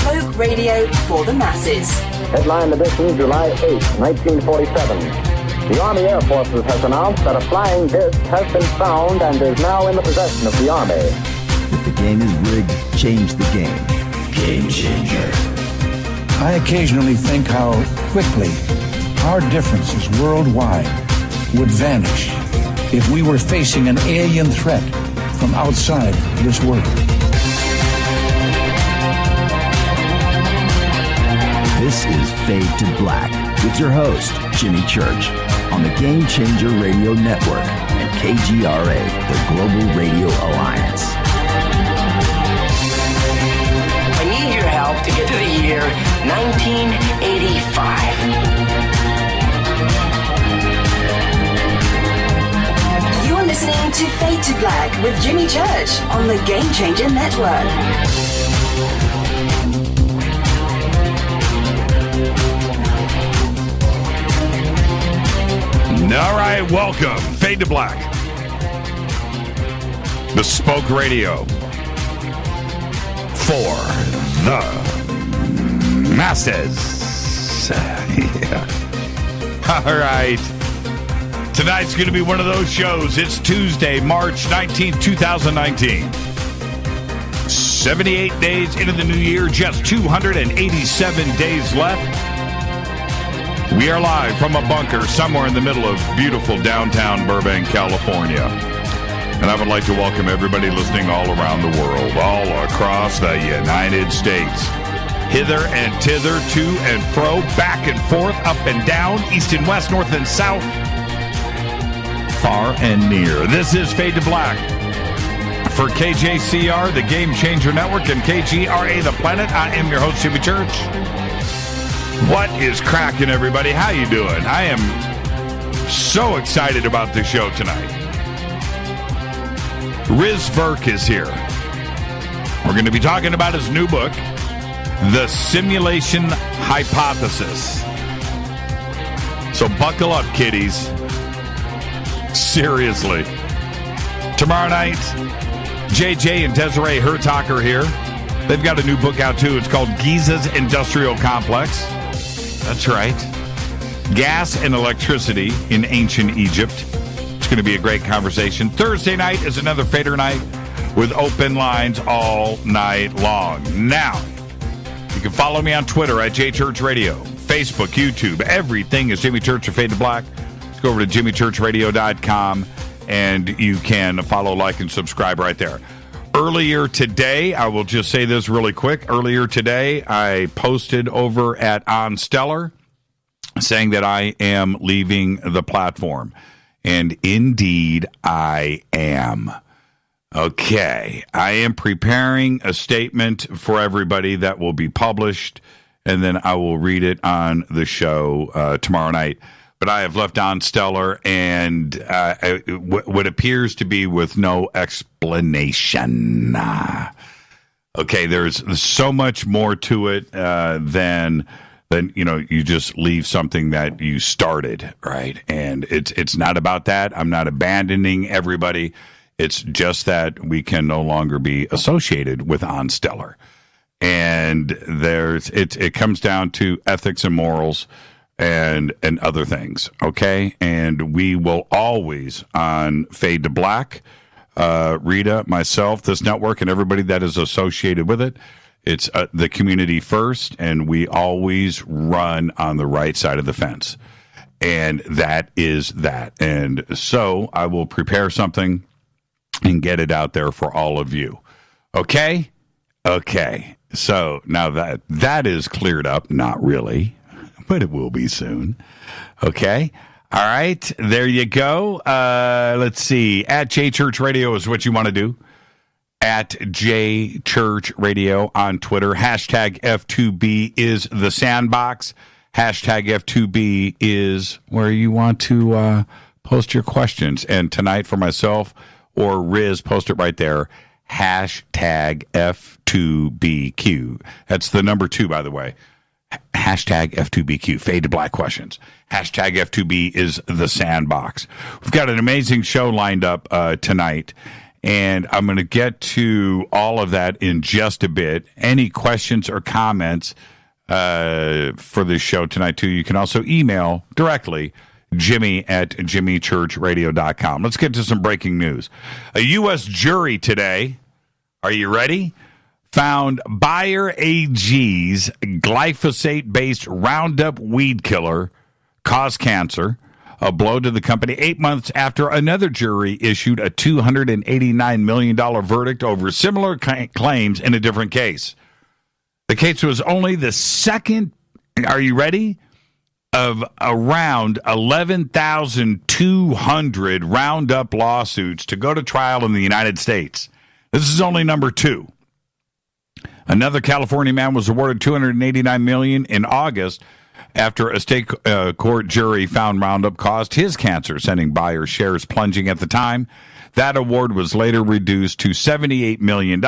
Folk radio for the masses. Headline edition, July 8, 1947. The Army Air Forces has announced that a flying disc has been found and is now in the possession of the Army. If the game is rigged, change the game. Game changer. I occasionally think how quickly our differences worldwide would vanish if we were facing an alien threat from outside this world. This is Fade to Black with your host, Jimmy Church, on the Game Changer Radio Network and KGRA, the Global Radio Alliance. I need your help to get to the year 1985. You're listening to Fade to Black with Jimmy Church on the Game Changer Network. All right, welcome. Fade to Black. Bespoke radio for the masses. Yeah. All right. Tonight's going to be one of those shows. It's Tuesday, March 19th, 2019. 78 days into the new year, just 287 days left. We are live from a bunker somewhere in the middle of beautiful downtown Burbank, California. And I would like to welcome everybody listening all around the world, all across the United States. Hither and thither, to and fro, back and forth, up and down, east and west, north and south, far and near. This is Fade to Black. For KJCR, the Game Changer Network, and KGRA, the Planet, I am your host, Jimmy Church. What is cracking, everybody? How you doing? I am so excited about this show tonight. Riz Virk is here. We're going to be talking about his new book, The Simulation Hypothesis. So buckle up, kiddies. Seriously. Tomorrow night, JJ and Desiree Hertok are here. They've got a new book out, too. It's called Giza's Industrial Complex. That's right. Gas and electricity in ancient Egypt. It's going to be a great conversation. Thursday night is another Fader night with open lines all night long. Now, you can follow me on Twitter at JChurchRadio, Facebook, YouTube. Everything is Jimmy Church or Fade to Black. Let's go over to jimmychurchradio.com, and you can follow, like, and subscribe right there. Earlier today, I will just say this really quick. Earlier today, I posted over at On Stellar saying that I am leaving the platform. And indeed, I am. Okay. I am preparing a statement for everybody that will be published, and then I will read it on the show tomorrow night. But I have left On Stellar, and what appears to be with no explanation. Okay, there's so much more to it than you just leave something that you started, right? And it's not about that. I'm not abandoning everybody. It's just that we can no longer be associated with On Stellar, and it comes down to ethics and morals. And other things, okay? And we will always, on Fade to Black, Rita, myself, this network, and everybody that is associated with it, it's the community first, and we always run on the right side of the fence. And that is that. And so I will prepare something and get it out there for all of you. Okay? Okay. So now that is cleared up, not really, but it will be soon. Okay. All right. There you go. Let's see. At JChurch Radio is what you want to do. At JChurch Radio on Twitter. Hashtag F2B is the sandbox. Hashtag F2B is where you want to post your questions. And tonight for myself or Riz, post it right there. Hashtag F2BQ. That's the number 2, by the way. Hashtag F2BQ, Fade to Black questions. Hashtag F2B is the sandbox. We've got an amazing show lined up tonight, And I'm going to get to all of that in just a bit. Any questions or comments for this show tonight, too, you can also email directly, Jimmy@jimmychurchradio.com. Let's get to some breaking news. A U.S. jury today, are you ready? Found Bayer AG's glyphosate-based Roundup weed killer caused cancer. A blow to the company 8 months after another jury issued a $289 million verdict over similar claims in a different case. The case was only the second, are you ready, of around 11,200 Roundup lawsuits to go to trial in the United States. This is only number 2. Another California man was awarded $289 million in August after a state court jury found Roundup caused his cancer, sending Bayer shares plunging at the time. That award was later reduced to $78 million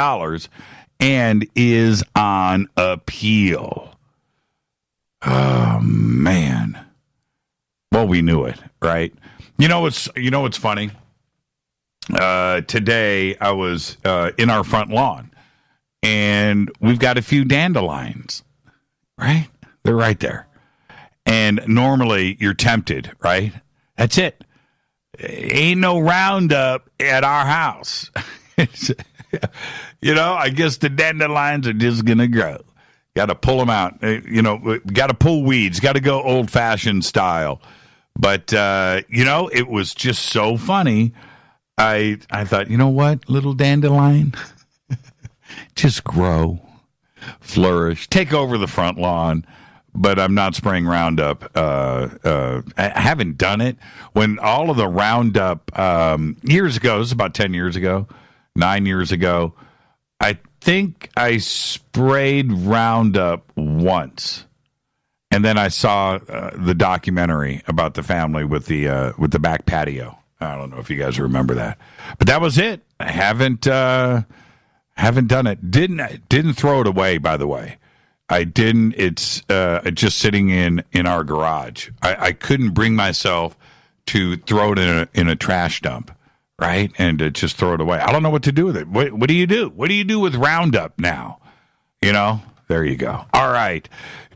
and is on appeal. Oh, man. Well, we knew it, right? You know what's funny? Today I was in our front lawn, and we've got a few dandelions, right? They're right there. And normally you're tempted, right? That's it. Ain't no Roundup at our house. I guess the dandelions are just going to grow. Got to pull them out. Got to pull weeds. Got to go old-fashioned style. But, it was just so funny. I thought, you know what, little dandelion? Just grow, flourish, take over the front lawn. But I'm not spraying Roundup. I haven't done it. When all of the Roundup, years ago, this is about 10 years ago, 9 years ago, I think I sprayed Roundup once. And then I saw the documentary about the family with the back patio. I don't know if you guys remember that. But that was it. I haven't done it. Didn't throw it away, by the way. I didn't. It's just sitting in our garage. I couldn't bring myself to throw it in a trash dump, right? And to just throw it away. I don't know what to do with it. What do you do? What do you do with Roundup now? There you go. All right.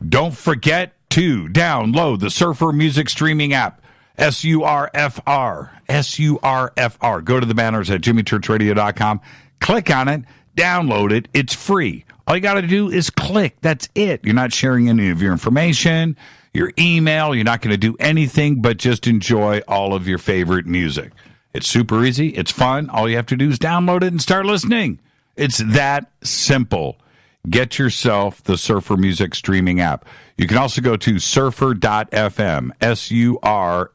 Don't forget to download the Surfer Music Streaming app, SURFR. SURFR. Go to the banners at jimmychurchradio.com. Click on it. Download it. It's free. All you got to do is click. That's it. You're not sharing any of your information, your email. You're not going to do anything but just enjoy all of your favorite music. It's super easy. It's fun. All you have to do is download it and start listening. It's that simple. Get yourself the Surfer Music Streaming app. You can also go to surfer.fm, SURFR.fm.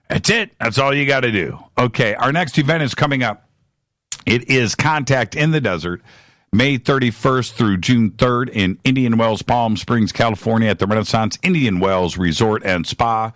That's it. That's all you got to do. Okay, our next event is coming up. It is Contact in the Desert, May 31st through June 3rd in Indian Wells, Palm Springs, California at the Renaissance Indian Wells Resort and Spa.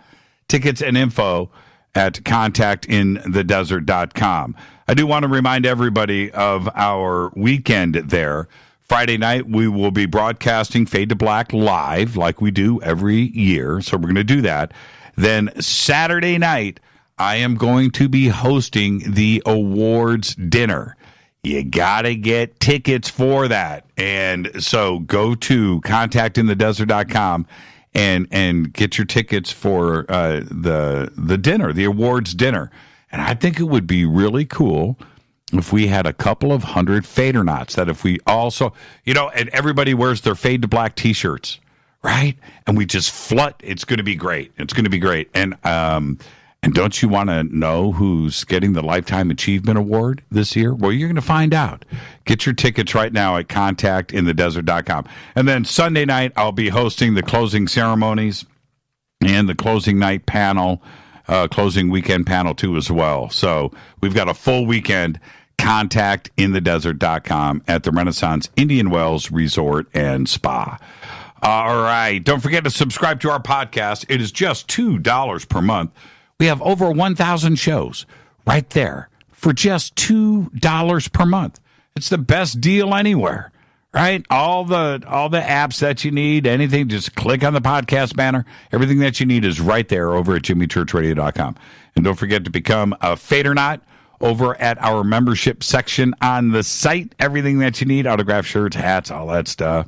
Tickets and info at contactinthedesert.com. I do want to remind everybody of our weekend there. Friday night, we will be broadcasting Fade to Black live like we do every year, so we're going to do that. Then Saturday night, I am going to be hosting the awards dinner. You got to get tickets for that. And so go to contactinthedesert.com and get your tickets for the dinner, the awards dinner. And I think it would be really cool if we had a couple of hundred Fadernauts that if we also, and everybody wears their Fade to Black T-shirts, right? And we just flood. It's going to be great. It's going to be great. And don't you want to know who's getting the Lifetime Achievement Award this year? Well, you're going to find out. Get your tickets right now at contactinthedesert.com. And then Sunday night, I'll be hosting the closing ceremonies and the closing night panel, closing weekend panel too as well. So we've got a full weekend. Contactinthedesert.com at the Renaissance Indian Wells Resort and Spa. All right. Don't forget to subscribe to our podcast. It is just $2 per month. We have over 1,000 shows right there for just $2 per month. It's the best deal anywhere, right? All the apps that you need, anything, just click on the podcast banner. Everything that you need is right there over at jimmychurchradio.com. And don't forget to become a Fadernaut over at our membership section on the site. Everything that you need, autographed shirts, hats, all that stuff.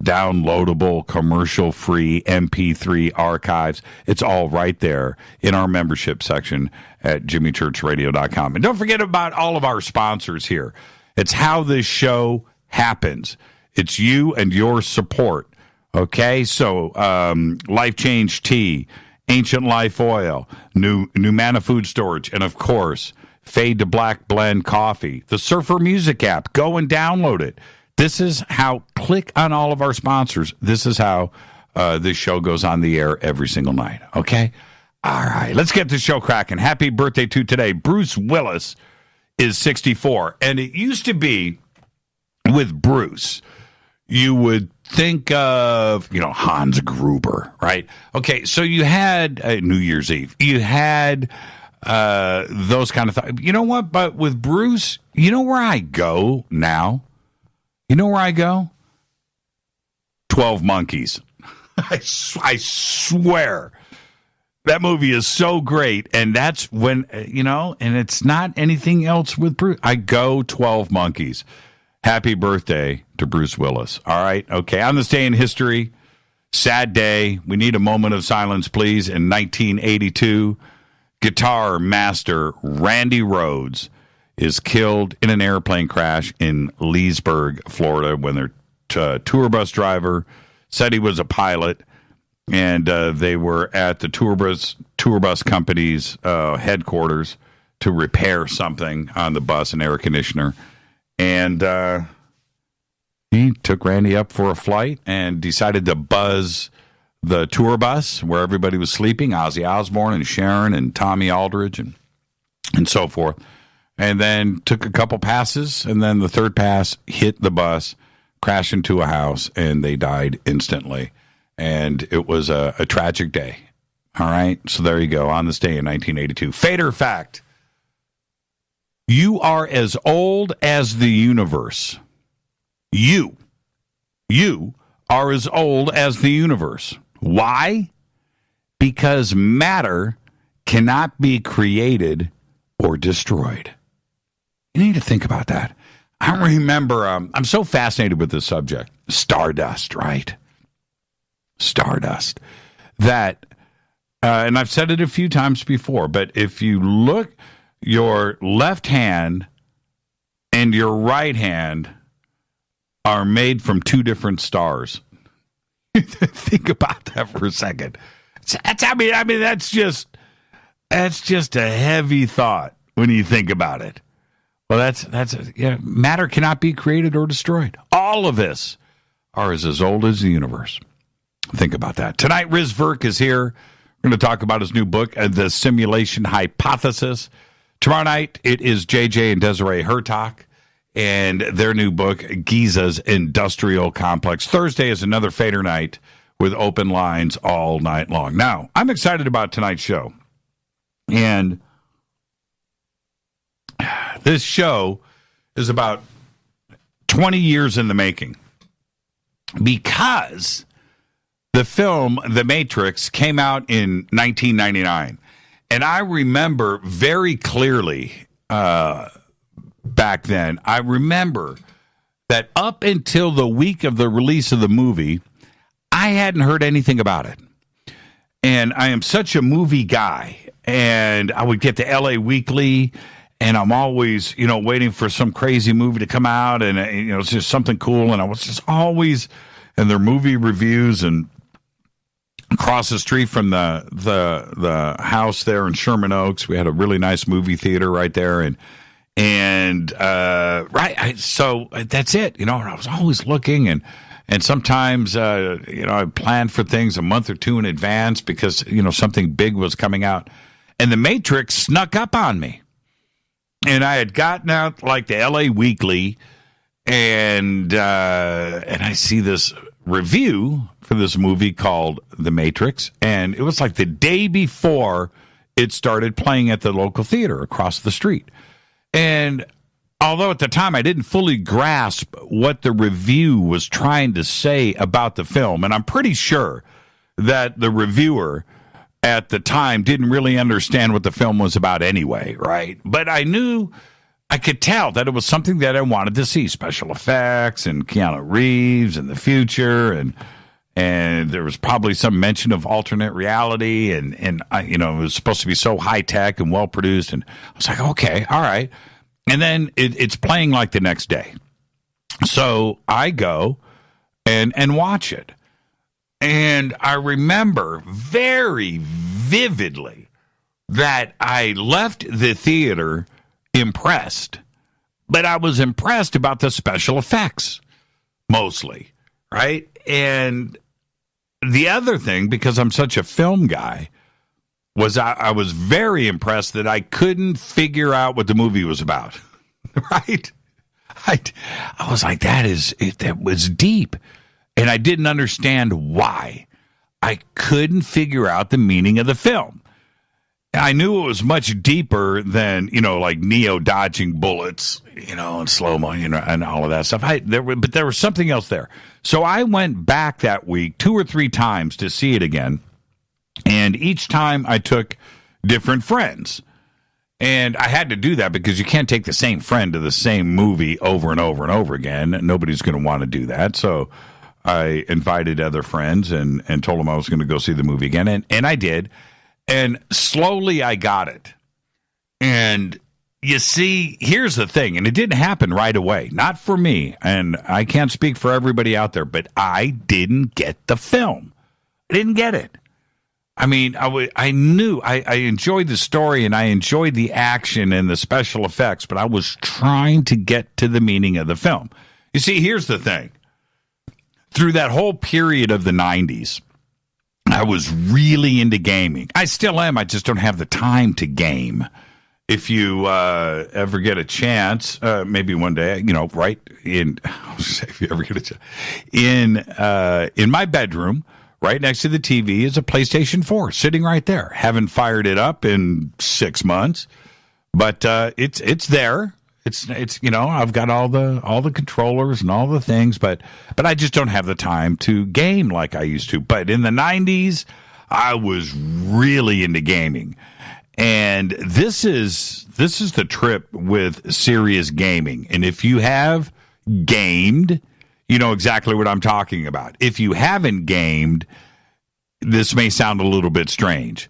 Downloadable, commercial-free MP3 archives. It's all right there in our membership section at jimmychurchradio.com. And don't forget about all of our sponsors here. It's how this show happens. It's you and your support. Okay? So, Life Change Tea, Ancient Life Oil, New Mana Food Storage, and of course, Fade to Black Blend Coffee. The Surfer Music app. Go and download it. This is how, click on all of our sponsors. This is how this show goes on the air every single night. Okay? All right. Let's get the show cracking. Happy birthday to today. Bruce Willis is 64. And it used to be with Bruce, you would think of, Hans Gruber, right? Okay. So you had New Year's Eve. You had those kind of things. You know what? But with Bruce, you know where I go now? You know where I go? 12 Monkeys. I swear. That movie is so great. And that's when, and it's not anything else with Bruce. I go 12 Monkeys. Happy birthday to Bruce Willis. All right. Okay. On this day in history, sad day. We need a moment of silence, please. In 1982, guitar master Randy Rhoads is killed in an airplane crash in Leesburg, Florida, when their tour bus driver said he was a pilot, and they were at the tour bus company's headquarters to repair something on the bus, an air conditioner, and he took Randy up for a flight and decided to buzz the tour bus where everybody was sleeping, Ozzy Osbourne and Sharon and Tommy Aldridge and so forth. And then took a couple passes, and then the third pass hit the bus, crashed into a house, and they died instantly. And it was a tragic day. All right? So there you go, on this day in 1982. Fader fact. You are as old as the universe. You are as old as the universe. Why? Because matter cannot be created or destroyed. You need to think about that. I remember, I'm so fascinated with this subject. Stardust, right? Stardust. That, and I've said it a few times before, but if you look, your left hand and your right hand are made from two different stars. Think about that for a second. That's just a heavy thought when you think about it. Well, matter cannot be created or destroyed. All of us are as old as the universe. Think about that. Tonight, Riz Virk is here. We're going to talk about his new book, The Simulation Hypothesis. Tomorrow night, it is JJ and Desiree Hertak and their new book, Giza's Industrial Complex. Thursday is another Fader night with open lines all night long. Now, I'm excited about tonight's show. And this show is about 20 years in the making because the film The Matrix came out in 1999. And I remember very clearly back then, I remember that up until the week of the release of the movie, I hadn't heard anything about it. And I am such a movie guy. And I would get the LA Weekly, and I'm always, waiting for some crazy movie to come out, and, it's just something cool. And I was just always in their movie reviews, and across the street from the house there in Sherman Oaks, we had a really nice movie theater right there. So that's it. I was always looking, and sometimes, I planned for things a month or two in advance because, something big was coming out. And The Matrix snuck up on me. And I had gotten out like the LA Weekly, and I see this review for this movie called The Matrix, and it was like the day before it started playing at the local theater across the street. And although at the time I didn't fully grasp what the review was trying to say about the film, and I'm pretty sure that the reviewer at the time didn't really understand what the film was about anyway, right? But I could tell that it was something that I wanted to see. Special effects and Keanu Reeves in the future, and there was probably some mention of alternate reality, and it was supposed to be so high tech and well produced, and I was like, okay, all right. And then it's playing like the next day, so I go and watch it, and I remember very vividly that I left the theater impressed, but I was impressed about the special effects mostly, right? And the other thing, because I'm such a film guy, was I was very impressed that I couldn't figure out what the movie was about, right? I was like, that was deep, and I didn't understand why. I couldn't figure out the meaning of the film. I knew it was much deeper than, like Neo dodging bullets, and slow-mo, and all of that stuff. But there was something else there. So I went back that week 2 or 3 times to see it again. And each time I took different friends. And I had to do that because you can't take the same friend to the same movie over and over and over again. Nobody's going to want to do that. So I invited other friends and told them I was going to go see the movie again. And I did. And slowly I got it. And you see, here's the thing, and it didn't happen right away. Not for me, and I can't speak for everybody out there, but I didn't get the film. I didn't get it. I mean, I knew I enjoyed the story, and I enjoyed the action and the special effects, but I was trying to get to the meaning of the film. You see, here's the thing. Through that whole period of the 90s, I was really into gaming. I still am. I just don't have the time to game. If you ever get a chance, maybe one day, right if you ever get a chance, in my bedroom, right next to the TV is a PlayStation 4 sitting right there. Haven't fired it up in 6 months, but it's there. It's I've got all the controllers and all the things, but I just don't have the time to game like I used to. But in the 90s, I was really into gaming. And this is the trip with Sirius gaming. And if you have gamed, you know exactly what I'm talking about. If you haven't gamed, this may sound a little bit strange.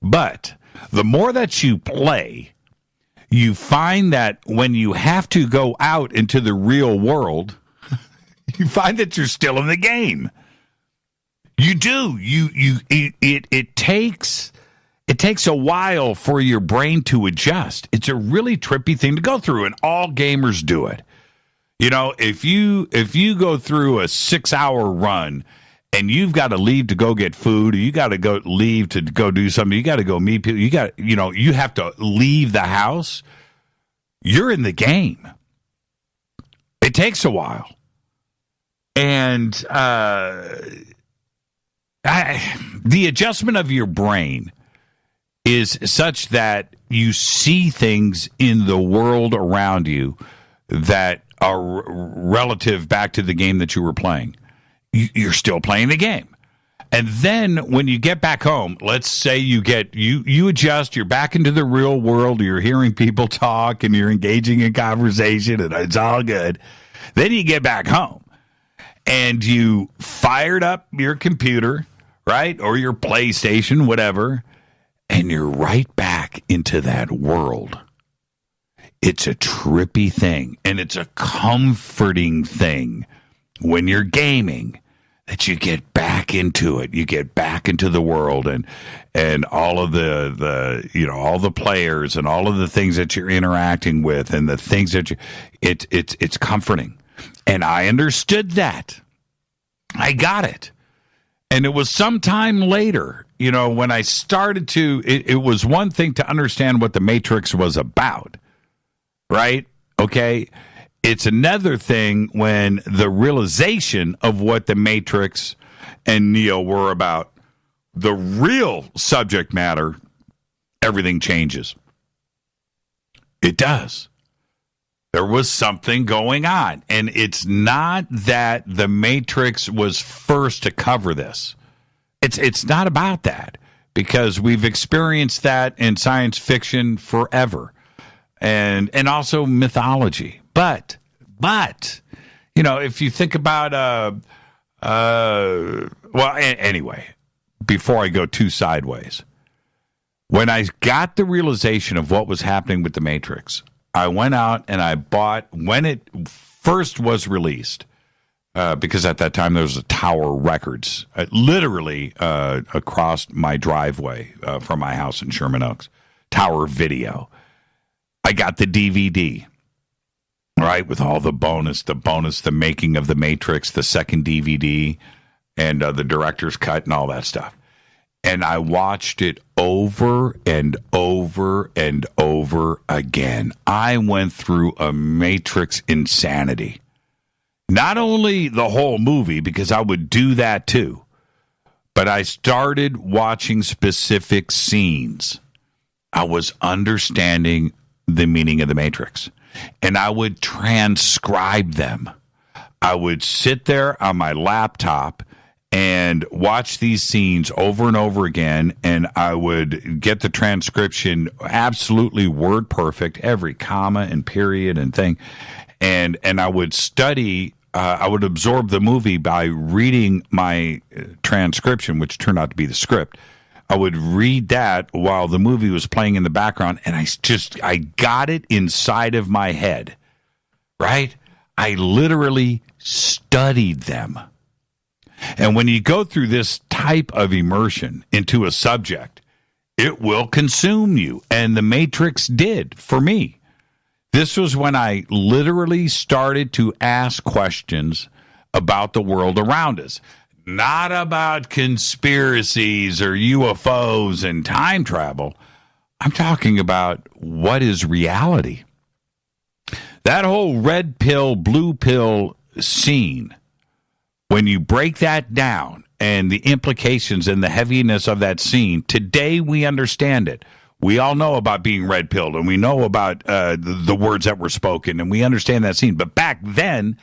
But the more that you play, you find that when you have to go out into the real world, you find that you're still in the game. You do. It takes a while for your brain to adjust. It's a really trippy thing to go through, and all gamers do it. If you go through a 6-hour run and you've got to leave to go get food, or you got to leave to go do something, you got to go meet people, you have to leave the house, you're in the game. It takes a while. And the adjustment of your brain is such that you see things in the world around you that are relative back to the game that you were playing. You're still playing the game. And then when you get back home, let's say you adjust, you're back into the real world, you're hearing people talk and you're engaging in conversation and it's all good. Then you get back home and you fired up your computer, right? Or your PlayStation, whatever. And you're right back into that world. It's a trippy thing, and it's a comforting thing when you're gaming that you get back into it. You get back into the world and all of the all the players and all of the things that you're interacting with and the things that it's comforting. And I understood that. I got it. And it was sometime later, when I started to, it was one thing to understand what the Matrix was about, right? Okay. It's another thing when the realization of what the Matrix and Neo were about, the real subject matter, everything changes. It does. There was something going on. And it's not that the Matrix was first to cover this. It's not about that. because we've experienced that in science fiction forever, and also mythology. But you know, if you think about anyway, before I go too sideways, when I got the realization of what was happening with The Matrix, I went out and I bought, when it first was released, because at that time there was a Tower Records, literally across my driveway from my house in Sherman Oaks, Tower Video. I got the DVD, right, with all the bonus, the making of The Matrix, the second DVD, and the director's cut and all that stuff. And I watched it over and over and over again. I went through a Matrix insanity. Not only the whole movie, because I would do that too, but I started watching specific scenes. I was understanding the meaning of The Matrix, and I would transcribe them. I would sit there on my laptop and watch these scenes over and over again, and I would get the transcription absolutely word perfect, every comma and period and thing, and I would study. I would absorb the movie by reading my transcription, which turned out to be the script. I would read that while the movie was playing in the background, and I got it inside of my head, right? I literally studied them. And when you go through this type of immersion into a subject, it will consume you. And The Matrix did for me. This was when I literally started to ask questions about the world around us. Not about conspiracies or UFOs and time travel. I'm talking about what is reality. That whole red pill, blue pill scene, when you break that down and the implications and the heaviness of that scene, today we understand it. We all know about being red-pilled, and we know about the words that were spoken, and we understand that scene. But back then,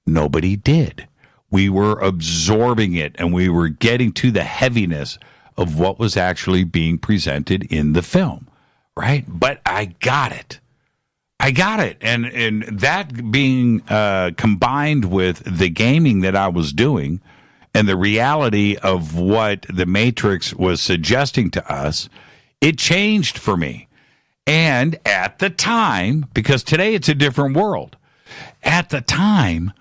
nobody did. We were absorbing it, and we were getting to the heaviness of what was actually being presented in the film, right? But I got it. And that being combined with the gaming that I was doing and the reality of what The Matrix was suggesting to us, it changed for me. And at the time, because today it's a different world, at the time,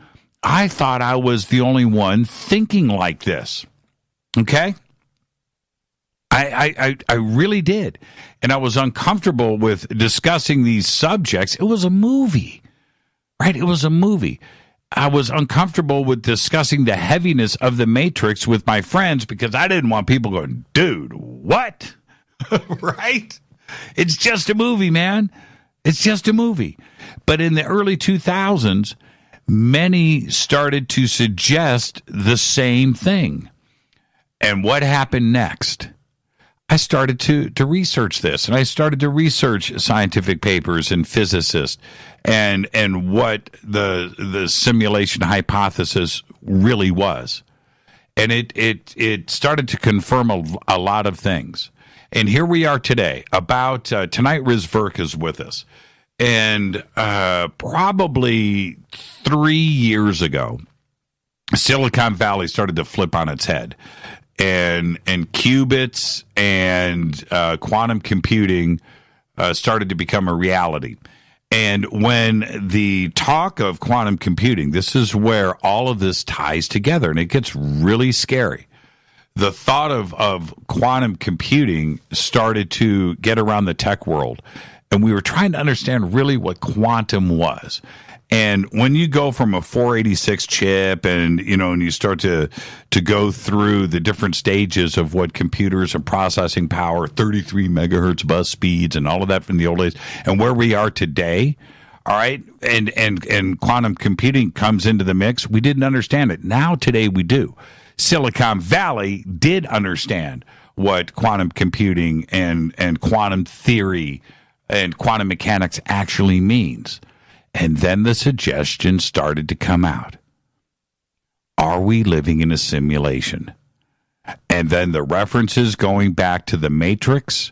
I thought I was the only one thinking like this. Okay? I really did. And I was uncomfortable with discussing these subjects. It was a movie, right? It was a movie. I was uncomfortable with discussing the heaviness of The Matrix with my friends because I didn't want people going, dude, what? Right? It's just a movie, man. It's just a movie. But in the early 2000s, many started to suggest the same thing. And what happened next? I started to research this, and I started to research scientific papers and physicists and what the simulation hypothesis really was. And it started to confirm a lot of things. And here we are today. About tonight, Riz Virk is with us. And probably 3 years ago, Silicon Valley started to flip on its head. And qubits and quantum computing started to become a reality. And when the talk of quantum computing, this is where all of this ties together, and it gets really scary. The thought of quantum computing started to get around the tech world, and we were trying to understand really what quantum was. And when you go from a 486 chip and you start to go through the different stages of what computers and processing power, 33 megahertz bus speeds and all of that from the old days, and where we are today, all right, and quantum computing comes into the mix, we didn't understand it. Now today we do. Silicon Valley did understand what quantum computing and quantum theory and quantum mechanics actually means. And then the suggestion started to come out. Are we living in a simulation? And then the references going back to the Matrix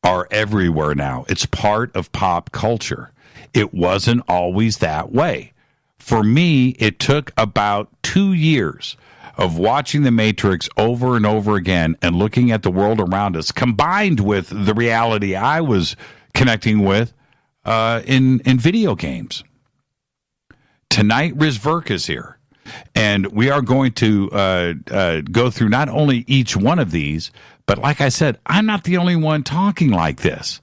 are everywhere now. It's part of pop culture. It wasn't always that way. For me, it took about 2 years of watching The Matrix over and over again and looking at the world around us, combined with the reality I was connecting with in video games. Tonight, Riz Virk is here, and we are going to go through not only each one of these, but like I said, I'm not the only one talking like this.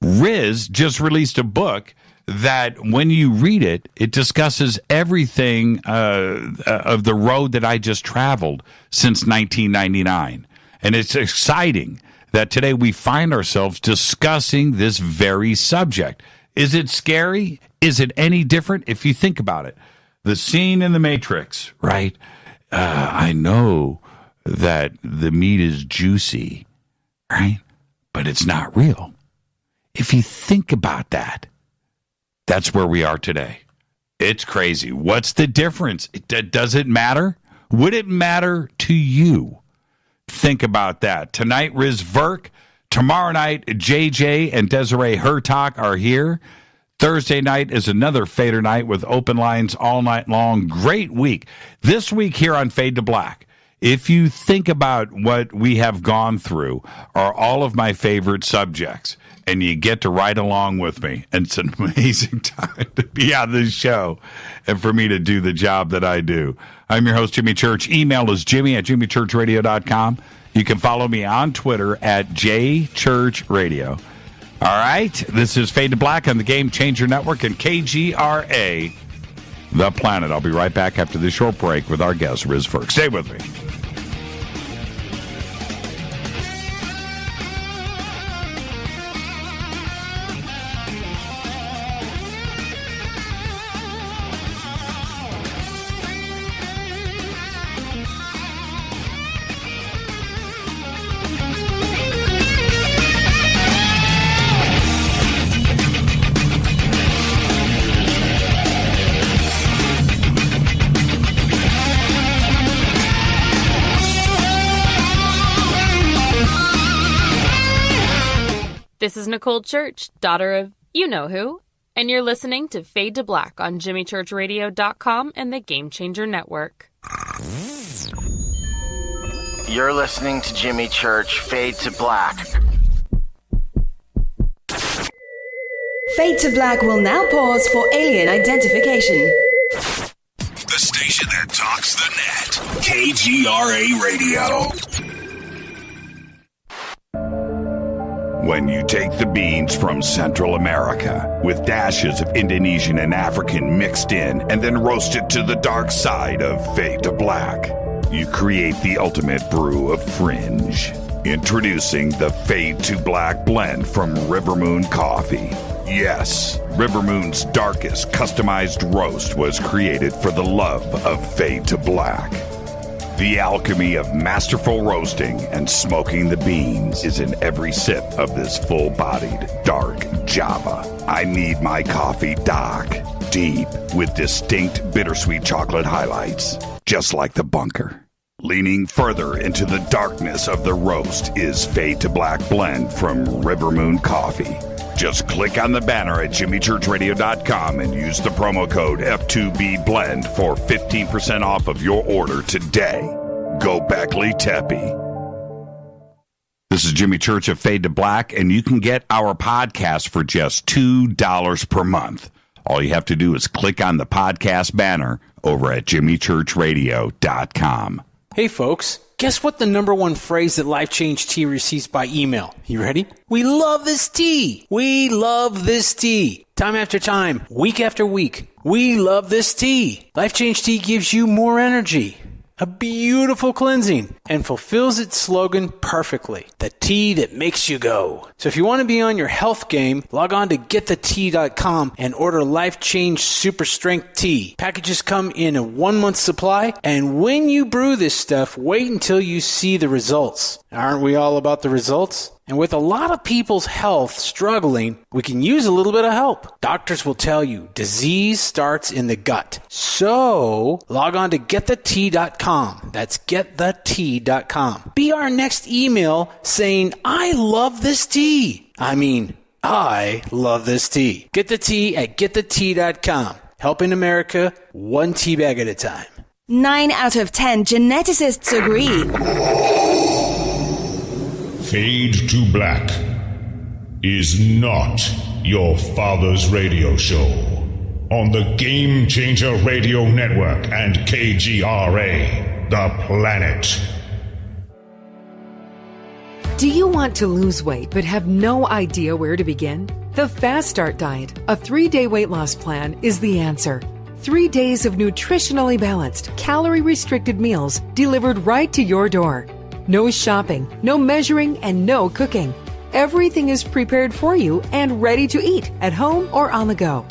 Riz just released a book that when you read it, it discusses everything of the road that I just traveled since 1999. And it's exciting that today we find ourselves discussing this very subject. Is it scary? Is it any different? If you think about it, the scene in The Matrix, right? I know that the meat is juicy, right? But it's not real. If you think about that, that's where we are today. It's crazy. What's the difference? Does it matter? Would it matter to you? Think about that. Tonight, Riz Virk. Tomorrow night, JJ and Desiree Hertak are here. Thursday night is another Fader night with open lines all night long. Great week. This week here on Fade to Black, if you think about what we have gone through, are all of my favorite subjects, and you get to ride along with me. And it's an amazing time to be on this show and for me to do the job that I do. I'm your host, Jimmy Church. Email is jimmy@jimmychurchradio.com. You can follow me on Twitter @jchurchradio. All right, this is Fade to Black on the Game Changer Network and KGRA, The Planet. I'll be right back after this short break with our guest, Riz Virk. Stay with me. This is Nicole Church, daughter of you-know-who, and you're listening to Fade to Black on JimmyChurchRadio.com and the Game Changer Network. You're listening to Jimmy Church, Fade to Black. Fade to Black will now pause for alien identification. The station that talks the net. KGRA Radio. When you take the beans from Central America with dashes of Indonesian and African mixed in and then roast it to the dark side of Fade to Black, you create the ultimate brew of fringe. Introducing the Fade to Black blend from Rivermoon Coffee. Yes, Rivermoon's darkest customized roast was created for the love of Fade to Black. The alchemy of masterful roasting and smoking the beans is in every sip of this full-bodied, dark Java. I need my coffee dark, deep, with distinct bittersweet chocolate highlights, just like the bunker. Leaning further into the darkness of the roast is Fade to Black blend from Rivermoon Coffee. Just click on the banner at JimmyChurchRadio.com and use the promo code F2BBLEND for 15% off of your order today. Go Beckley Teppy. This is Jimmy Church of Fade to Black, and you can get our podcast for just $2 per month. All you have to do is click on the podcast banner over at JimmyChurchRadio.com. Hey folks, guess what the number one phrase that Life Change Tea receives by email? You ready? We love this tea. We love this tea. Time after time, week after week, we love this tea. Life Change Tea gives you more energy, a beautiful cleansing, and fulfills its slogan perfectly. The tea that makes you go. So if you want to be on your health game, log on to getthetea.com and order Life Change Super Strength Tea. Packages come in a 1-month supply, and when you brew this stuff, wait until you see the results. Aren't we all about the results? And with a lot of people's health struggling, we can use a little bit of help. Doctors will tell you disease starts in the gut. So log on to getthetea.com. That's getthetea.com. Be our next email saying, I love this tea. I love this tea. Get the tea at getthetea.com. Helping America one tea bag at a time. 9 out of 10 geneticists agree. Fade to Black is not your father's radio show on the Game Changer Radio Network and KGRA, The Planet. Do you want to lose weight but have no idea where to begin? The Fast Start Diet, a 3-day weight loss plan, is the answer. 3 days of nutritionally balanced, calorie-restricted meals delivered right to your door. No shopping, no measuring, and no cooking. Everything is prepared for you and ready to eat at home or on the go.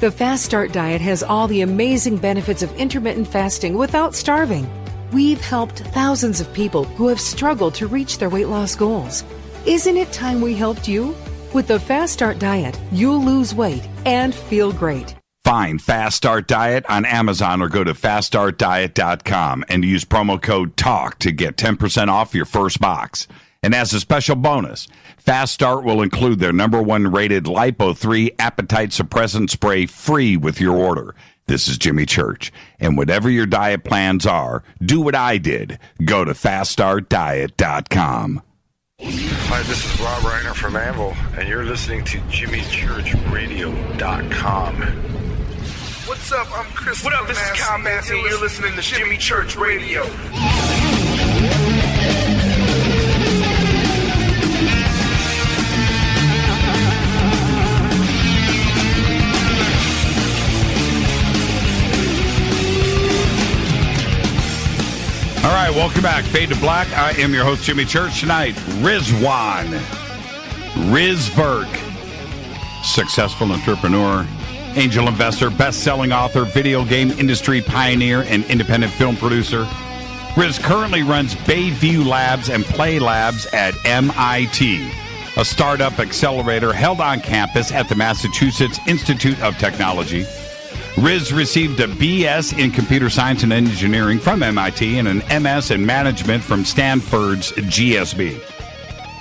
The Fast Start Diet has all the amazing benefits of intermittent fasting without starving. We've helped thousands of people who have struggled to reach their weight loss goals. Isn't it time we helped you? With the Fast Start Diet, you'll lose weight and feel great. Find Fast Start Diet on Amazon or go to faststartdiet.com and use promo code TALK to get 10% off your first box. And as a special bonus, Fast Start will include their #1 rated Lipo3 appetite suppressant spray free with your order. This is Jimmy Church. And whatever your diet plans are, do what I did. Go to faststartdiet.com. Hi, this is Rob Reiner from Anvil, and you're listening to JimmyChurchRadio.com. What's up? I'm Chris. What up? This is Kyle Massey, and you're listening to Jimmy Church Radio. All right, welcome back. Fade to Black. I am your host, Jimmy Church. Tonight, Rizwan. Riz Virk. Successful entrepreneur, angel investor, best-selling author, video game industry pioneer, and independent film producer. Riz currently runs Bayview Labs and Play Labs at MIT, a startup accelerator held on campus at the Massachusetts Institute of Technology. Riz received a BS in computer science and engineering from MIT and an MS in management from Stanford's GSB.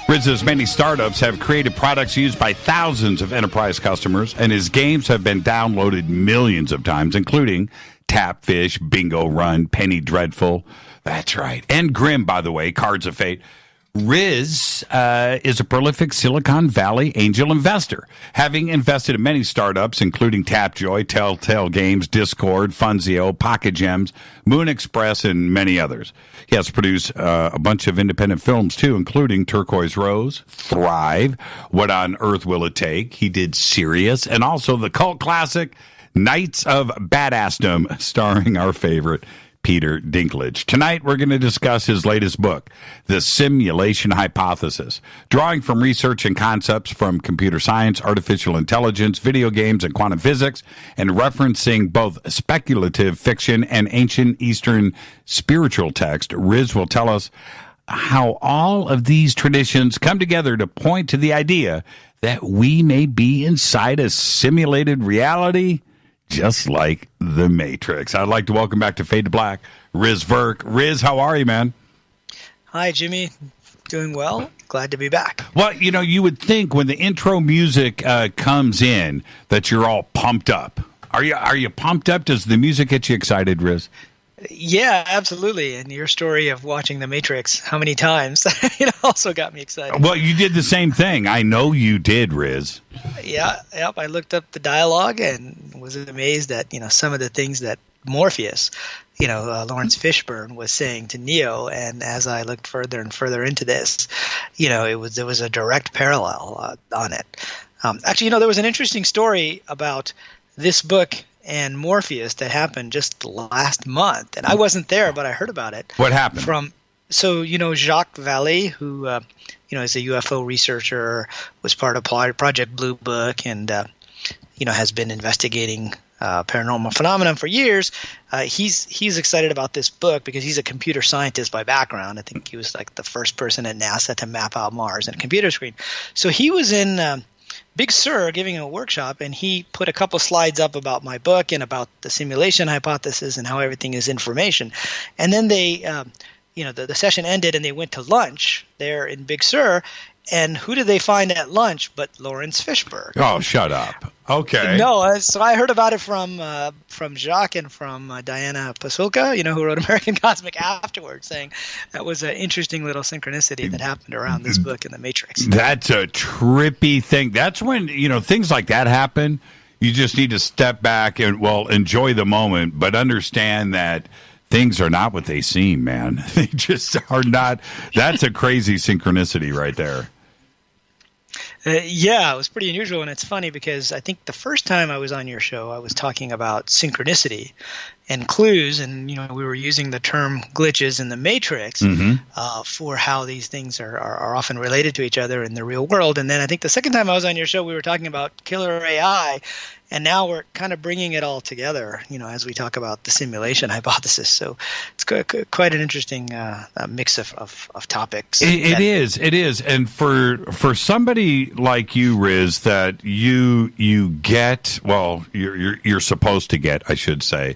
Riz's many startups have created products used by thousands of enterprise customers, and his games have been downloaded millions of times, including Tapfish, Bingo Run, Penny Dreadful. That's right. And Grim, by the way, Cards of Fate. Riz is a prolific Silicon Valley angel investor, having invested in many startups, including Tapjoy, Telltale Games, Discord, Funzio, Pocket Gems, Moon Express, and many others. He has produced a bunch of independent films, too, including Turquoise Rose, Thrive, What on Earth Will It Take? He did Sirius, and also the cult classic Knights of Badassdom, starring our favorite Peter Dinklage. Tonight, we're going to discuss his latest book, The Simulation Hypothesis, drawing from research and concepts from computer science, artificial intelligence, video games, and quantum physics, and referencing both speculative fiction and ancient Eastern spiritual text. Riz will tell us how all of these traditions come together to point to the idea that we may be inside a simulated reality, just like the Matrix. I'd like to welcome back to Fade to Black, Riz Virk. Riz, how are you, man? Hi, Jimmy. Doing well. Glad to be back. Well, you know, you would think when the intro music comes in that you're all pumped up. Are you pumped up? Does the music get you excited, Riz? Yeah, absolutely. And your story of watching The Matrix, how many times, also got me excited. Well, you did the same thing. I know you did, Riz. Yeah, yep. I looked up the dialogue and was amazed at, some of the things that Morpheus, Lawrence Fishburne was saying to Neo. And as I looked further and further into this, there was a direct parallel on it. Actually, there was an interesting story about this book and Morpheus that happened just last month, and I wasn't there, but I heard about it. What happened? Jacques Vallée, who is a UFO researcher, was part of Project Blue Book, and has been investigating paranormal phenomenon for years. He's excited about this book because he's a computer scientist by background. I think he was like the first person at NASA to map out Mars in a computer screen. So he was in Big Sur giving a workshop, and he put a couple slides up about my book and about the simulation hypothesis and how everything is information. And then they, the session ended and they went to lunch there in Big Sur. And who did they find at lunch but Lawrence Fishburne? Oh, shut up. Okay. No, so I heard about it from Jacques and from Diana Pasulka, who wrote American Cosmic afterwards, saying that was an interesting little synchronicity that happened around this book in The Matrix. That's a trippy thing. That's when, things like that happen. You just need to step back and, enjoy the moment, but understand that things are not what they seem, man. They just are not. That's a crazy synchronicity right there. Yeah, it was pretty unusual, and it's funny because I think the first time I was on your show, I was talking about synchronicity and clues, and we were using the term glitches in the Matrix for how these things are often related to each other in the real world. And then I think the second time I was on your show, we were talking about killer AI, and now we're kind of bringing it all together, as we talk about the simulation hypothesis. So it's quite an interesting mix of topics. It is. And for somebody like you, Riz, that you get, you're supposed to get, I should say,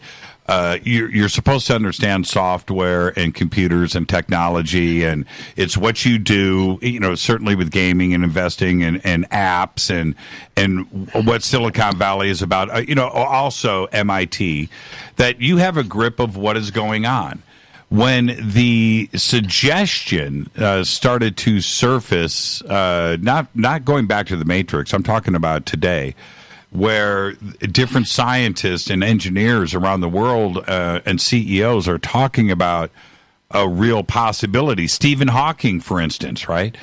you're supposed to understand software and computers and technology, and it's what you do, certainly with gaming and investing and apps and what Silicon Valley is about, also MIT, that you have a grip of what is going on. When the suggestion started to surface, not going back to the Matrix, I'm talking about today, where different scientists and engineers around the world and CEOs are talking about a real possibility. Stephen Hawking, for instance, right?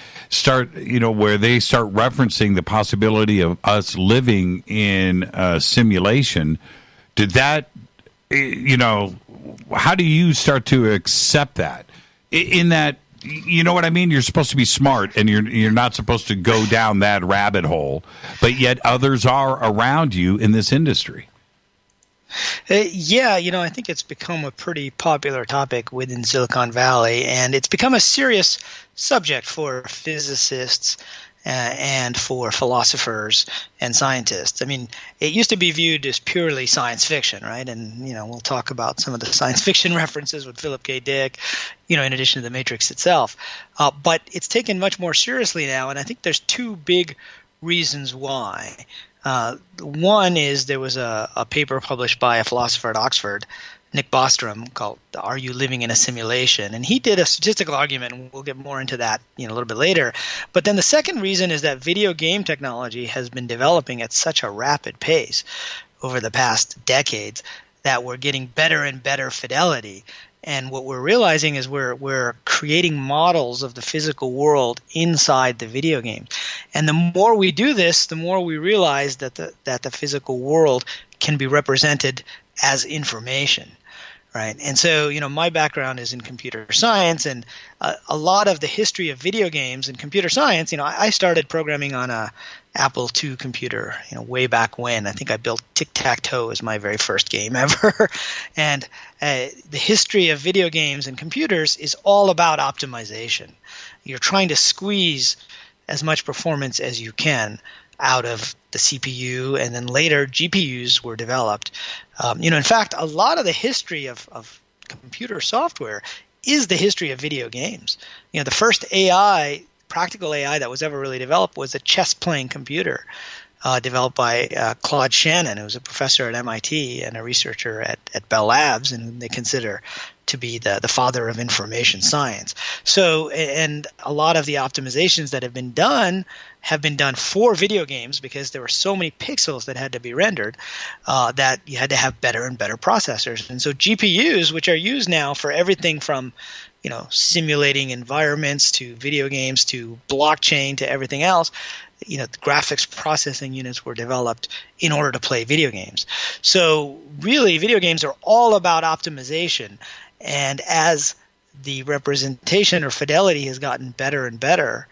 Where they start referencing the possibility of us living in a simulation. Did that, how do you start to accept that? In that, you know what I mean? You're supposed to be smart, and you're not supposed to go down that rabbit hole, but yet others are around you in this industry. Yeah, I think it's become a pretty popular topic within Silicon Valley, and it's become a serious subject for physicists and for philosophers and scientists. I mean, it used to be viewed as purely science fiction, right? And, we'll talk about some of the science fiction references with Philip K. Dick, in addition to The Matrix itself. But it's taken much more seriously now, and I think there's two big reasons why. One is there was a paper published by a philosopher at Oxford, Nick Bostrom, called "Are You Living in a Simulation?" And he did a statistical argument, and we'll get more into that a little bit later. But then the second reason is that video game technology has been developing at such a rapid pace over the past decades that we're getting better and better fidelity. And what we're realizing is we're creating models of the physical world inside the video game. And the more we do this, the more we realize that the physical world can be represented as information. Right. And so, my background is in computer science, and a lot of the history of video games and computer science, I started programming on a Apple II computer, way back when. I think I built Tic-Tac-Toe as my very first game ever. And the history of video games and computers is all about optimization. You're trying to squeeze as much performance as you can out of the CPU, and then later GPUs were developed. In fact, a lot of the history of computer software is the history of video games. The first practical AI that was ever really developed was a chess-playing computer developed by Claude Shannon, who was a professor at MIT and a researcher at Bell Labs, and they consider to be the father of information science. So, and a lot of the optimizations that have been done for video games because there were so many pixels that had to be rendered that you had to have better and better processors. And so GPUs, which are used now for everything from simulating environments to video games to blockchain to everything else, the graphics processing units were developed in order to play video games. So really, video games are all about optimization. And as the representation or fidelity has gotten better and better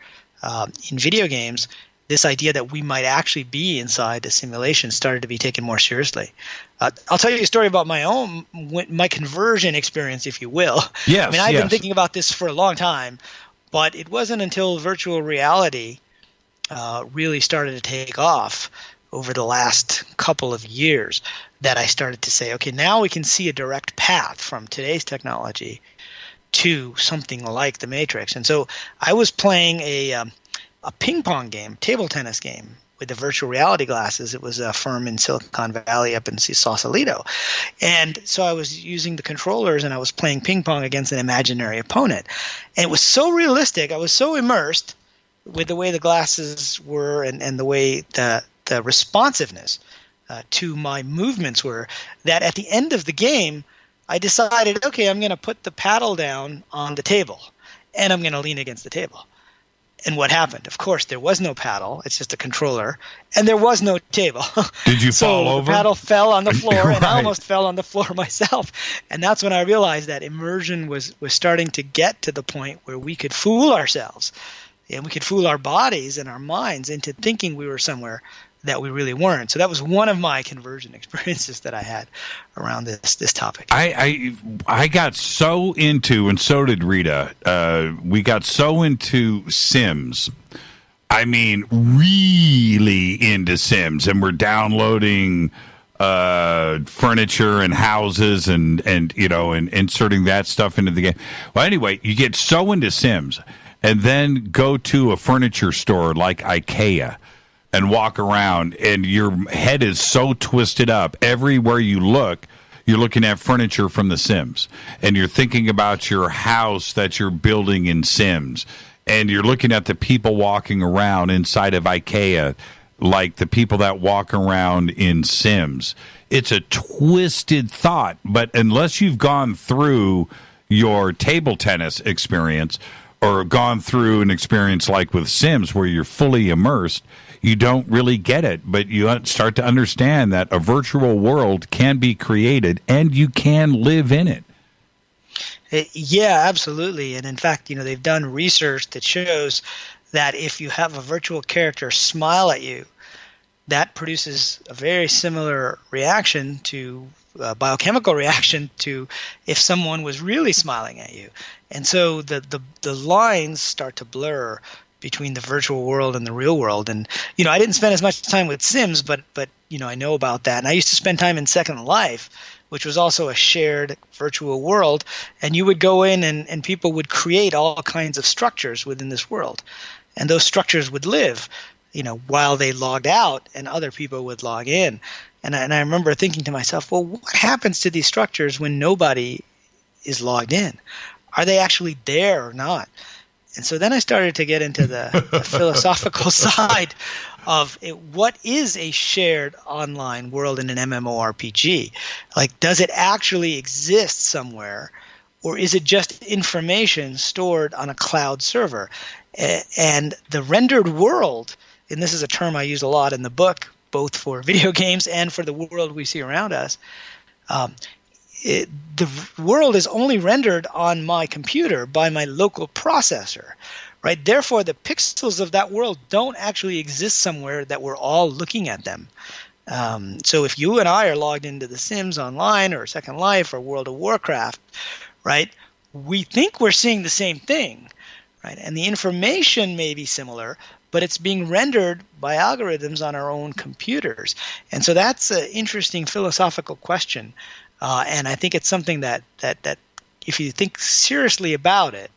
in video games, this idea that we might actually be inside a simulation started to be taken more seriously. I'll tell you a story about my conversion experience, if you will. Yes, I mean, I've been thinking about this for a long time, but it wasn't until virtual reality really started to take off over the last couple of years that I started to say, okay, now we can see a direct path from today's technology to something like the Matrix. And so I was playing a ping pong game, table tennis game, with the virtual reality glasses. It was a firm in Silicon Valley up in Sausalito. And so I was using the controllers and I was playing ping pong against an imaginary opponent. And it was so realistic. I was so immersed with the way the glasses were and the way the responsiveness to my movements were, that at the end of the game, I decided, okay, I'm going to put the paddle down on the table and I'm going to lean against the table. And what happened? Of course, there was no paddle. It's just a controller. And there was no table. Did you fall over? The paddle fell on the floor, Right. and I almost fell on the floor myself. And that's when I realized that immersion was starting to get to the point where we could fool ourselves. And we could fool our bodies and our minds into thinking we were somewhere that we really weren't. So that was one of my conversion experiences that I had around this topic. I got so into, and so did Rita, we got so into Sims. I mean, really into Sims. And we're downloading furniture and houses and inserting that stuff into the game. Well, anyway, you get so into Sims and then go to a furniture store like IKEA and walk around, and your head is so twisted up. Everywhere you look, you're looking at furniture from The Sims, and you're thinking about your house that you're building in Sims, and you're looking at the people walking around inside of IKEA like the people that walk around in Sims. It's a twisted thought, but unless you've gone through your table tennis experience or gone through an experience like with Sims where you're fully immersed, you don't really get it, but you start to understand that a virtual world can be created and you can live in it. Yeah, absolutely. And in fact, they've done research that shows that if you have a virtual character smile at you, that produces a very similar reaction to biochemical reaction to if someone was really smiling at you. And so the lines start to blur between the virtual world and the real world. And, I didn't spend as much time with Sims, but I know about that. And I used to spend time in Second Life, which was also a shared virtual world. And you would go in and people would create all kinds of structures within this world. And those structures would live, while they logged out and other people would log in. And I remember thinking to myself, well, what happens to these structures when nobody is logged in? Are they actually there or not? And so then I started to get into the philosophical side of what is a shared online world in an MMORPG? Like, does it actually exist somewhere, or is it just information stored on a cloud server? And the rendered world, and this is a term I use a lot in the book, both for video games and for the world we see around us, the world is only rendered on my computer by my local processor, right? Therefore, the pixels of that world don't actually exist somewhere that we're all looking at them. So if you and I are logged into The Sims Online or Second Life or World of Warcraft, right, we think we're seeing the same thing, right? And the information may be similar, but it's being rendered by algorithms on our own computers. And so that's an interesting philosophical question. And I think it's something that if you think seriously about it,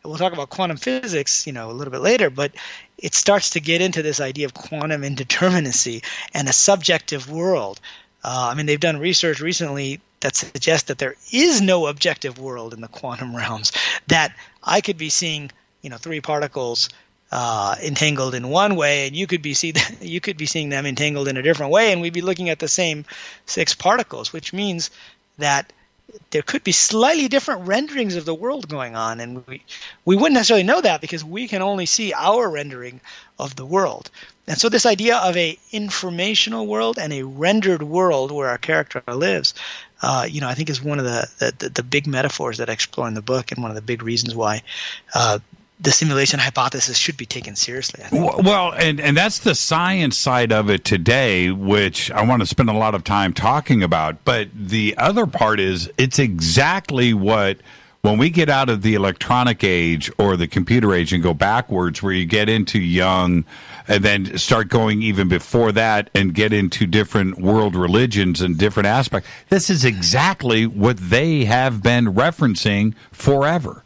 we'll talk about quantum physics, a little bit later, but it starts to get into this idea of quantum indeterminacy and a subjective world. They've done research recently that suggests that there is no objective world in the quantum realms, that I could be seeing, 3 particles entangled in one way, and you could be seeing them entangled in a different way, and we'd be looking at the same 6 particles, which means that there could be slightly different renderings of the world going on, and we wouldn't necessarily know that because we can only see our rendering of the world. And so this idea of a informational world and a rendered world where our character lives, I think is one of the big metaphors that I explore in the book, and one of the big reasons why the simulation hypothesis should be taken seriously, I think. Well, and that's the science side of it today, which I want to spend a lot of time talking about. But the other part is it's exactly what, when we get out of the electronic age or the computer age and go backwards, where you get into young and then start going even before that and get into different world religions and different aspects, this is exactly what they have been referencing forever.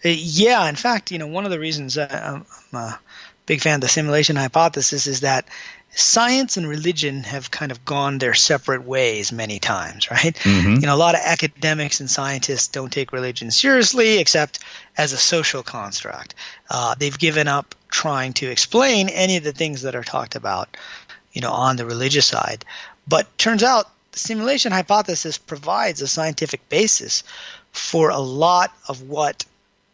Yeah, in fact, one of the reasons I'm a big fan of the simulation hypothesis is that science and religion have kind of gone their separate ways many times, right? Mm-hmm. A lot of academics and scientists don't take religion seriously except as a social construct. They've given up trying to explain any of the things that are talked about, on the religious side. But turns out the simulation hypothesis provides a scientific basis for a lot of what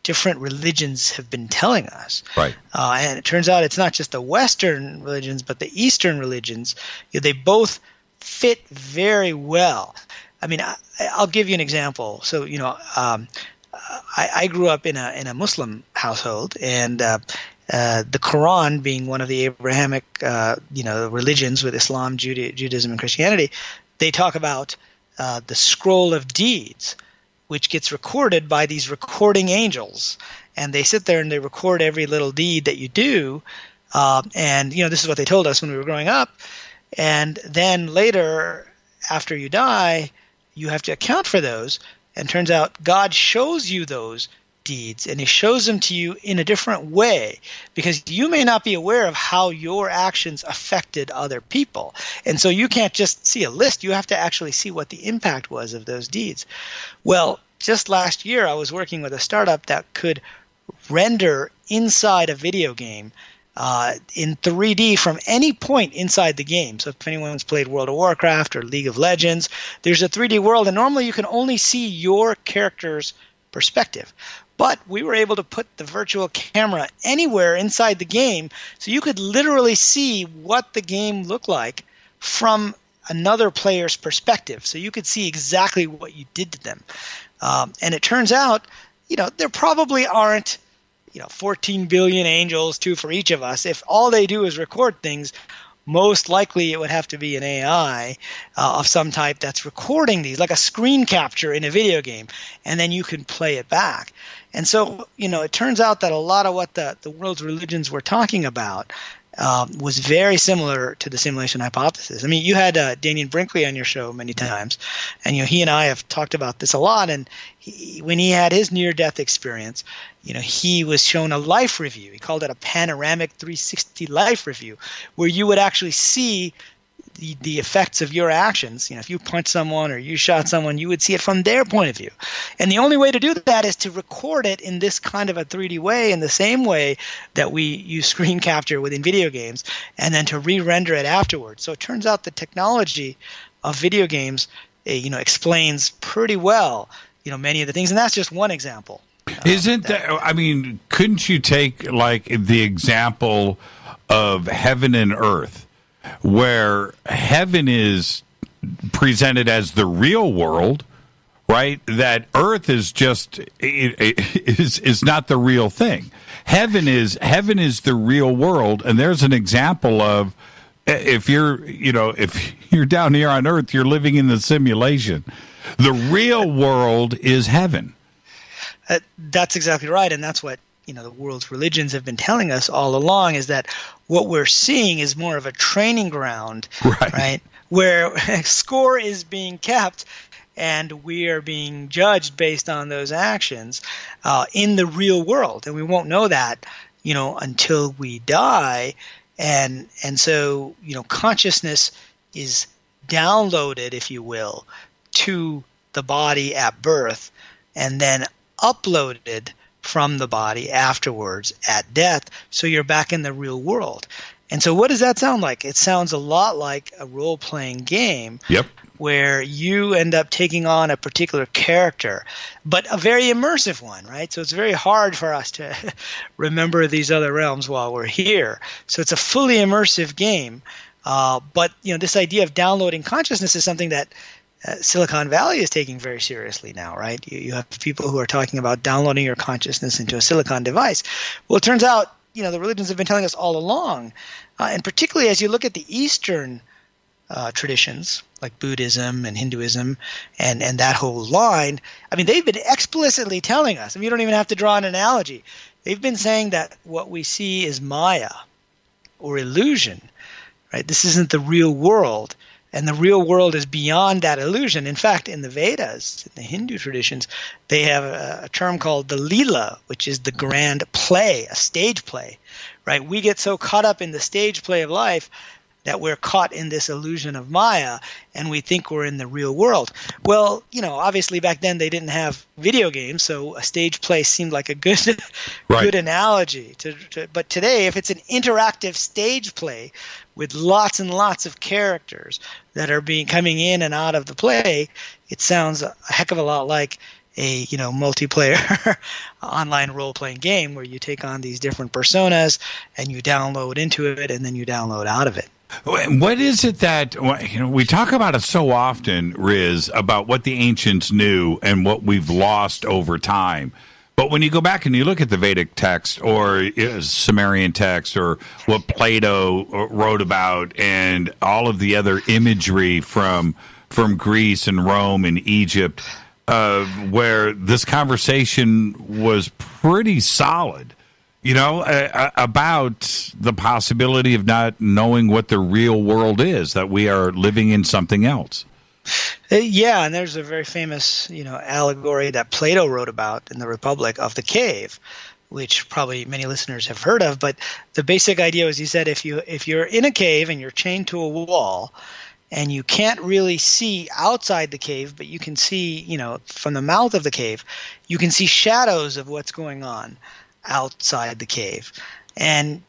different religions have been telling us. Right. And it turns out it's not just the Western religions, but the Eastern religions. They both fit very well. I mean, I'll give you an example. So, I grew up in a Muslim household, and the Quran being one of the Abrahamic, religions with Islam, Judaism, and Christianity, they talk about the scroll of deeds, which gets recorded by these recording angels. And they sit there and they record every little deed that you do. And, this is what they told us when we were growing up. And then later, after you die, you have to account for those. And turns out God shows you those deeds, and he shows them to you in a different way, because you may not be aware of how your actions affected other people. And so you can't just see a list. You have to actually see what the impact was of those deeds. Well, just last year, I was working with a startup that could render inside a video game in 3D from any point inside the game. So if anyone's played World of Warcraft or League of Legends, there's a 3D world, and normally you can only see your character's perspective. But we were able to put the virtual camera anywhere inside the game, so you could literally see what the game looked like from another player's perspective. So you could see exactly what you did to them. And it turns out, there probably aren't, 14 billion angels, 2 for each of us. If all they do is record things, most likely it would have to be an AI of some type that's recording these, like a screen capture in a video game, and then you can play it back. And so, it turns out that a lot of what the world's religions were talking about was very similar to the simulation hypothesis. I mean, you had Daniel Brinkley on your show many times, and he and I have talked about this a lot. And when he had his near-death experience, he was shown a life review. He called it a panoramic 360 life review, where you would actually see the effects of your actions. If you punched someone or you shot someone, you would see it from their point of view. And the only way to do that is to record it in this kind of a 3D way, in the same way that we use screen capture within video games, and then to re-render it afterwards. So it turns out the technology of video games, explains pretty well, many of the things. And that's just one example. Isn't that, I mean, couldn't you take like the example of heaven and earth, where heaven is presented as the real world, right? That earth is just is not the real thing. Heaven is the real world, and there's an example of if you're down here on earth, you're living in the simulation. The real world is heaven. That's exactly right, and that's what the world's religions have been telling us all along, is that what we're seeing is more of a training ground, right? Where score is being kept, and we are being judged based on those actions in the real world, and we won't know that, until we die, and so consciousness is downloaded, if you will, to the body at birth, and then uploaded from the body afterwards at death, so you're back in the real world. And so what does that sound like? It sounds a lot like a role-playing game. Yep. Where you end up taking on a particular character, but a very immersive one, right? So it's very hard for us to remember these other realms while we're here. So it's a fully immersive game. But this idea of downloading consciousness is something that Silicon Valley is taking very seriously now, right? You have people who are talking about downloading your consciousness into a silicon device. Well, it turns out, the religions have been telling us all along, and particularly as you look at the Eastern traditions like Buddhism and Hinduism and that whole line, I mean, they've been explicitly telling us, you don't even have to draw an analogy. They've been saying that what we see is Maya or illusion, right? This isn't the real world, and the real world is beyond that illusion. In fact, in the Vedas, in the Hindu traditions, they have a term called the Leela, which is the grand play, a stage play, right? We get so caught up in the stage play of life that we're caught in this illusion of Maya, and we think we're in the real world. Well, obviously back then they didn't have video games, so a stage play seemed like a good good analogy. But today, if it's an interactive stage play with lots and lots of characters that are coming in and out of the play, it sounds a heck of a lot like a multiplayer online role-playing game where you take on these different personas and you download into it and then you download out of it. What is it that we talk about it so often, Riz, about what the ancients knew and what we've lost over time? But when you go back and you look at the Vedic text or Sumerian text or what Plato wrote about and all of the other imagery from Greece and Rome and Egypt, where this conversation was pretty solid, about the possibility of not knowing what the real world is, that we are living in something else. Yeah, and there's a very famous, allegory that Plato wrote about in the Republic of the cave, which probably many listeners have heard of. But the basic idea was, he said, if you're in a cave and you're chained to a wall, and you can't really see outside the cave, but you can see, from the mouth of the cave, you can see shadows of what's going on outside the cave. And,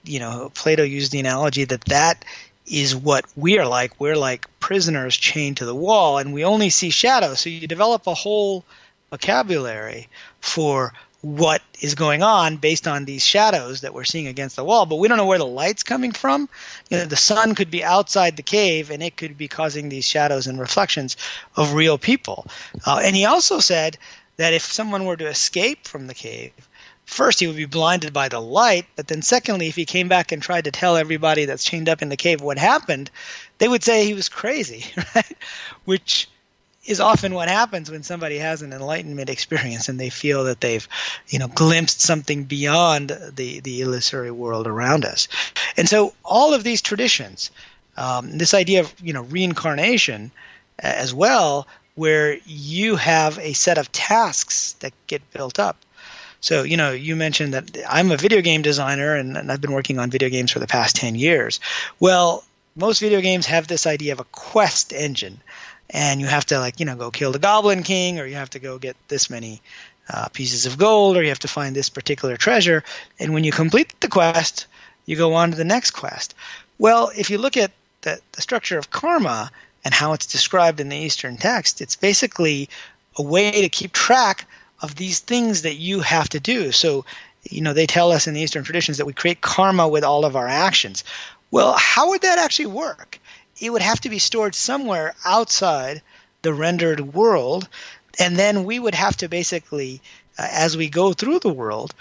Plato used the analogy that is what we are like. We're like prisoners chained to the wall, and we only see shadows. So you develop a whole vocabulary for what is going on based on these shadows that we're seeing against the wall, but we don't know where the light's coming from. The sun could be outside the cave, and it could be causing these shadows and reflections of real people. And he also said that if someone were to escape from the cave, first he would be blinded by the light, but then secondly, if he came back and tried to tell everybody that's chained up in the cave what happened, they would say he was crazy, right? Which is often what happens when somebody has an enlightenment experience and they feel that they've, glimpsed something beyond the illusory world around us. And so all of these traditions, this idea of, reincarnation as well, where you have a set of tasks that get built up. So, you mentioned that I'm a video game designer and I've been working on video games for the past 10 years. Well, most video games have this idea of a quest engine. And you have to go kill the Goblin King, or you have to go get this many pieces of gold, or you have to find this particular treasure. And when you complete the quest, you go on to the next quest. Well, if you look at the structure of karma and how it's described in the Eastern text, it's basically a way to keep track of these things that you have to do. So, they tell us in the Eastern traditions that we create karma with all of our actions. Well, how would that actually work? It would have to be stored somewhere outside the rendered world, and then we would have to basically, as we go through the world,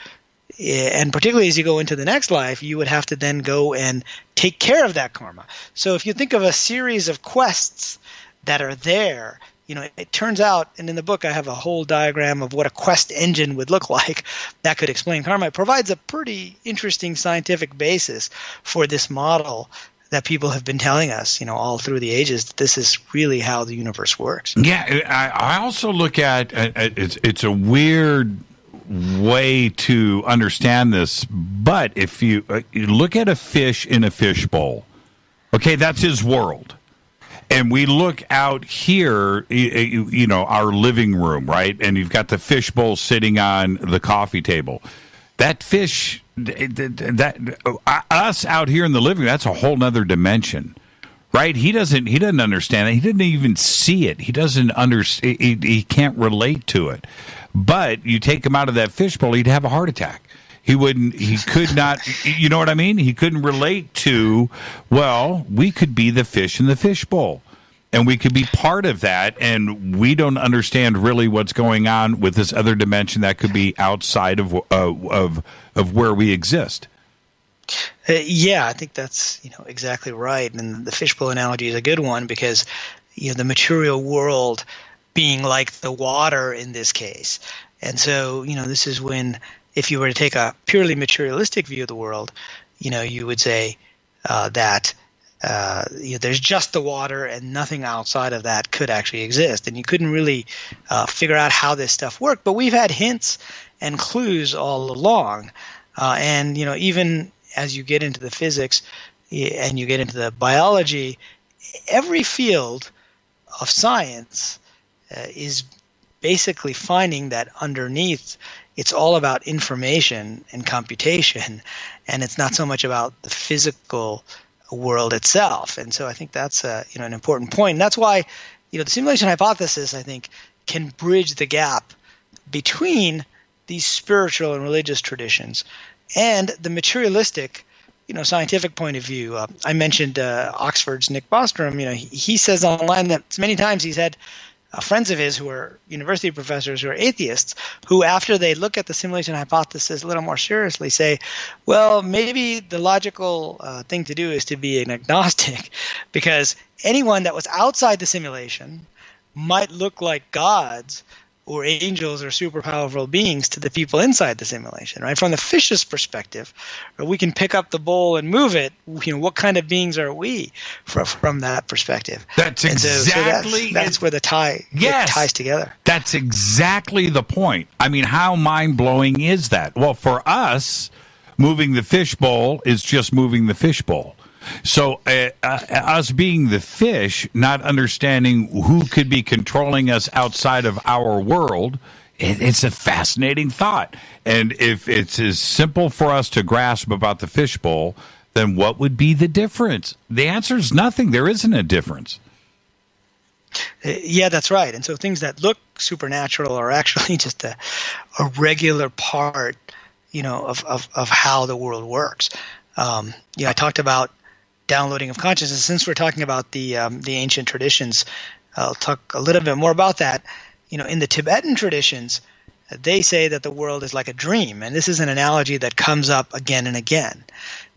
and particularly as you go into the next life, you would have to then go and take care of that karma. So if you think of a series of quests that are there, it turns out, and in the book I have a whole diagram of what a quest engine would look like that could explain karma. It provides a pretty interesting scientific basis for this model that people have been telling us, all through the ages, that this is really how the universe works. Yeah, I also look at it's a weird way to understand this, but if you look at a fish in a fishbowl, okay, that's his world. And we look out here, our living room, right? And you've got the fishbowl sitting on the coffee table. That fish, us out here in the living room, that's a whole nother dimension, right? He doesn't understand it. He didn't even see it. He doesn't understand. He can't relate to it. But you take him out of that fishbowl, he'd have a heart attack. He could not, you know what I mean? He couldn't relate to, well, we could be the fish in the fishbowl. And we could be part of that, and we don't understand really what's going on with this other dimension that could be outside of where we exist. Yeah, I think that's exactly right. And the fishbowl analogy is a good one because the material world being like the water in this case. And so this is when, if you were to take a purely materialistic view of the world, you would say that there's just the water and nothing outside of that could actually exist. And you couldn't really figure out how this stuff worked. But we've had hints and clues all along. And even as you get into the physics and you get into the biology, every field of science is basically finding that underneath it's all about information and computation, and it's not so much about the physical world itself. And so I think that's an important point. And that's why the simulation hypothesis, I think, can bridge the gap between these spiritual and religious traditions and the materialistic scientific point of view. I mentioned Oxford's Nick Bostrom. He says online that many times he's had friends of his who are university professors who are atheists who, after they look at the simulation hypothesis a little more seriously, say, well, maybe the logical thing to do is to be an agnostic, because anyone that was outside the simulation might look like gods or angels or super powerful beings to the people inside the simulation, right? From the fish's perspective, we can pick up the bowl and move it. What kind of beings are we from that perspective? That's exactly that's where the tie ties together. That's exactly the point. I mean, how mind-blowing is that? Well, for us, moving the fishbowl is just moving the fishbowl. So us being the fish, not understanding who could be controlling us outside of our world, it's a fascinating thought. And if it's as simple for us to grasp about the fishbowl, then what would be the difference? The answer is nothing. There isn't a difference. Yeah, that's right. And so things that look supernatural are actually just a regular part, of how the world works. I talked about downloading of consciousness. Since we're talking about the ancient traditions, I'll talk a little bit more about that. In the Tibetan traditions, they say that the world is like a dream, and this is an analogy that comes up again and again.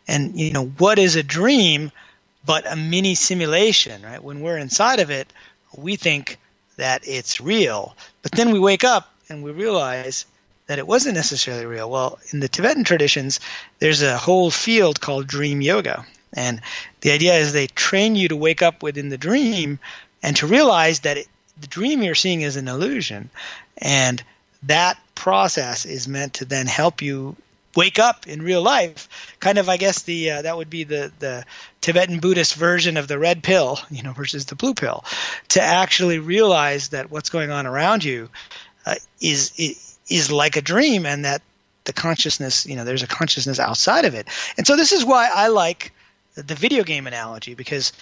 And what is a dream but a mini simulation, right? When we're inside of it, we think that it's real, but then we wake up and we realize that it wasn't necessarily real. Well, in the Tibetan traditions, there's a whole field called dream yoga. And the idea is they train you to wake up within the dream and to realize that the dream you're seeing is an illusion. And that process is meant to then help you wake up in real life. Kind of, I guess, that would be the Tibetan Buddhist version of the red pill, versus the blue pill, to actually realize that what's going on around you is like a dream, and that the consciousness, there's a consciousness outside of it. And so this is why I like the video game analogy, because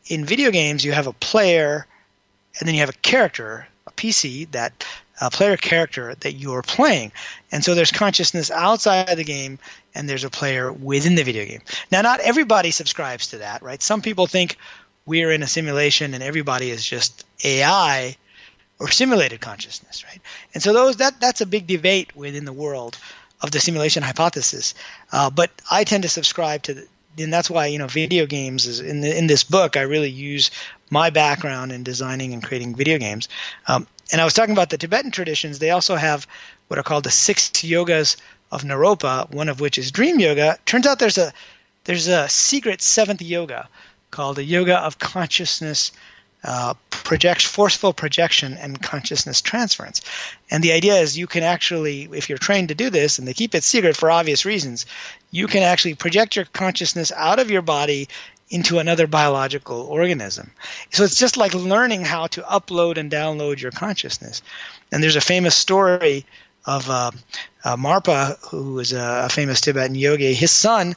in video games you have a player and then you have a character, a PC, that a player character that you're playing. And so there's consciousness outside of the game and there's a player within the video game. Now, not everybody subscribes to that, right? Some people think we're in a simulation and everybody is just AI or simulated consciousness, right? And so that's a big debate within the world of the simulation hypothesis. But I tend to subscribe to and that's why video games is in this book. I really use my background in designing and creating video games. And I was talking about the Tibetan traditions. They also have what are called the 6 yogas of Naropa, one of which is dream yoga. Turns out there's a secret 7th yoga called the yoga of consciousness, forceful projection, and consciousness transference. And the idea is you can actually, if you're trained to do this, and they keep it secret for obvious reasons, you can actually project your consciousness out of your body into another biological organism. So it's just like learning how to upload and download your consciousness. And there's a famous story of Marpa, who was a famous Tibetan yogi. His son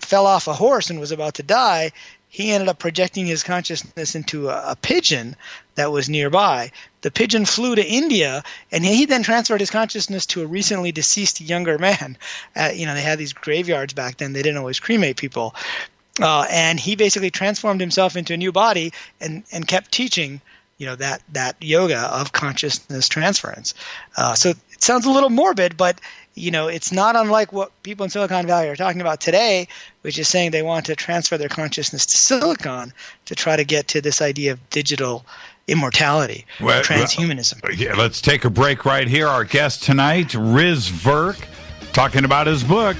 fell off a horse and was about to die. He ended up projecting his consciousness into a pigeon that was nearby. The pigeon flew to India, and he then transferred his consciousness to a recently deceased younger man. They had these graveyards back then. They didn't always cremate people. And he basically transformed himself into a new body and kept teaching, that yoga of consciousness transference. So it sounds a little morbid, but it's not unlike what people in Silicon Valley are talking about today, which is saying they want to transfer their consciousness to silicon to try to get to this idea of digital immortality, transhumanism. Yeah, let's take a break right here. Our guest tonight, Riz Virk, talking about his book,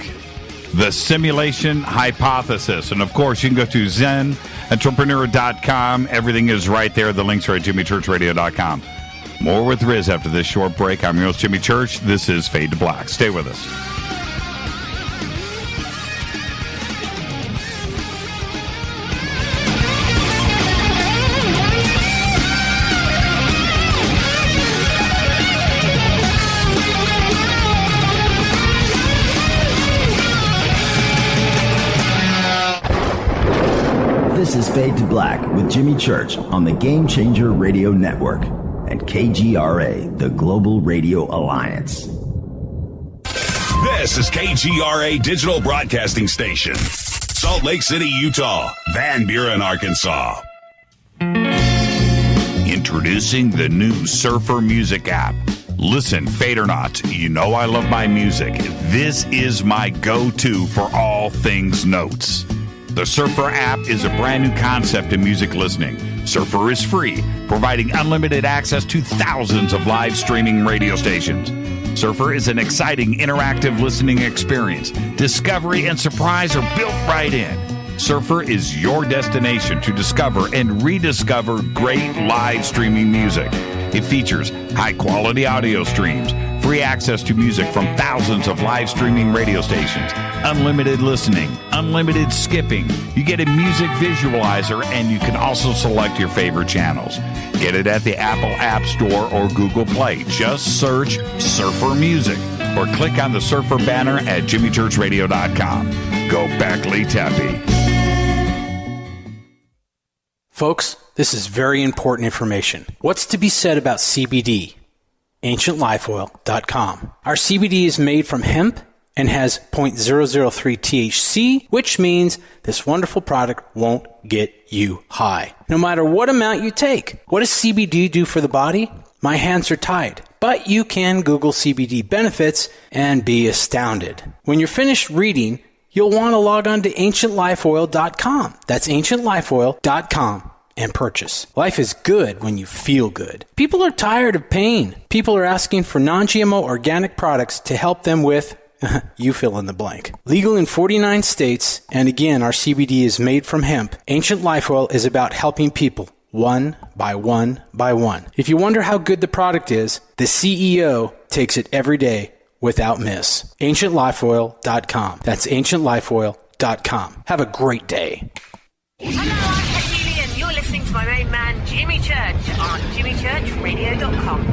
The Simulation Hypothesis. And, of course, you can go to zenentrepreneur.com. Everything is right there. The links are at jimmychurchradio.com. More with Riz after this short break. I'm your host, Jimmy Church. This is Fade to Black. Stay with us. This is Fade to Black with Jimmy Church on the Game Changer Radio Network and KGRA, the Global Radio Alliance. This is KGRA Digital Broadcasting Station, Salt Lake City, Utah, Van Buren, Arkansas. Introducing the new Surfer Music app. Listen, fade or not, you know I love my music. This is my go-to for all things notes. The Surfer app is a brand new concept in music listening. Surfer is free, providing unlimited access to thousands of live streaming radio stations. Surfer is an exciting, interactive listening experience. Discovery and surprise are built right in. Surfer is your destination to discover and rediscover great live streaming music. It features high-quality audio streams, free access to music from thousands of live streaming radio stations, unlimited listening, unlimited skipping. You get a music visualizer, and you can also select your favorite channels. Get it at the Apple App Store or Google Play. Just search Surfer Music or click on the Surfer banner at jimmychurchradio.com. Go Beckley Teppy. Folks, this is very important information. What's to be said about CBD? AncientLifeOil.com. Our CBD is made from hemp and has 0.003 THC, which means this wonderful product won't get you high, no matter what amount you take. What does CBD do for the body? My hands are tied. But you can Google CBD benefits and be astounded. When you're finished reading, you'll want to log on to AncientLifeOil.com. That's AncientLifeOil.com. and purchase. Life is good when you feel good. People are tired of pain. People are asking for non-GMO organic products to help them with, you fill in the blank. Legal in 49 states, and again, our CBD is made from hemp. Ancient Life Oil is about helping people one by one by one. If you wonder how good the product is, the CEO takes it every day without miss. AncientLifeOil.com. That's AncientLifeOil.com. Have a great day. You're listening to my main man, Jimmy Church, on jimmychurchradio.com.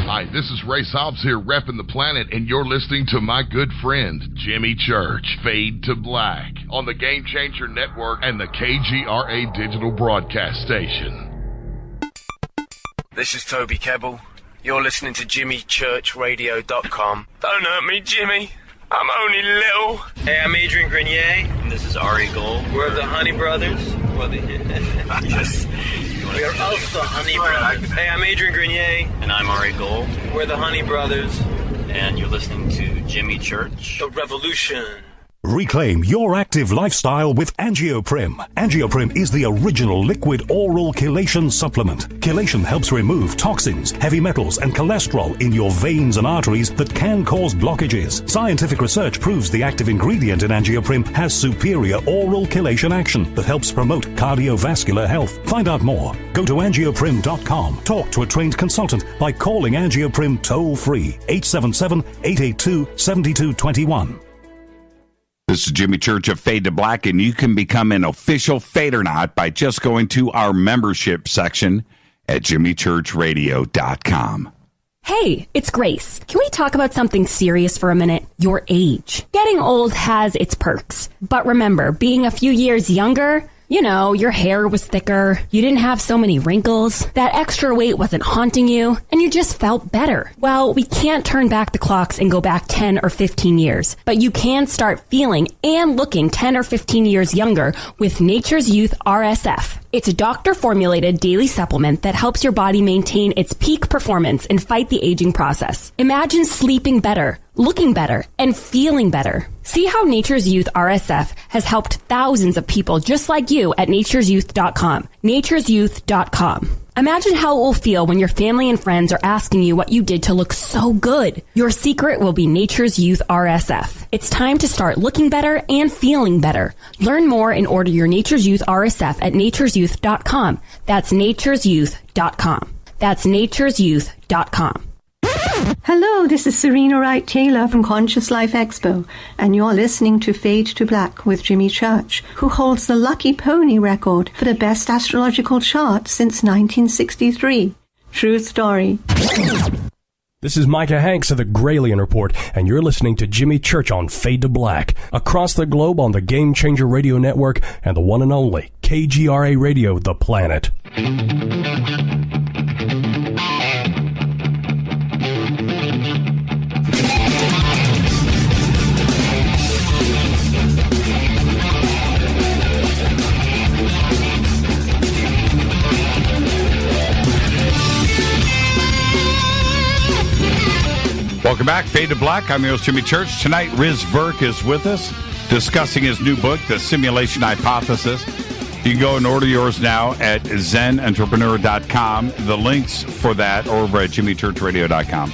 Hi, this is Ray Hobbs here, repping the planet, and you're listening to my good friend, Jimmy Church, Fade to Black, on the Game Changer Network and the KGRA Digital Broadcast Station. This is Toby Kebbell. You're listening to jimmychurchradio.com. Don't hurt me, Jimmy. I'm only little. Hey, I'm Adrian Grenier. And this is Ari Gold. We're the Honey Brothers. Yes. We are of the Honey Brothers. Hey, I'm Adrian Grenier. And I'm Ari Gold. We're the Honey Brothers. And you're listening to Jimmy Church. The Revolution. Reclaim your active lifestyle with Angioprim. Angioprim is the original liquid oral chelation supplement. Chelation helps remove toxins, heavy metals, and cholesterol in your veins and arteries that can cause blockages. Scientific research proves the active ingredient in Angioprim has superior oral chelation action that helps promote cardiovascular health. Find out more. Go to angioprim.com. Talk to a trained consultant by calling Angioprim toll-free 877-882-7221. This is Jimmy Church of Fade to Black, and you can become an official Fadernaut by just going to our membership section at jimmychurchradio.com. Hey, it's Grace. Can we talk about something serious for a minute? Your age. Getting old has its perks. But remember, being a few years younger, You know, your hair was thicker, you didn't have so many wrinkles, that extra weight wasn't haunting you, and you just felt better. Well, we can't turn back the clocks and go back 10 or 15 years, but you can start feeling and looking 10 or 15 years younger with Nature's Youth RSF. It's a doctor-formulated daily supplement that helps your body maintain its peak performance and fight the aging process. Imagine sleeping better, looking better, and feeling better. See how Nature's Youth RSF has helped thousands of people just like you at nature'syouth.com. nature'syouth.com. Imagine how it will feel when your family and friends are asking you what you did to look so good. Your secret will be Nature's Youth RSF. It's time to start looking better and feeling better. Learn more and order your Nature's Youth RSF at nature'syouth.com. That's nature'syouth.com. That's nature'syouth.com. Hello, this is Serena Wright Taylor from Conscious Life Expo, and you're listening to Fade to Black with Jimmy Church, who holds the Lucky Pony record for the best astrological chart since 1963. True story. This is Micah Hanks of the Gralien Report, and you're listening to Jimmy Church on Fade to Black, across the globe on the Game Changer Radio Network and the one and only KGRA Radio, The Planet. Welcome back, Fade to Black. I'm your host, Jimmy Church. Tonight, Riz Virk is with us, discussing his new book, The Simulation Hypothesis. You can go and order yours now at zenentrepreneur.com. The links for that are over at jimmychurchradio.com.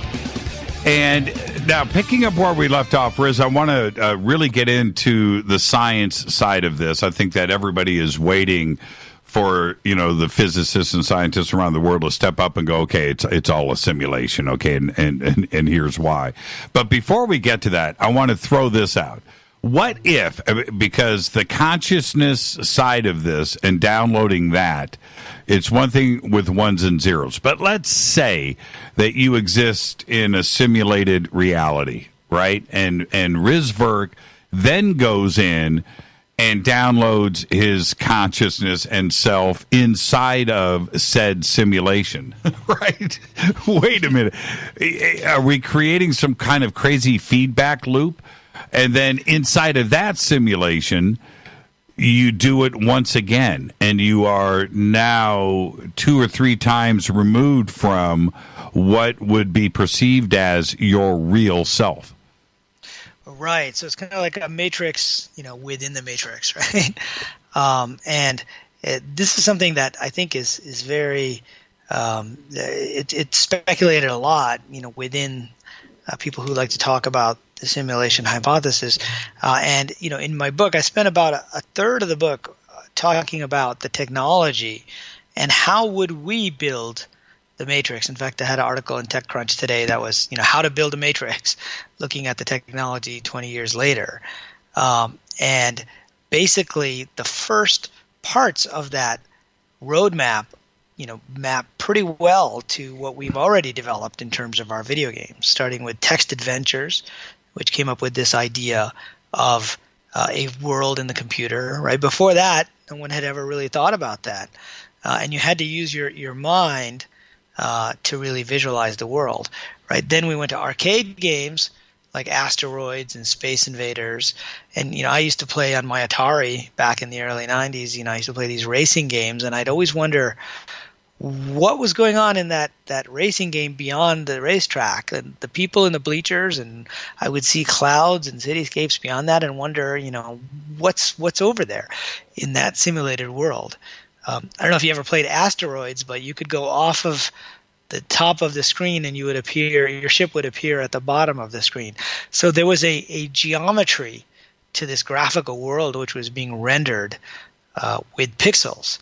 And now, picking up where we left off, Riz, I want to really get into the science side of this. I think that everybody is waiting for, you know, the physicists and scientists around the world to step up and go, okay, it's all a simulation, okay, and here's why. But before we get to that, I want to throw this out. What if, because the consciousness side of this and downloading that, it's one thing with ones and zeros, but let's say that you exist in a simulated reality, right? And Riz Virk then goes in and downloads his consciousness and self inside of said simulation, right? Wait a minute. Are we creating some kind of crazy feedback loop? And then inside of that simulation, you do it once again, and you are now 2 or 3 times removed from what would be perceived as your real self. Right. So it's kind of like a matrix, you know, within the matrix, right? This is something that I think is very, it's speculated a lot, you know, within people who like to talk about the simulation hypothesis. And, you know, in my book, I spent about a third of the book talking about the technology and how would we build the matrix. In fact, I had an article in TechCrunch today that was, you know, how to build a matrix, looking at the technology 20 years later. And basically, the first parts of that roadmap, you know, map pretty well to what we've already developed in terms of our video games, starting with Text Adventures, which came up with this idea of a world in the computer. Right before that, no one had ever really thought about that, and you had to use your mind to really visualize the world, right? Then we went to arcade games like Asteroids and Space Invaders. And, you know, I used to play on my Atari back in the early 90s. You know, I used to play these racing games, and I'd always wonder what was going on in that racing game beyond the racetrack and the people in the bleachers. And I would see clouds and cityscapes beyond that and wonder, you know, what's over there in that simulated world. I don't know if you ever played Asteroids, but you could go off of the top of the screen and your ship would appear at the bottom of the screen. So there was a geometry to this graphical world which was being rendered with pixels,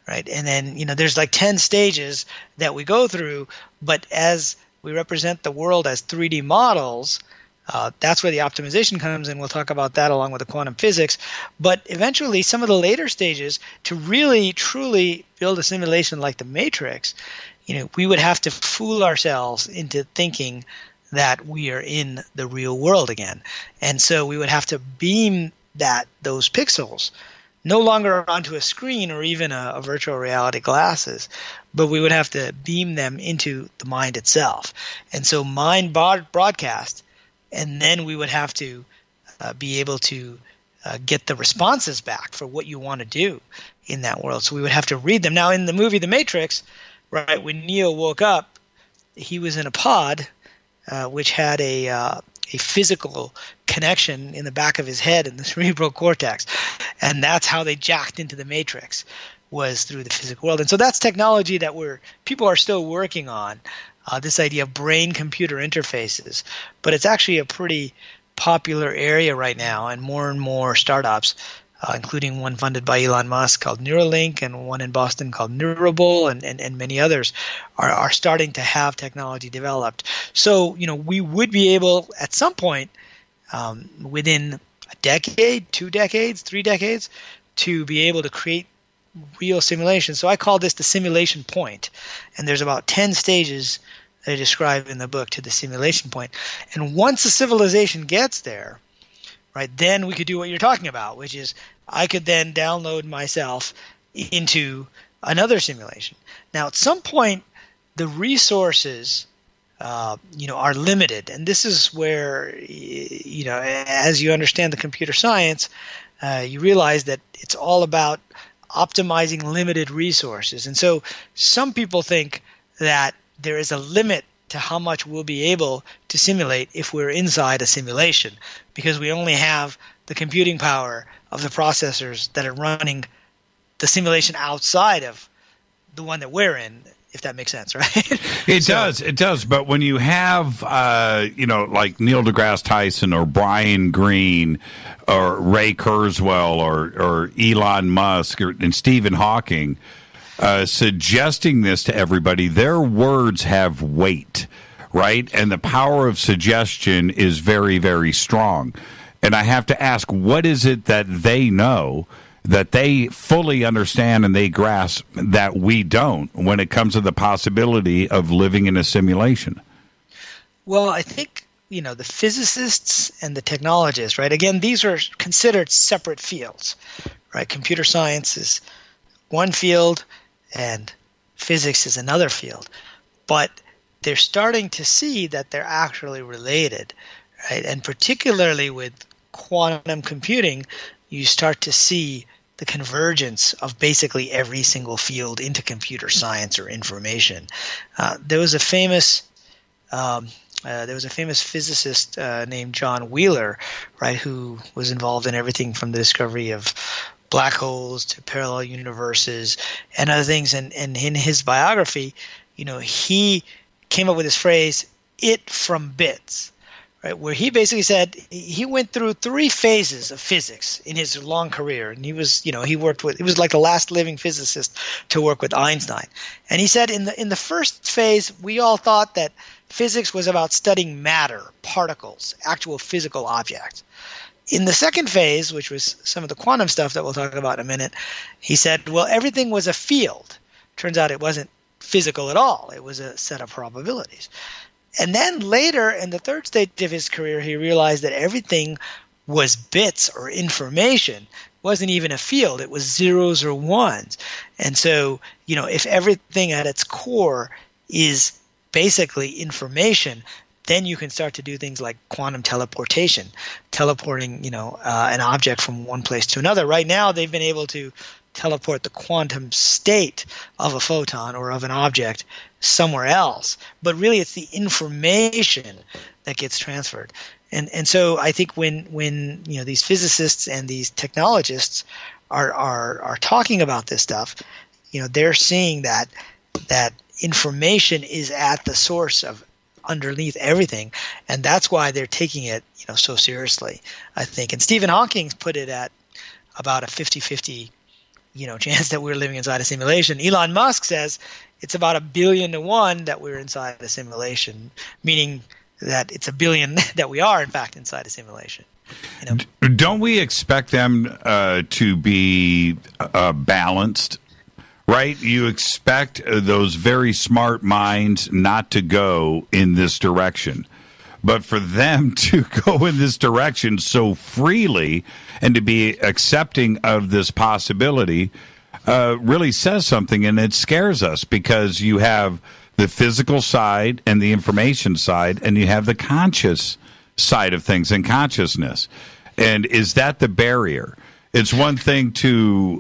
right? And then, you know, there's like 10 stages that we go through, but as we represent the world as 3D models, that's where the optimization comes in. We'll talk about that along with the quantum physics. But eventually, some of the later stages, to really, truly build a simulation like the Matrix, you know, we would have to fool ourselves into thinking that we are in the real world again. And so we would have to beam those pixels no longer onto a screen or even a virtual reality glasses, but we would have to beam them into the mind itself. And so mind broadcast, and then we would have to be able to get the responses back for what you want to do in that world. So we would have to read them. Now, in the movie The Matrix, right, when Neo woke up, he was in a pod which had a physical connection in the back of his head in the cerebral cortex. And that's how they jacked into the Matrix, was through the physical world. And so that's technology that people are still working on, this idea of brain-computer interfaces. But it's actually a pretty popular area right now, and more startups, including one funded by Elon Musk called Neuralink, and one in Boston called Neurable, and many others are starting to have technology developed. So, we would be able at some point within a decade, 2 decades, 3 decades, to be able to create real simulations. So I call this the simulation point. And there's about 10 stages that I describe in the book to the simulation point. And once a civilization gets there, right, then we could do what you're talking about, which is I could then download myself into another simulation. Now, at some point, the resources are limited. And this is where, as you understand the computer science, you realize that it's all about optimizing limited resources. And so some people think that there is a limit to how much we'll be able to simulate if we're inside a simulation, because we only have the computing power of the processors that are running the simulation outside of the one that we're in, if that makes sense, right? It does. But when you have, like Neil deGrasse Tyson or Brian Greene or Ray Kurzweil or Elon Musk and Stephen Hawking suggesting this to everybody, their words have weight, right? And the power of suggestion is very, very strong. And I have to ask, what is it that they know that they fully understand and they grasp that we don't when it comes to the possibility of living in a simulation? Well, I think, the physicists and the technologists, right? Again, these are considered separate fields, right? Computer science is one field and physics is another field. But they're starting to see that they're actually related, right? And particularly with quantum computing, you start to see the convergence of basically every single field into computer science or information. There was a famous physicist named John Wheeler, right, who was involved in everything from the discovery of black holes to parallel universes and other things. And in his biography, he came up with this phrase, "it from bits." Right, where he basically said he went through 3 phases of physics in his long career, and he was like the last living physicist to work with Einstein. And he said in the first phase, we all thought that physics was about studying matter, particles, actual physical objects. In the second phase, which was some of the quantum stuff that we'll talk about in a minute, he said, well, everything was a field. Turns out it wasn't physical at all. It was a set of probabilities. And then later, in the third stage of his career, he realized that everything was bits or information. It wasn't even a field. It was zeros or ones. And so, if everything at its core is basically information, then you can start to do things like quantum teleportation, teleporting, an object from one place to another. Right now, they've been able to teleport the quantum state of a photon or of an object somewhere else, but really it's the information that gets transferred. And so I think when these physicists and these technologists are talking about this stuff, they're seeing that information is at the source of underneath everything, and that's why they're taking it so seriously, I think. And Stephen Hawking's put it at about a 50-50 chance that we're living inside a simulation. Elon Musk says it's about 1 billion to 1 that we're inside a simulation, meaning that it's 1 billion that we are, in fact, inside a simulation. Don't we expect them to be balanced, right? You expect those very smart minds not to go in this direction. But for them to go in this direction so freely and to be accepting of this possibility really says something, and it scares us because you have the physical side and the information side, and you have the conscious side of things and consciousness. And is that the barrier? It's one thing to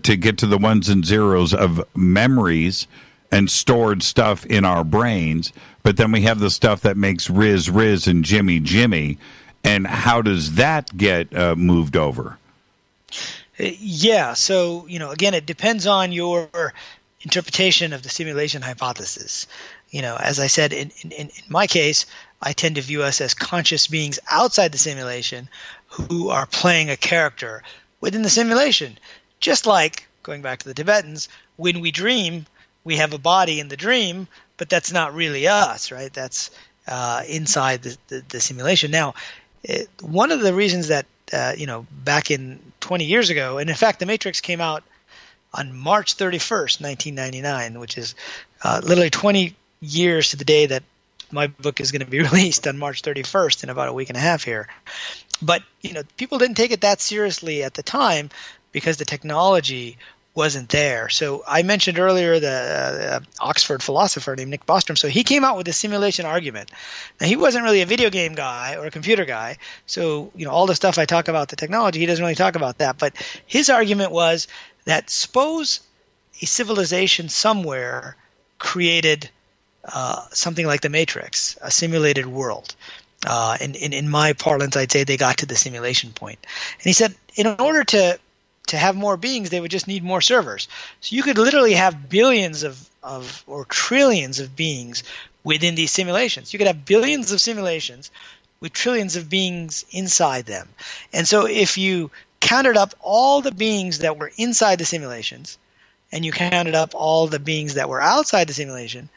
get to the ones and zeros of memories and stored stuff in our brains, but then we have the stuff that makes Riz Riz and Jimmy Jimmy. And how does that get moved over? Yeah, so, again, it depends on your interpretation of the simulation hypothesis. As I said, in my case, I tend to view us as conscious beings outside the simulation who are playing a character within the simulation. Just like, going back to the Tibetans, when we dream, we have a body in the dream, but that's not really us, right? That's inside the simulation. Now, one of the reasons that, back in 20 years ago, and in fact, The Matrix came out on March 31st, 1999, which is literally 20 years to the day that my book is going to be released on March 31st in about a week and a half here. But, people didn't take it that seriously at the time because the technology wasn't there. So I mentioned earlier the Oxford philosopher named Nick Bostrom. So he came out with a simulation argument. Now, he wasn't really a video game guy or a computer guy. So, all the stuff I talk about, the technology, he doesn't really talk about that. But his argument was that suppose a civilization somewhere created something like the Matrix, a simulated world. In my parlance, I'd say they got to the simulation point. And he said, in order to have more beings, they would just need more servers. So you could literally have billions or trillions of beings within these simulations. You could have billions of simulations with trillions of beings inside them. And so if you counted up all the beings that were inside the simulations and you counted up all the beings that were outside the simulation,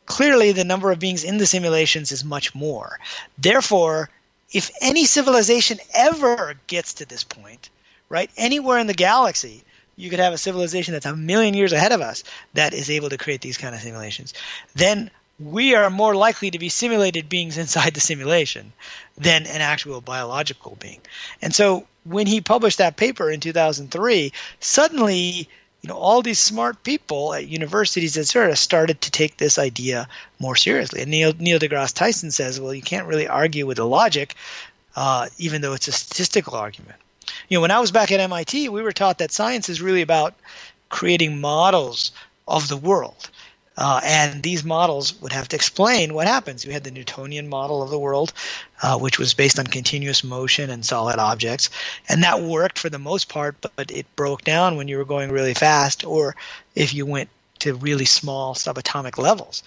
clearly the number of beings in the simulations is much more. Therefore, if any civilization ever gets to this point, right, anywhere in the galaxy, you could have a civilization that's 1 million years ahead of us that is able to create these kind of simulations. Then we are more likely to be simulated beings inside the simulation than an actual biological being. And so when he published that paper in 2003, suddenly, all these smart people at universities, etc., started to take this idea more seriously. And Neil deGrasse Tyson says, well, you can't really argue with the logic, even though it's a statistical argument. When I was back at MIT, we were taught that science is really about creating models of the world. And these models would have to explain what happens. We had the Newtonian model of the world, which was based on continuous motion and solid objects. And that worked for the most part, but it broke down when you were going really fast or if you went to really small subatomic levels.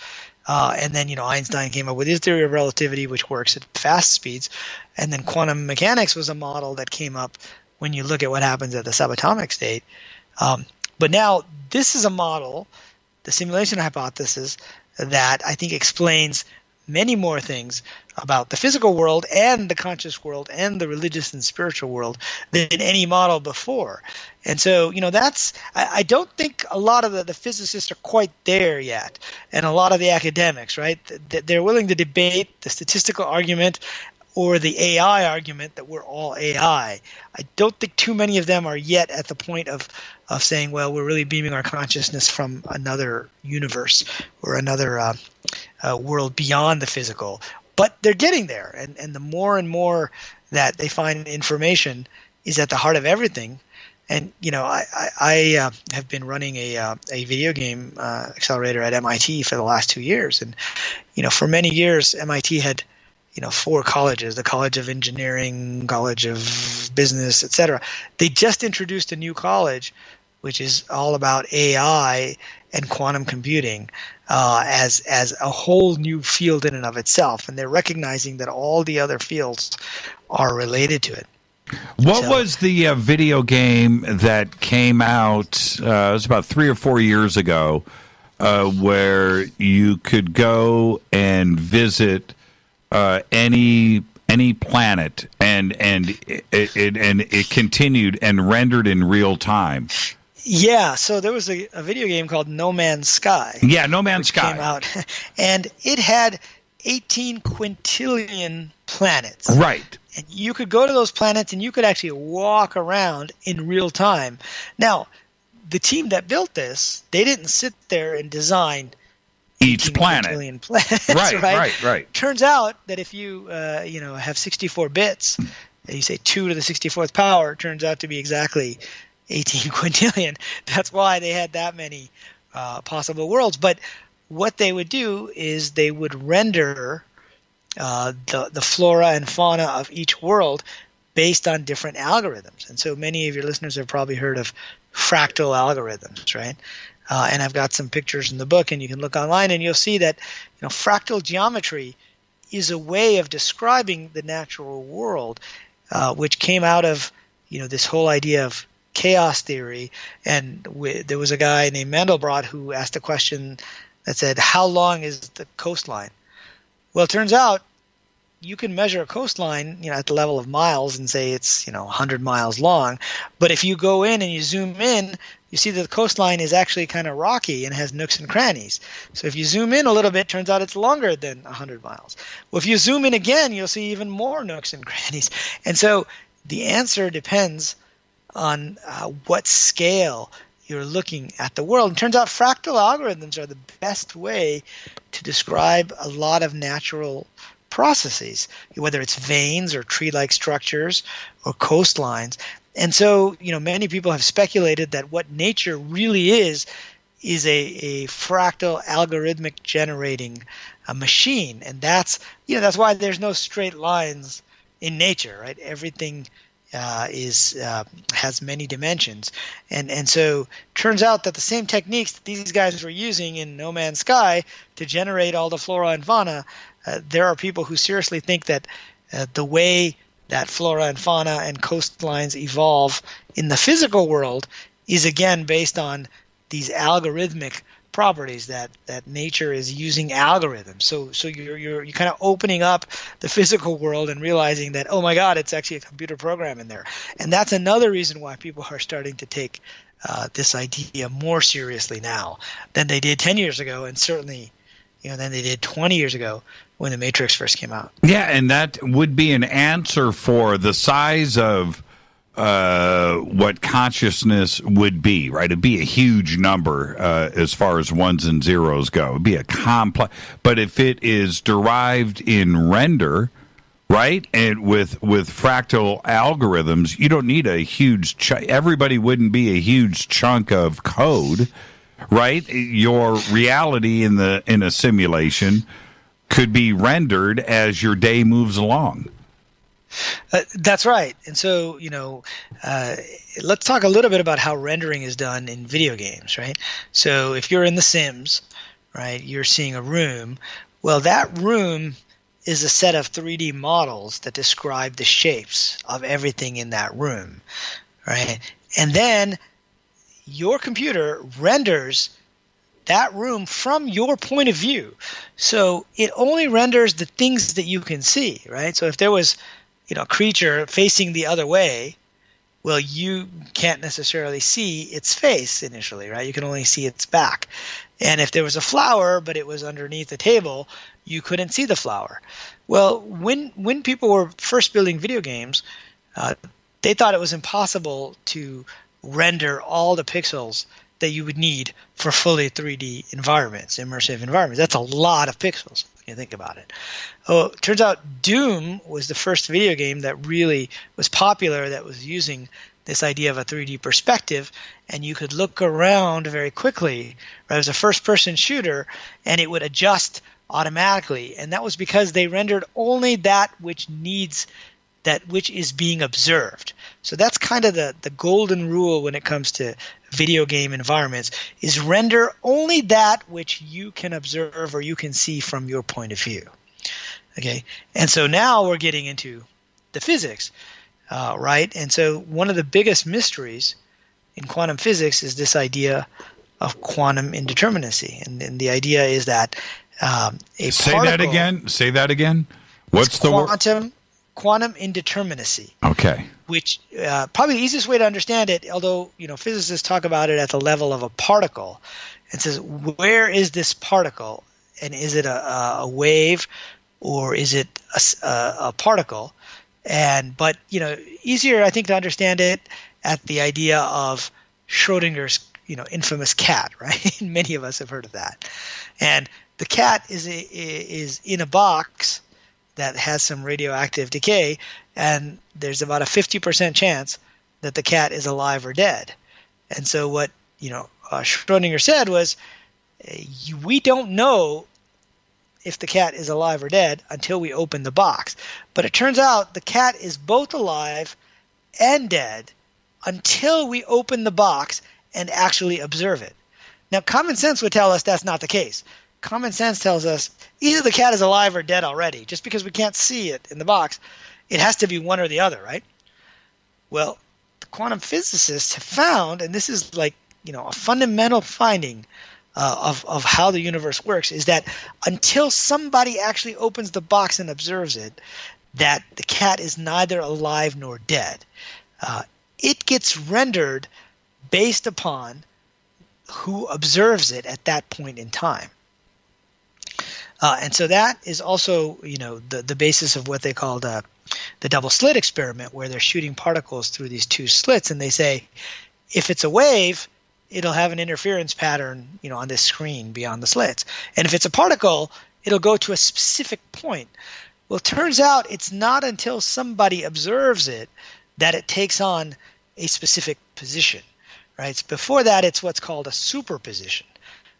And then, Einstein came up with his theory of relativity, which works at fast speeds. And then quantum mechanics was a model that came up when you look at what happens at the subatomic state. But now this is a model, the simulation hypothesis, that I think explains many more things about the physical world and the conscious world and the religious and spiritual world than any model before. And so, I don't think a lot of the physicists are quite there yet, and a lot of the academics, right? They're willing to debate the statistical argument or the AI argument that we're all AI. I don't think too many of them are yet at the point of saying, well, we're really beaming our consciousness from another universe or another world beyond the physical. But they're getting there, and the more and more that they find information is at the heart of everything. And, I have been running a video game accelerator at MIT for the last 2 years. And, for many years, MIT had 4 colleges, the College of Engineering, College of Business, etc. They just introduced a new college, which is all about AI and quantum computing as a whole new field in and of itself. And they're recognizing that all the other fields are related to it. What was the video game that came out, it was about 3 or 4 years ago, where you could go and visit any planet, and it continued and rendered in real time? Yeah, so there was a video game called No Man's Sky. Yeah, No Man's Sky came out, and it had 18 quintillion planets. Right. And you could go to those planets and you could actually walk around in real time. Now, the team that built this, they didn't sit there and design each planet. Planets, right. Turns out that if you have 64 bits, and you say 2 to the 64th power, it turns out to be exactly 18 quintillion. That's why they had that many possible worlds. But what they would do is they would render the flora and fauna of each world based on different algorithms. And so many of your listeners have probably heard of fractal algorithms, right? And I've got some pictures in the book, and you can look online and you'll see that fractal geometry is a way of describing the natural world, which came out of this whole idea of chaos theory. And there was a guy named Mandelbrot who asked a question that said, how long is the coastline? Well, it turns out you can measure a coastline at the level of miles and say it's 100 miles long. But if you go in and you zoom in, you see that the coastline is actually kind of rocky and has nooks and crannies. So if you zoom in a little bit, it turns out it's longer than 100 miles. Well, if you zoom in again, you'll see even more nooks and crannies. And so the answer depends on what scale you're looking at the world. It turns out fractal algorithms are the best way to describe a lot of natural processes, whether it's veins or tree-like structures or coastlines. And so, many people have speculated that what nature really is a fractal algorithmic generating machine. And that's why there's no straight lines in nature, right? Everything has many dimensions, and so turns out that the same techniques that these guys were using in No Man's Sky to generate all the flora and fauna, there are people who seriously think that the way that flora and fauna and coastlines evolve in the physical world is again based on these algorithmic properties that nature is using algorithms. So you're kind of opening up the physical world and realizing that, oh my God, it's actually a computer program in there. And that's another reason why people are starting to take this idea more seriously now than they did 10 years ago, and certainly than they did 20 years ago when the Matrix first came out. Yeah, and that would be an answer for the size of what consciousness would be, right? It'd be a huge number as far as ones and zeros go. It'd be a complex, but if it is derived in render, right, and with fractal algorithms, you don't need a huge everybody wouldn't be a huge chunk of code, right? Your reality in a simulation could be rendered as your day moves along. That's right. And so, let's talk a little bit about how rendering is done in video games, right? So if you're in The Sims, right, you're seeing a room. Well, that room is a set of 3D models that describe the shapes of everything in that room, right? And then your computer renders that room from your point of view. So it only renders the things that you can see, right? So if there was a creature facing the other way, well, you can't necessarily see its face initially, right? You can only see its back. And if there was a flower, but it was underneath the table, you couldn't see the flower. Well, when people were first building video games, they thought it was impossible to render all the pixels that you would need for fully 3D environments, immersive environments. That's a lot of pixels when you think about it. Oh, it turns out Doom was the first video game that really was popular that was using this idea of a 3D perspective, and you could look around very quickly. Right? It was a first-person shooter, and it would adjust automatically, and that was because they rendered only that which is being observed. So that's kind of the golden rule when it comes to video game environments, is render only that which you can observe or you can see from your point of view. Okay, and so now we're getting into the physics, right? And so one of the biggest mysteries in quantum physics is this idea of quantum indeterminacy, and the idea is that Say that again. What's the word? Quantum indeterminacy. Okay. Which probably the easiest way to understand it, although physicists talk about it at the level of a particle, and says where is this particle and is it a wave, or is it a particle? But easier, I think, to understand it at the idea of Schrodinger's infamous cat, right? Many of us have heard of that. And the cat is in a box that has some radioactive decay, and there's about a 50% chance that the cat is alive or dead. And so what Schrodinger said was, we don't know if the cat is alive or dead until we open the box. But it turns out the cat is both alive and dead until we open the box and actually observe it. Now, common sense would tell us that's not the case. Common sense tells us either the cat is alive or dead already. Just because we can't see it in the box, it has to be one or the other, right? Well, the quantum physicists have found, and this is like, a fundamental finding of how the universe works, is that until somebody actually opens the box and observes it, that the cat is neither alive nor dead. It gets rendered based upon who observes it at that point in time. And so that is also, the basis of what they call the double slit experiment, where they're shooting particles through these two slits, and they say, if it's a wave, it'll have an interference pattern, on this screen beyond the slits. And if it's a particle, it'll go to a specific point. Well, it turns out it's not until somebody observes it that it takes on a specific position, right? So before that, it's what's called a superposition,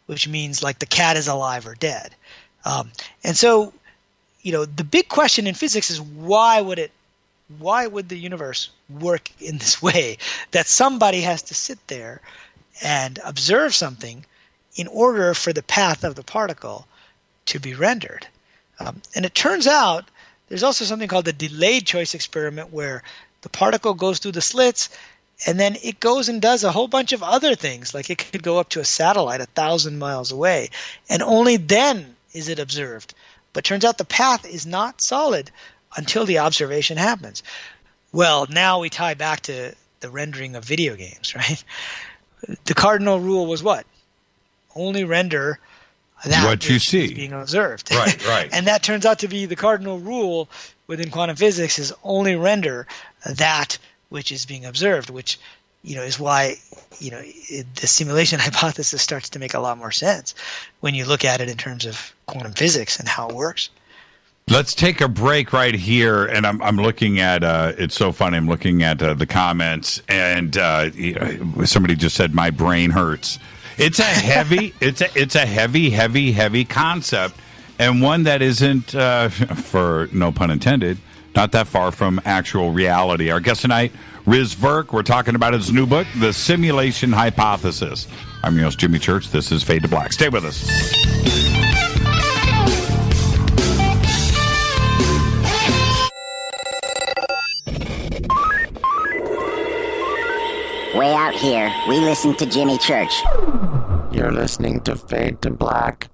which means like the cat is alive or dead. And so, the big question in physics is why would the universe work in this way, that somebody has to sit there and observe something in order for the path of the particle to be rendered. And it turns out there's also something called the delayed choice experiment, where the particle goes through the slits and then it goes and does a whole bunch of other things. Like it could go up to a satellite 1,000 miles away, and only then is it observed. But turns out the path is not solid until the observation happens. Well, now we tie back to the rendering of video games, right? The cardinal rule was what? Only render that what you see is being observed. Right. And that turns out to be the cardinal rule within quantum physics, is only render that which is being observed, which is why the simulation hypothesis starts to make a lot more sense when you look at it in terms of quantum physics and how it works. Let's take a break right here, and I'm looking at. It's so funny. I'm looking at the comments, and somebody just said my brain hurts. It's a heavy. it's a heavy concept, and one that isn't, for no pun intended, not that far from actual reality. Our guest tonight, Riz Virk. We're talking about his new book, The Simulation Hypothesis. I'm your host, Jimmy Church. This is Fade to Black. Stay with us. Way out here, we listen to Jimmy Church. You're listening to Fade to Black.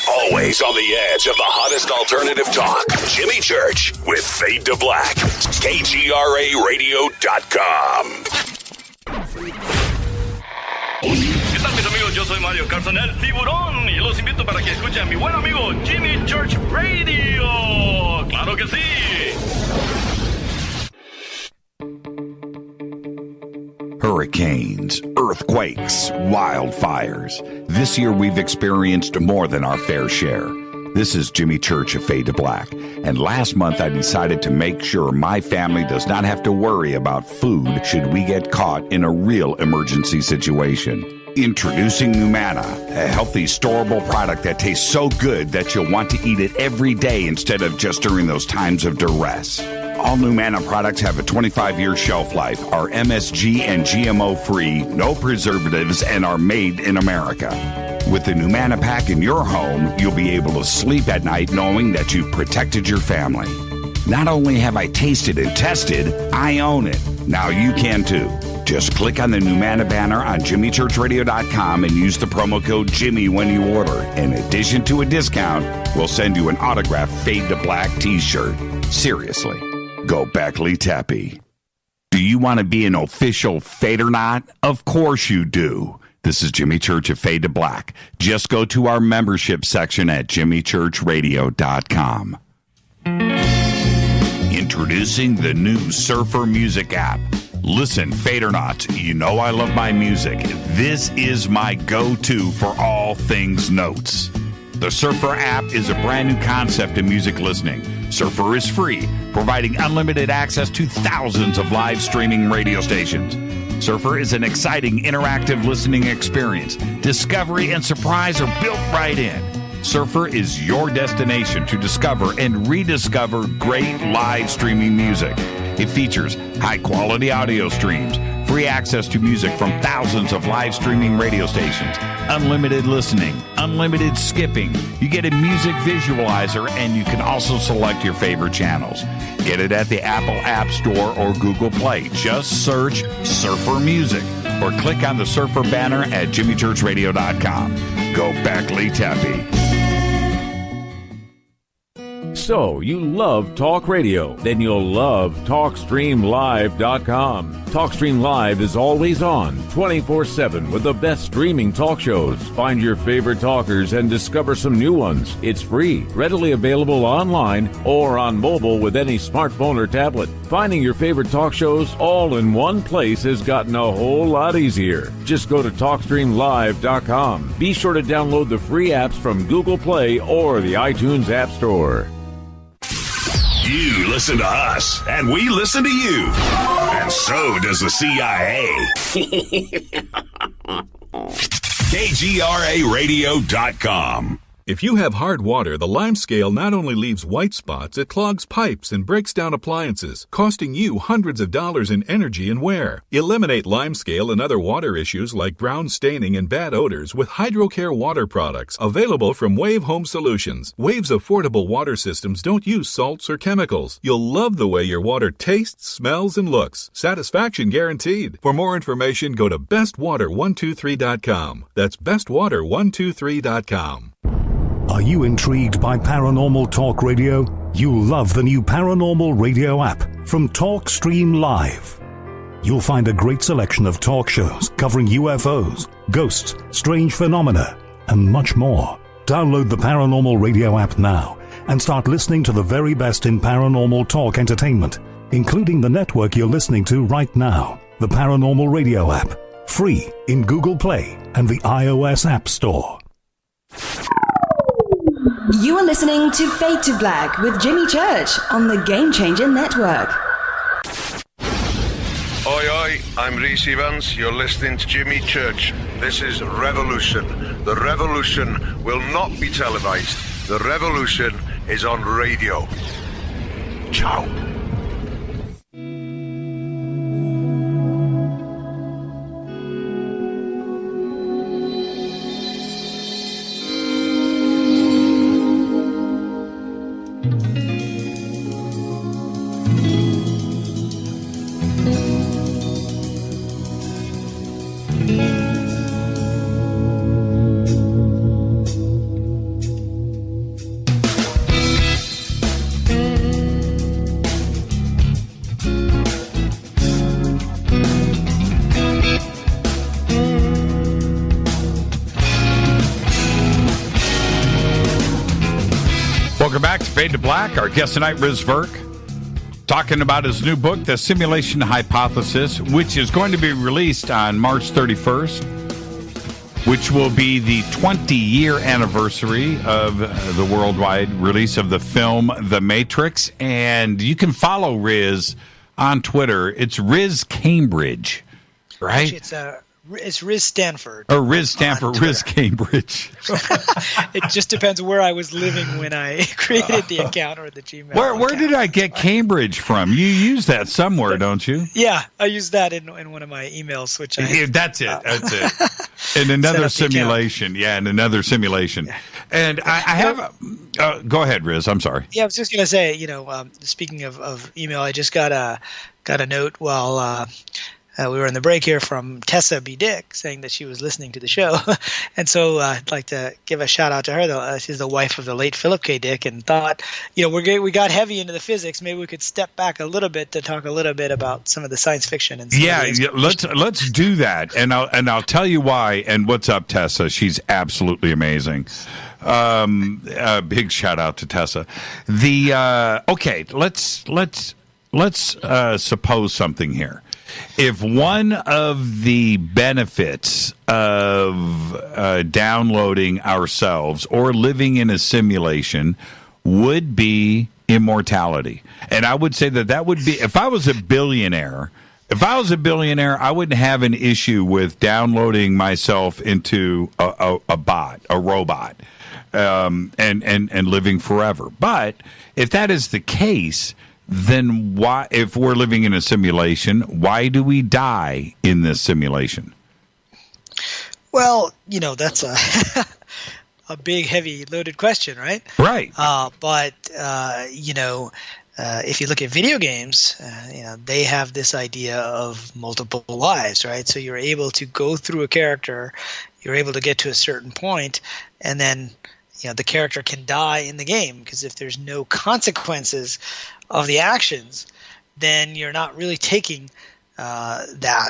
Always on the edge of the hottest alternative talk. Jimmy Church with Fade to Black. KGRARadio.com. ¿Qué tal, mis amigos? Yo soy Mario Carson, el tiburón, y los invito para que escuchen a mi buen amigo Jimmy Church Radio. ¡Claro que sí! Hurricanes, earthquakes, wildfires. This year we've experienced more than our fair share. This is Jimmy Church of Fade to Black, and last month I decided to make sure my family does not have to worry about food should we get caught in a real emergency situation. Introducing Numana, a healthy, storable product that tastes so good that you'll want to eat it every day instead of just during those times of duress. All Numana products have a 25-year shelf life, are MSG and GMO-free, no preservatives, and are made in America. With the Numana pack in your home, you'll be able to sleep at night knowing that you've protected your family. Not only have I tasted and tested, I own it. Now you can too. Just click on the Numana banner on JimmyChurchRadio.com and use the promo code Jimmy when you order. In addition to a discount, we'll send you an autographed Fade to Black t-shirt. Seriously. Go Beckley Tappy. Do you want to be an official Fadernaut? Of course you do. This is Jimmy Church of Fade to Black. Just go to our membership section at jimmychurchradio.com. Introducing the new Surfer Music app. Listen, Fade or not, you know I love my music. This is my go-to for all things notes. The Surfer app is a brand new concept in music listening. Surfer is free, providing unlimited access to thousands of live streaming radio stations. Surfer is an exciting, interactive listening experience. Discovery and surprise are built right in. Surfer is your destination to discover and rediscover great live streaming music. It features high-quality audio streams, free access to music from thousands of live streaming radio stations, unlimited listening, unlimited skipping. You get a music visualizer, and you can also select your favorite channels. Get it at the Apple App Store or Google Play. Just search Surfer Music or click on the Surfer banner at jimmychurchradio.com. Go back, Lee Tappy. So, you love talk radio? Then you'll love TalkStreamLive.com. TalkStream Live is always on, 24/7, with the best streaming talk shows. Find your favorite talkers and discover some new ones. It's free, readily available online or on mobile with any smartphone or tablet. Finding your favorite talk shows all in one place has gotten a whole lot easier. Just go to TalkStreamLive.com. Be sure to download the free apps from Google Play or the iTunes App Store. You listen to us, and we listen to you. And so does the CIA. KGRAradio.com. If you have hard water, the lime scale not only leaves white spots, it clogs pipes and breaks down appliances, costing you hundreds of dollars in energy and wear. Eliminate lime scale and other water issues like brown staining and bad odors with HydroCare water products, available from Wave Home Solutions. Wave's affordable water systems don't use salts or chemicals. You'll love the way your water tastes, smells, and looks. Satisfaction guaranteed. For more information, go to bestwater123.com. That's bestwater123.com. Are you intrigued by paranormal talk radio? You'll love the new paranormal radio app from TalkStream Live. You'll find a great selection of talk shows covering UFOs, ghosts, strange phenomena, and much more. Download the paranormal radio app now and start listening to the very best in paranormal talk entertainment, including the network you're listening to right now, the paranormal radio app, free in Google Play and the iOS App Store. You are listening to Fade to Black with Jimmy Church on the Game Changer Network. Oi, oi, I'm Riz Virk. You're listening to Jimmy Church. This is Revolution. The revolution will not be televised. The revolution is on radio. Ciao. Welcome back to Fade to Black. Our guest tonight, Riz Virk, talking about his new book, The Simulation Hypothesis, which is going to be released on March 31st, which will be the 20-year anniversary of the worldwide release of the film The Matrix. And you can follow Riz on Twitter. It's Riz Cambridge, right? Actually, it's Riz Stanford. Or Riz Stanford, Riz Cambridge. It just depends where I was living when I created the account or the Gmail Where did I get Cambridge from? You use that somewhere, don't you? Yeah, I use that in one of my emails, which I... That's it. In another simulation. Yeah, in another simulation. Yeah. And I have... go ahead, Riz. I'm sorry. Yeah, I was just going to say, speaking of email, I just got a note while... we were in the break here from Tessa B. Dick saying that she was listening to the show. And so I'd like to give a shout out to her. She's the wife of the late Philip K. Dick, and thought, we got heavy into the physics. Maybe we could step back a little bit to talk a little bit about some of the science fiction. And let's do that. And I'll tell you why. And what's up, Tessa? She's absolutely amazing. Big shout out to Tessa. Okay, let's suppose something here. If one of the benefits of downloading ourselves or living in a simulation would be immortality, and I would say that would be, if I was a billionaire, I wouldn't have an issue with downloading myself into a bot, a robot, and living forever. But if that is the case, then why, if we're living in a simulation, why do we die in this simulation? Well, that's a big, heavy, loaded question, right? Right. But if you look at video games, they have this idea of multiple lives, right? So you're able to go through a character, you're able to get to a certain point, and then the character can die in the game, because if there's no consequences of the actions, then you're not really taking that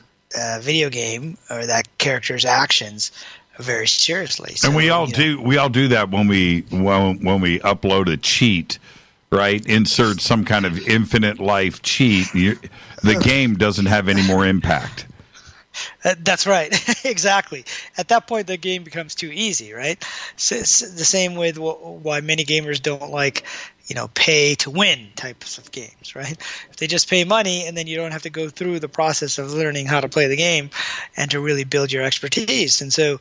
video game or that character's actions very seriously. So, and we all do that when we upload a cheat, right? Insert some kind of infinite life cheat. The game doesn't have any more impact. That's right. Exactly. At that point, the game becomes too easy, right? So it's the same with why many gamers don't like, pay to win types of games, right? If they just pay money, and then you don't have to go through the process of learning how to play the game and to really build your expertise. And so,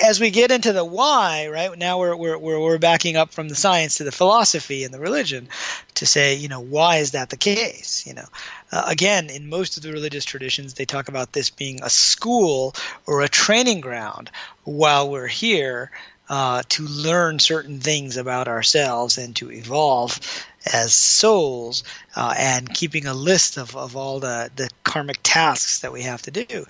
as we get into the why, right now we're backing up from the science to the philosophy and the religion to say, why is that the case? Again, in most of the religious traditions, they talk about this being a school or a training ground while we're here to learn certain things about ourselves and to evolve as souls, and keeping a list of all the karmic tasks that we have to do.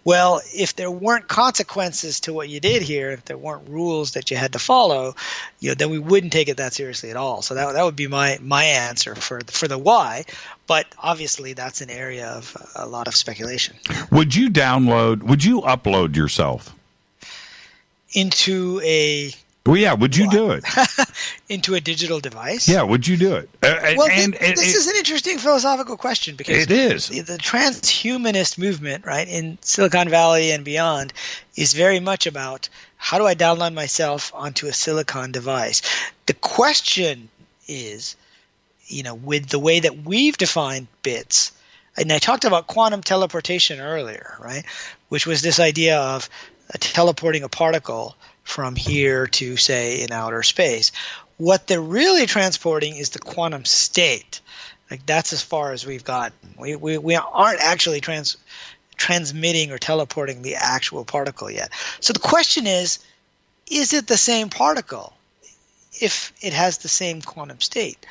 Well, if there weren't consequences to what you did here, if there weren't rules that you had to follow, then we wouldn't take it that seriously at all. So that would be my answer for the why. But obviously, that's an area of a lot of speculation. Would you upload yourself into a... Well, yeah, would you do it? Into a digital device? Yeah, would you do it? This is an interesting philosophical question, because it is. The transhumanist movement, right, in Silicon Valley and beyond, is very much about how do I download myself onto a silicon device. The question is, with the way that we've defined bits, and I talked about quantum teleportation earlier, right, which was this idea of teleporting a particle from here to, say, in outer space. What they're really transporting is the quantum state. Like, that's as far as we've gotten. We aren't actually transmitting or teleporting the actual particle yet. So the question is it the same particle if it has the same quantum state?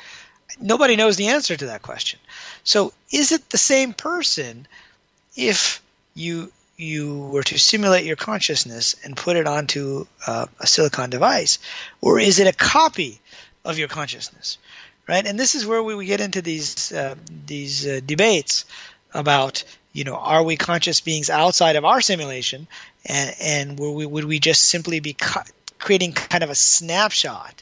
Nobody knows the answer to that question. So is it the same person if you were to simulate your consciousness and put it onto a silicon device, or is it a copy of your consciousness, right? And this is where we get into these debates about, are we conscious beings outside of our simulation, and would we just simply be creating kind of a snapshot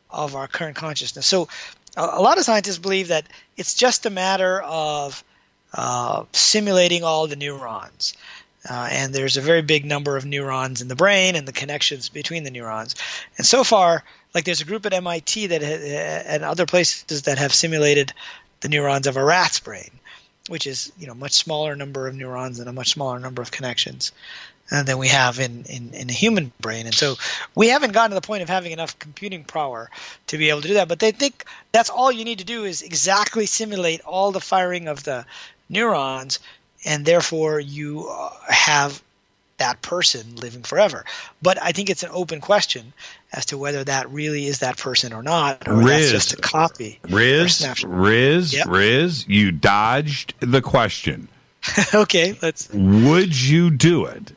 of our current consciousness? So a lot of scientists believe that it's just a matter of simulating all the neurons. And there's a very big number of neurons in the brain and the connections between the neurons. And so far, like, there's a group at MIT and other places that have simulated the neurons of a rat's brain, which is, much smaller number of neurons and a much smaller number of connections than we have in a human brain. And so we haven't gotten to the point of having enough computing power to be able to do that. But they think that's all you need to do is exactly simulate all the firing of the neurons, and therefore you have that person living forever. But I think it's an open question as to whether that really is that person or not, or that's just a copy. Riz, you dodged the question. Okay, let's. Would you do it?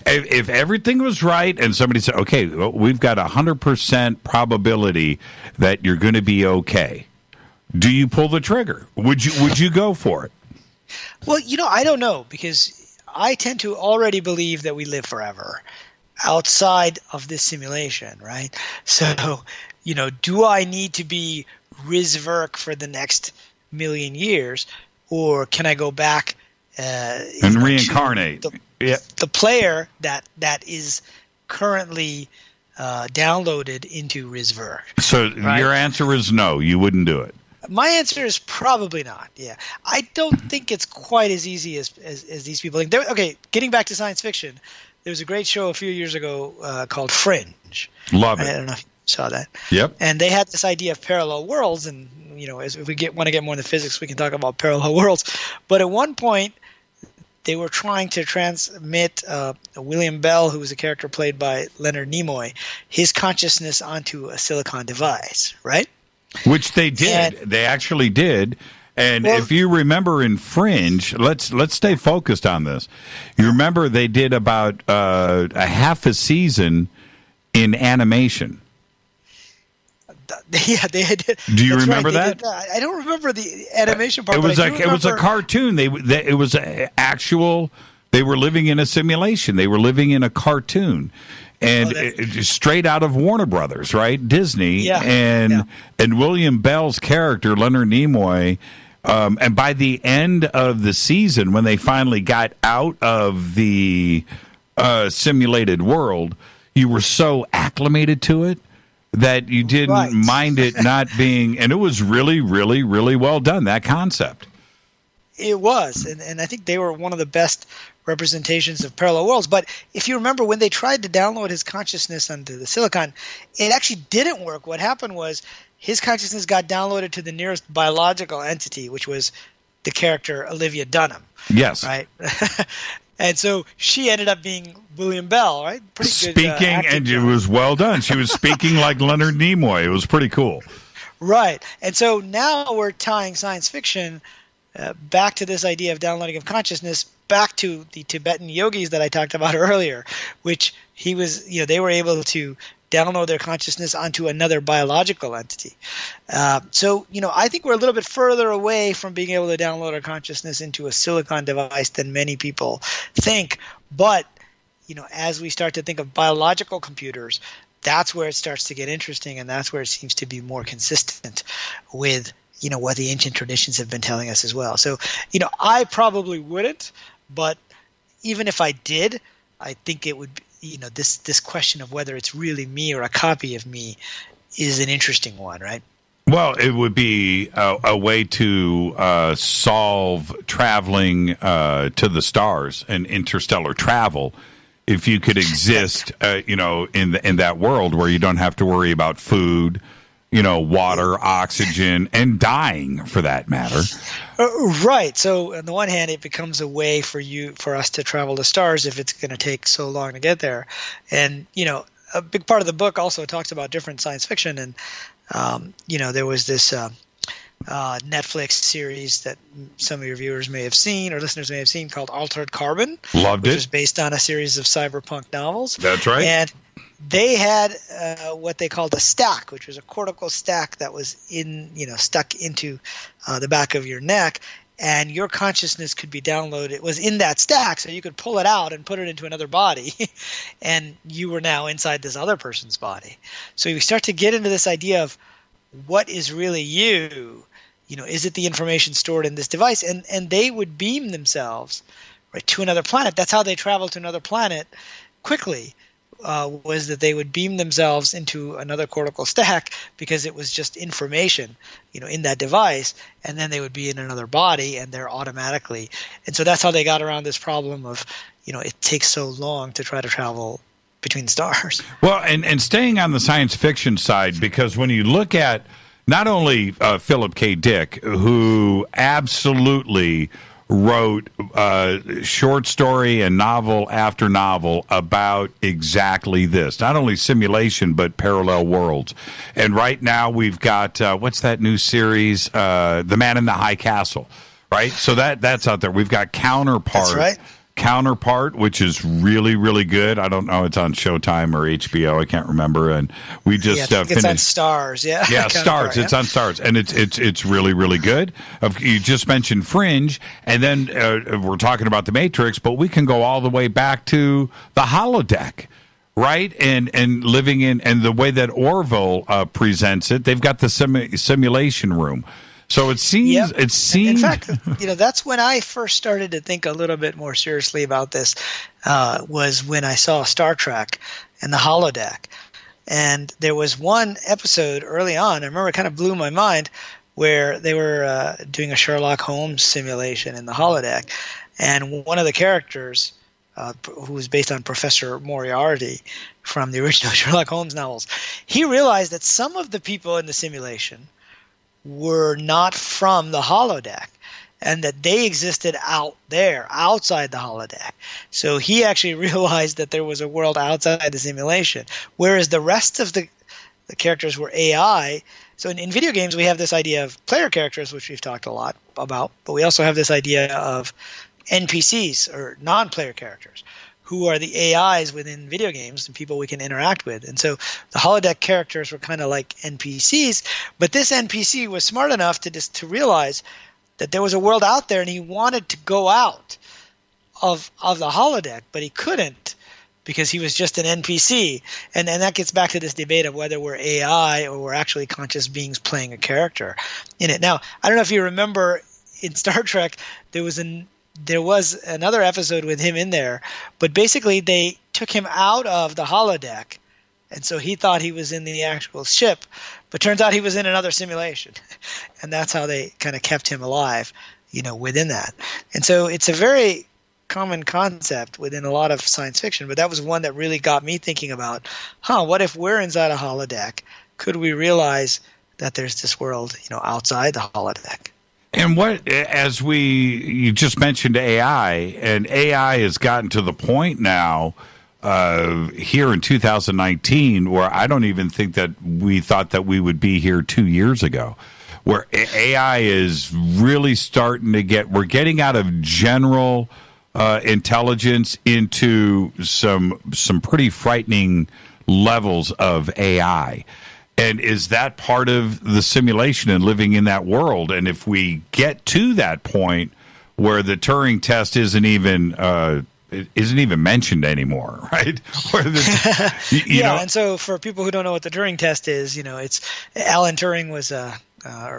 If everything was right and somebody said, okay, well, we've got 100% probability that you're going to be okay, do you pull the trigger? Would you go for it? Well, I don't know, because I tend to already believe that we live forever outside of this simulation, right? So, do I need to be Riz Virk for the next million years, or can I go back and reincarnate? The player that is currently downloaded into Riz Virk. So right? Your answer is no, you wouldn't do it. My answer is probably not. Yeah, I don't think it's quite as easy as these people think. Okay, getting back to science fiction, there was a great show a few years ago called Fringe. Love it. I don't know if you saw that. Yep. And they had this idea of parallel worlds, and as if we want to get more into physics, we can talk about parallel worlds. But at one point, they were trying to transmit William Bell, who was a character played by Leonard Nimoy, his consciousness onto a silicon device, right? Which they did. They actually did. And if you remember in Fringe, let's stay focused on this. You remember they did about a half a season in animation. Yeah, they did. Do you remember that? I don't remember the animation part. It was a cartoon. It was actual. They were living in a simulation. They were living in a cartoon, and straight out of Warner Brothers, right? Disney. Yeah. And William Bell's character, Leonard Nimoy. And by the end of the season, when they finally got out of the simulated world, you were so acclimated to it that you didn't mind it not being, and it was really, really, really well done, that concept. It was, and I think they were one of the best representations of parallel worlds. But if you remember, when they tried to download his consciousness onto the silicon, it actually didn't work. What happened was his consciousness got downloaded to the nearest biological entity, which was the character Olivia Dunham. Yes. Right? And so she ended up being William Bell, right? Pretty speaking, good, and it was well done. She was speaking like Leonard Nimoy. It was pretty cool. Right. And so now we're tying science fiction back to this idea of downloading of consciousness, back to the Tibetan yogis that I talked about earlier, which they were able to download their consciousness onto another biological entity. So, I think we're a little bit further away from being able to download our consciousness into a silicon device than many people think. But, as we start to think of biological computers, that's where it starts to get interesting, and that's where it seems to be more consistent with, what the ancient traditions have been telling us as well. So, I probably wouldn't, but even if I did, I think it would be, this question of whether it's really me or a copy of me is an interesting one, right? Well, it would be a way to solve traveling to the stars and interstellar travel if you could exist, in that world where you don't have to worry about food, water, oxygen, and dying for that matter. Right. So on the one hand, it becomes a way for us to travel to stars if it's going to take so long to get there. And, a big part of the book also talks about different science fiction. And, there was this Netflix series that some of your viewers may have seen or listeners may have seen called Altered Carbon. Loved it. Which is based on a series of cyberpunk novels. That's right. And they had what they called a stack, which was a cortical stack that was stuck into the back of your neck, and your consciousness could be downloaded. It was in that stack, so you could pull it out and put it into another body, and you were now inside this other person's body. So you start to get into this idea of what is really you. Is it the information stored in this device? And they would beam themselves right to another planet. That's how they traveled to another planet quickly. Was that they would beam themselves into another cortical stack because it was just information, in that device, and then they would be in another body and they're automatically. And so that's how they got around this problem of, it takes so long to try to travel between stars. Well, and staying on the science fiction side, because when you look at not only Philip K. Dick, who absolutely wrote short story and novel after novel about exactly this. Not only simulation, but parallel worlds. And right now we've got, what's that new series? The Man in the High Castle. right? So that's out there. We've got Counterpart. That's right. Counterpart, which is really, really good. I don't know. It's on Showtime or HBO. I can't remember. And we just finished. It's on Stars. Yeah. Yeah, Stars. It's on Stars, and it's really, really good. You just mentioned Fringe, and then we're talking about The Matrix, but we can go all the way back to the holodeck. Right, and living in, and the way that Orville presents it, they've got the simulation room. So it seems, In fact, that's when I first started to think a little bit more seriously about this. Was when I saw Star Trek and the holodeck, and there was one episode early on. I remember it kind of blew my mind, where they were doing a Sherlock Holmes simulation in the holodeck, and one of the characters, who was based on Professor Moriarty from the original Sherlock Holmes novels, he realized that some of the people in the simulation were not from the holodeck, and that they existed out there, outside the holodeck. So he actually realized that there was a world outside the simulation, whereas the rest of the characters were AI. So in video games, we have this idea of player characters, which we've talked a lot about, but we also have this idea of NPCs, or non-player characters, who are the AIs within video games and people we can interact with. And so the holodeck characters were kind of like NPCs, but this NPC was smart enough to realize that there was a world out there, and he wanted to go out of the holodeck, but he couldn't because he was just an NPC. And that gets back to this debate of whether we're AI or we're actually conscious beings playing a character in it. Now, I don't know if you remember in Star Trek, there was another episode with him in there, but basically they took him out of the holodeck, and so he thought he was in the actual ship, but turns out he was in another simulation, and that's how they kind of kept him alive, within that. And so it's a very common concept within a lot of science fiction, but that was one that really got me thinking about, what if we're inside a holodeck? Could we realize that there's this world, outside the holodeck? And you just mentioned AI, and AI has gotten to the point now here in 2019 where I don't even think that we thought that we would be here 2 years ago, where AI is really starting to we're getting out of general intelligence into some pretty frightening levels of AI. And is that part of the simulation and living in that world? And if we get to that point where the Turing test isn't even mentioned anymore, right? And so for people who don't know what the Turing test is, it's Alan Turing was a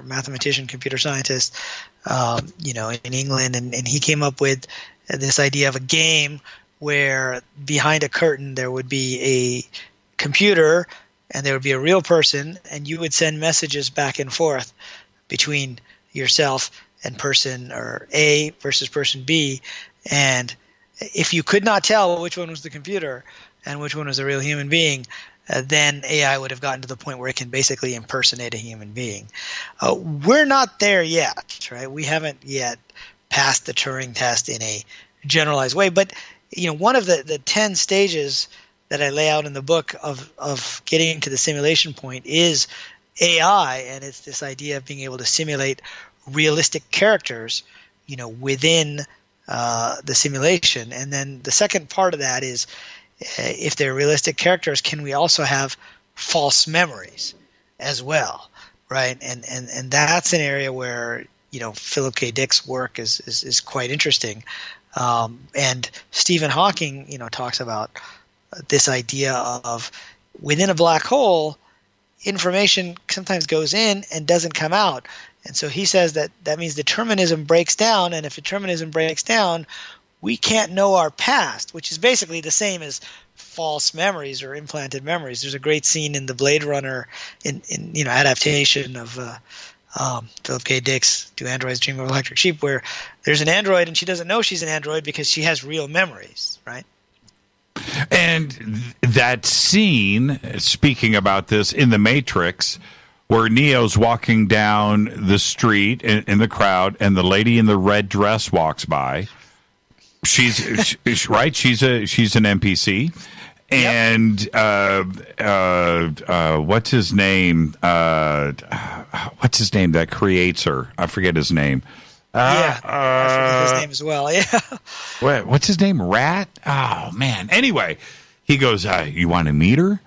mathematician, computer scientist, in England, and he came up with this idea of a game where behind a curtain there would be a computer, and there would be a real person, and you would send messages back and forth between yourself and person or A versus person B. And if you could not tell which one was the computer and which one was a real human being, then AI would have gotten to the point where it can basically impersonate a human being. We're not there yet, right? We haven't yet passed the Turing test in a generalized way. But one of the 10 stages that I lay out in the book of getting to the simulation point is AI, and it's this idea of being able to simulate realistic characters, within the simulation. And then the second part of that is, if they're realistic characters, can we also have false memories as well, right? And that's an area where Philip K. Dick's work is quite interesting, and Stephen Hawking talks about this idea of within a black hole, information sometimes goes in and doesn't come out. And so he says that means determinism breaks down, and if determinism breaks down, we can't know our past, which is basically the same as false memories or implanted memories. There's a great scene in the Blade Runner in adaptation of Philip K. Dick's Do Androids Dream of Electric Sheep, where there's an android and she doesn't know she's an android because she has real memories, right? And that scene, speaking about this in The Matrix, where Neo's walking down the street in the crowd, and the lady in the red dress walks by. She's right. She's an NPC, and what's his name? What's his name that creates her? I forget his name. I forget his name as well. Yeah. What's his name? Rat? Oh, man. Anyway, he goes, you want to meet her?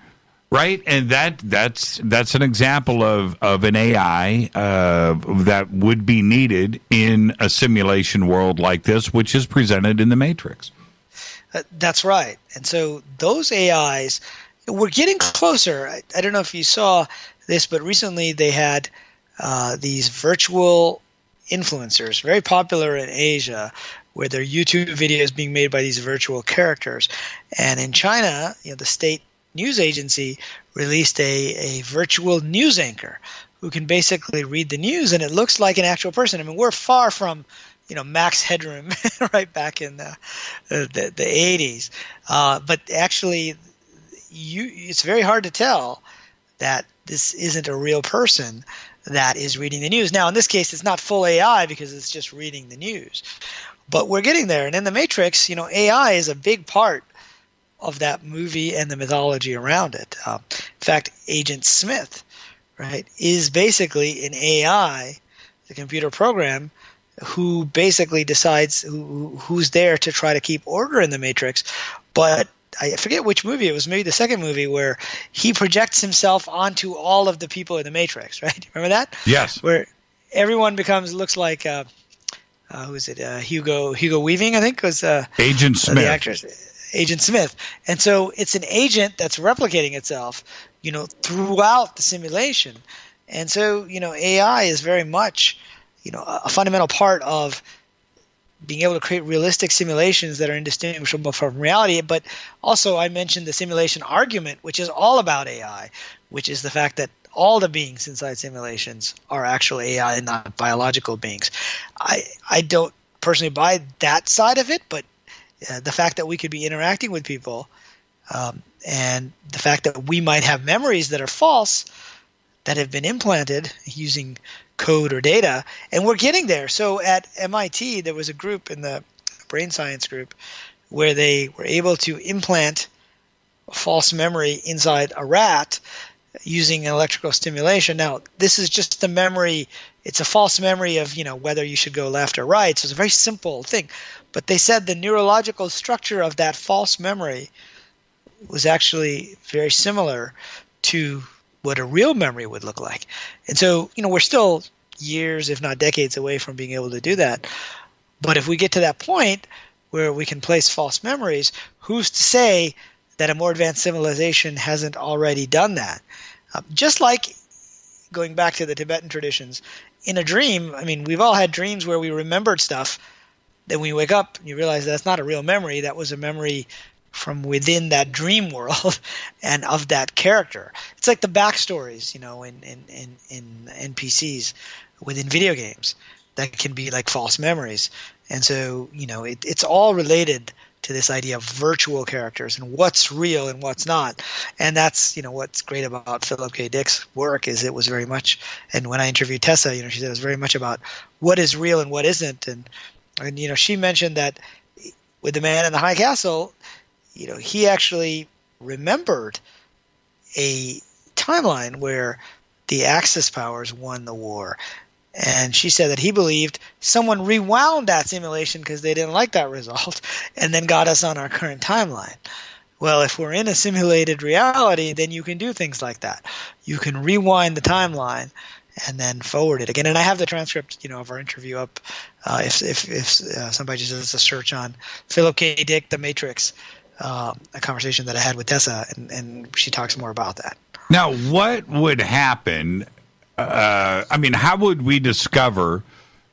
Right? And that's an example of an AI that would be needed in a simulation world like this, which is presented in the Matrix. That's right. And so those AIs, we're getting closer. I don't know if you saw this, but recently they had these virtual influencers, very popular in Asia, where there are YouTube videos being made by these virtual characters. And in China, the state news agency released a virtual news anchor who can basically read the news, and it looks like an actual person. I mean, we're far from Max Headroom right back in the 80s. But actually, it's very hard to tell that this isn't a real person that is reading the news. Now, in this case, it's not full AI because it's just reading the news. But we're getting there. And in the Matrix, AI is a big part of that movie and the mythology around it. In fact, Agent Smith, right, is basically an AI, the computer program, who basically decides who's there to try to keep order in the Matrix. But I forget which movie. It was maybe the second movie where he projects himself onto all of the people in the Matrix, right? Remember that? Yes. Where everyone looks like, who is it? Hugo Weaving, I think, was Agent Smith. The actress. Agent Smith. And so it's an agent that's replicating itself, throughout the simulation. And so, AI is very much, a fundamental part of being able to create realistic simulations that are indistinguishable from reality. But also I mentioned the simulation argument, which is all about AI, which is the fact that all the beings inside simulations are actual AI and not biological beings. I don't personally buy that side of it, but the fact that we could be interacting with people and the fact that we might have memories that are false that have been implanted using code or data, and we're getting there. So at MIT, there was a group in the brain science group where they were able to implant a false memory inside a rat using electrical stimulation. Now, this is just the memory. It's a false memory of, whether you should go left or right. So it's a very simple thing. But they said the neurological structure of that false memory was actually very similar to what a real memory would look like. And so, we're still years, if not decades, away from being able to do that. But if we get to that point where we can place false memories, who's to say that a more advanced civilization hasn't already done that? Just like going back to the Tibetan traditions, in a dream, we've all had dreams where we remembered stuff. Then when you wake up, you realize that's not a real memory. That was a memory from within that dream world and of that character. It's like the backstories, in NPCs within video games that can be like false memories. And so, it's all related to this idea of virtual characters and what's real and what's not. And that's, what's great about Philip K. Dick's work is it was very much, and when I interviewed Tessa, she said it was very much about what is real and what isn't. And she mentioned that with The Man in the High Castle, he actually remembered a timeline where the Axis powers won the war. And she said that he believed someone rewound that simulation because they didn't like that result and then got us on our current timeline. Well, if we're in a simulated reality, then you can do things like that. You can rewind the timeline and then forward it again. And I have the transcript, of our interview up. If somebody just does a search on Philip K. Dick, The Matrix, a conversation that I had with Tessa, and she talks more about that. Now, what would happen? How would we discover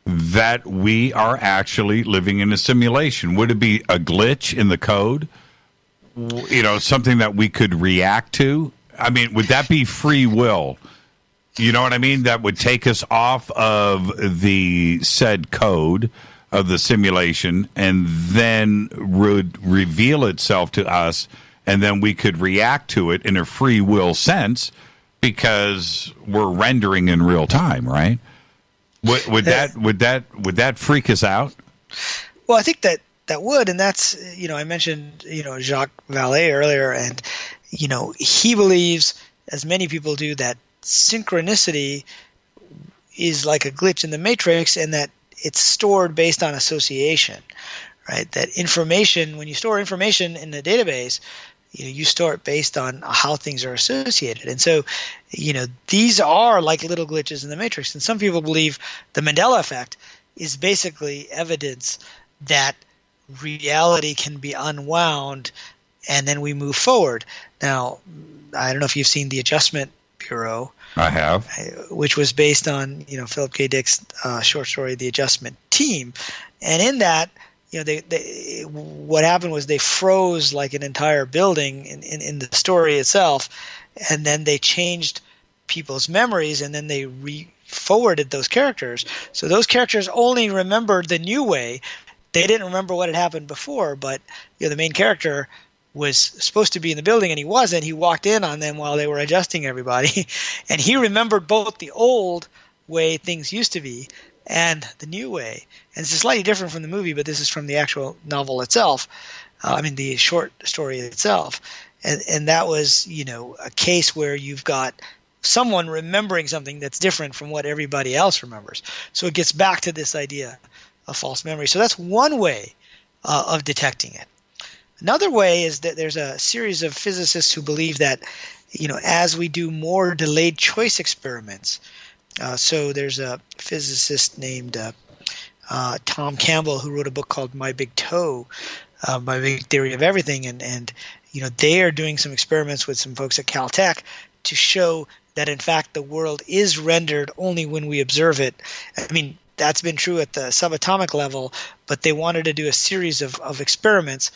that we are actually living in a simulation? Would it be a glitch in the code? Something that we could react to? Would that be free will? You know what I mean? That would take us off of the said code of the simulation and then would reveal itself to us, and then we could react to it in a free will sense because we're rendering in real time, right? Would that freak us out? Well, I think that would, and that's, I mentioned, Jacques Vallée earlier, and, he believes, as many people do, that synchronicity is like a glitch in the Matrix, and that it's stored based on association, right? That information, when you store information in a database, you store it based on how things are associated. And so, these are like little glitches in the matrix. And some people believe the Mandela effect is basically evidence that reality can be unwound and then we move forward. Now, I don't know if you've seen The Adjustment Bureau. I have. Which was based on, Philip K. Dick's short story, The Adjustment Team. And in that, they what happened was they froze like an entire building in the story itself, and then they changed people's memories, and then they forwarded those characters. So those characters only remembered the new way. They didn't remember what had happened before, but the main character was supposed to be in the building and he wasn't. He walked in on them while they were adjusting everybody, and he remembered both the old way things used to be and the new way. And it's slightly different from the movie, but this is from the actual novel itself. The short story itself. And that was, a case where you've got someone remembering something that's different from what everybody else remembers. So it gets back to this idea of false memory. So that's one way of detecting it. Another way is that there's a series of physicists who believe that, as we do more delayed choice experiments, so there's a physicist named Tom Campbell who wrote a book called My Big Toe, My Big Theory of Everything, and they are doing some experiments with some folks at Caltech to show that in fact the world is rendered only when we observe it. That's been true at the subatomic level, but they wanted to do a series of experiments